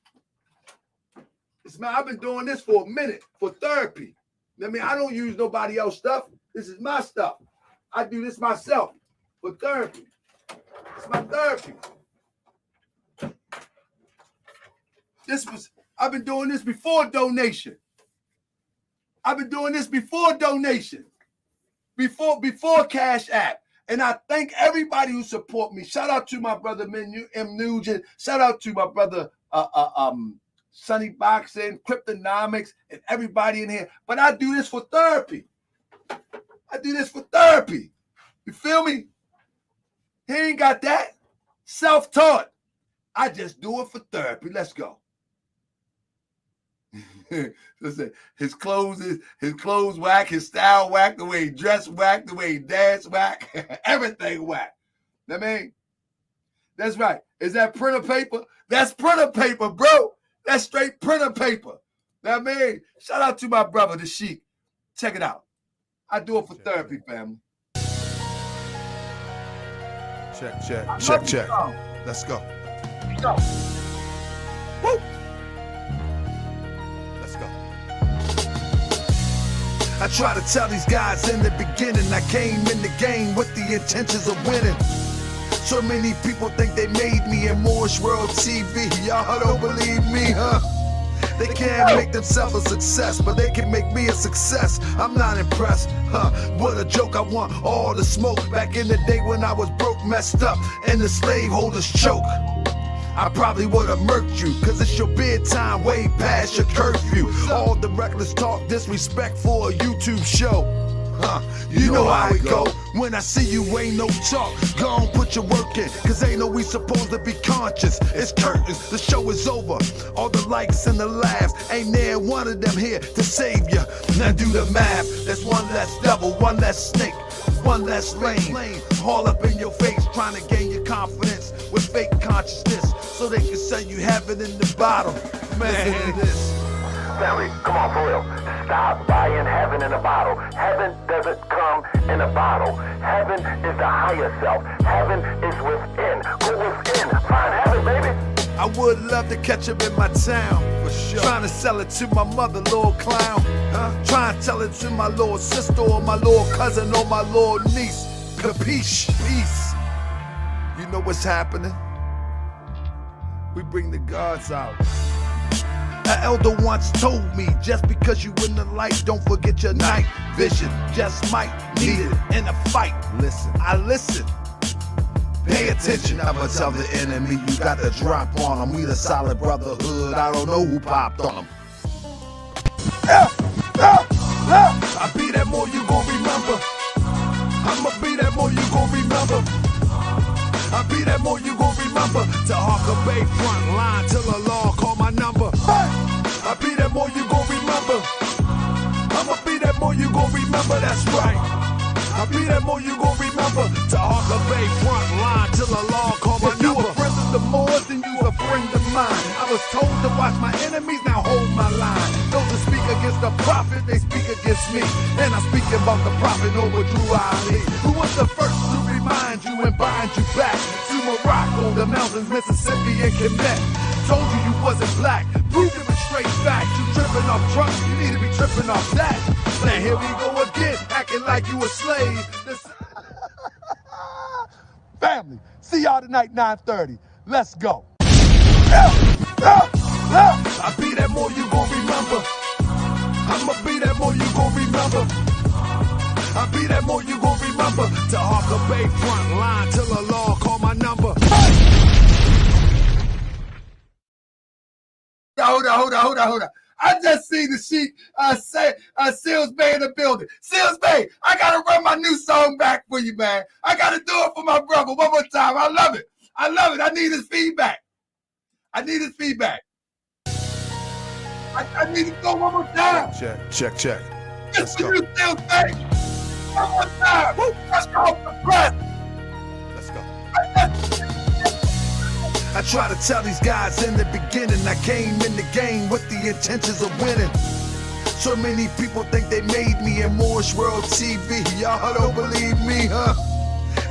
it's mine. I've been doing this for a minute, for therapy. I mean, I don't use nobody else's stuff. This is my stuff. I do this myself for therapy. It's my therapy. I've been doing this before donation. I've been doing this before donation. Before Cash App. And I thank everybody who support me. Shout out to my brother M. Nugent. Shout out to my brother Sonny Boxing, Cryptonomics, and everybody in here. But I do this for therapy. I do this for therapy. You feel me? He ain't got that. Self-taught. I just do it for therapy. Let's go. Listen, his clothes whack, his style whack, the way he dress whack, the way he dance whack, everything whack. I mean, that's right. Is that printer paper? That's printer paper, bro. That's straight printer paper. I mean, shout out to my brother, the Sheik. Check it out. I do it for therapy, family. Check. Let's go. Go. Woo! I try to tell these guys in the beginning, I came in the game with the intentions of winning. So many people think they made me in Moorish World TV. Y'all don't believe me, huh? They can't make themselves a success, but they can make me a success. I'm not impressed, huh? What a joke, I want all the smoke. Back in the day when I was broke, messed up, and the slaveholders choke. I probably would've murked you, cause it's your bedtime way past your curfew. All the reckless talk, disrespect for a YouTube show. You know how it go. When I see you, ain't no talk. Go on, put your work in, cause ain't no we supposed to be conscious. It's curtains, the show is over. All the likes and the laughs, ain't there one of them here to save you. Now do the math, that's one less devil, one less snake, one less lame. All up in your face, trying to gain your confidence with fake consciousness, so they can say you have it in the bottle. Man, this. Family, come on, for real. Stop buying heaven in a bottle. Heaven doesn't come in a bottle. Heaven is the higher self. Heaven is within. Go within. Find heaven, baby. I would love to catch him in my town, for sure. Trying to sell it to my mother, little clown. Trying to tell it to my little sister or my little cousin or my little niece. Capiche? Peace. You know what's happening? We bring the gods out. An elder once told me, just because you in the light, don't forget your night vision. Just might need it in a fight. Listen, I listen. Pay attention, I'ma tell the enemy you got the drop on them. We the solid brotherhood, I don't know who popped on them. I be that more you gon' remember. I'ma be that more you gon' remember. I be that more you gon' remember. To Hawker Bay front line till the law call my number. I be that more you gon' remember. I'ma be that more you gon' remember, that's right. I be that more you gon' remember. To Hawker Bay front line till the law call my number. If you a friend of the Moors, then you a friend of mine. I was told to watch my enemies, now hold my line. Those that speak against the prophet, they speak against me. And I'm speaking about the prophet over Drew Ali, who was the first to remind you and bind you back to Morocco, the mountains, Mississippi, and Quebec. Told you you wasn't black, proved it with straight facts. You tripping off trucks, you need to be tripping off that. Now here we go again, acting like you a slave. Family, see y'all tonight, 9:30. Let's go. I be that more you gon' remember. I'ma be that more you gon' remember. I be that more you gon' remember. To Hawker Bay front line till the law call my number. Hold on. I just seen the sheet say Seals Bay in the building. Seals Bay, I gotta run my new song back for you, man. I gotta do it for my brother one more time. I love it. I need his feedback. I need to go one more time. Check. Let's go. Seals Bay. One more time. Let's go off the press. Let's go. I try to tell these guys in the beginning, I came in the game with the intentions of winning. So many people think they made me in Moorish World TV. Y'all don't believe me, huh?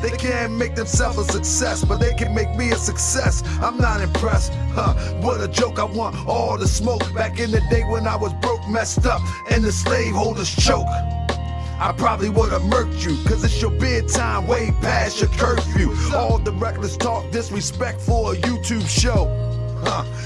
They can't make themselves a success, but they can make me a success. I'm not impressed, huh? What a joke, I want all the smoke. Back in the day when I was broke, messed up, and the slaveholders choke. I probably would've murked you, cause it's your bedtime way past your curfew. All the reckless talk, disrespect for a YouTube show.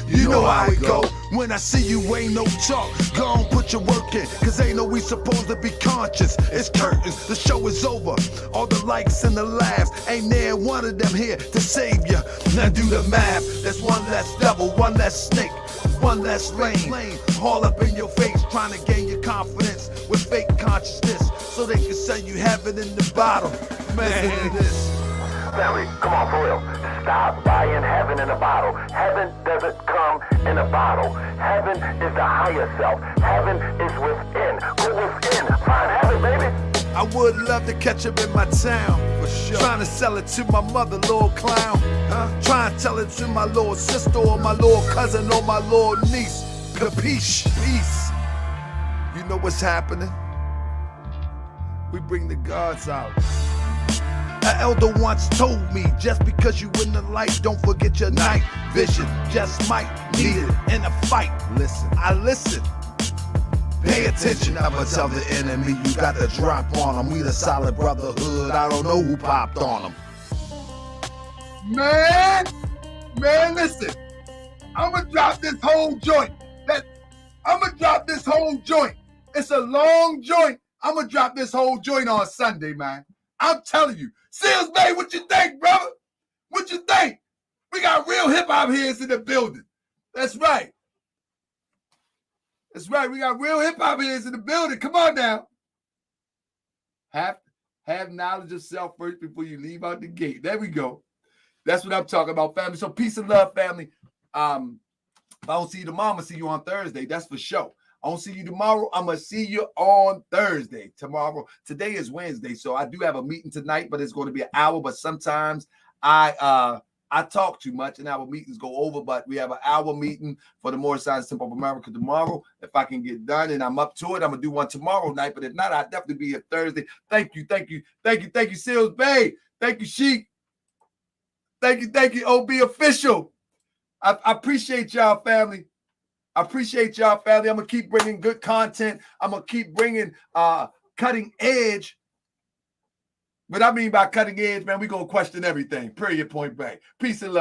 You know how it go. When I see you, ain't no talk. Go on, put your work in, cause ain't no we supposed to be conscious. It's curtains, the show is over. All the likes and the laughs, ain't there one of them here to save you. Now do the math, there's one less devil, one less snake, one less lane. All up in your face, trying to gain your confidence with fake consciousness, so they can say you have it in the bottle. Man, this. Family, come on, for real. Stop buying heaven in a bottle. Heaven doesn't come in a bottle. Heaven is the higher self. Heaven is within. Go within. Find heaven, baby. I would love to catch him in my town, for sure. Trying to sell it to my mother, little clown. Trying to tell it to my little sister or my little cousin or my little niece. Capiche? Peace. You know what's happening? We bring the gods out. An elder once told me, just because you in the light, don't forget your night vision. Just might need it in a fight. Listen, I listen. Pay attention, I'ma tell the enemy you got the drop on them. We the solid brotherhood, I don't know who popped on them. Man, listen. I'ma drop this whole joint. It's a long joint. I'ma drop this whole joint on Sunday, man. I'm telling you. Seals Bay, what you think, brother? What you think? We got real hip-hop heads in the building. That's right. We got real hip-hop heads in the building. Come on now. Have knowledge of self first before you leave out the gate. There we go. That's what I'm talking about, family. So peace and love, family. If I don't see you tomorrow, I'm going to see you on Thursday. That's for sure. I don't see you tomorrow. I'm going to see you on Thursday. Today is Wednesday, so I do have a meeting tonight, but it's going to be an hour. But sometimes I talk too much and our meetings go over, but we have an hour meeting for the More Science Temple of America tomorrow. If I can get done and I'm up to it, I'm going to do one tomorrow night. But if not, I'll definitely be here Thursday. Thank you, Seals Bay. Thank you, Sheik. Thank you, OB Official. I appreciate y'all, family. I'm going to keep bringing good content. I'm going to keep bringing cutting edge. What I mean by cutting edge, man, we're going to question everything. Period, point blank. Peace and love.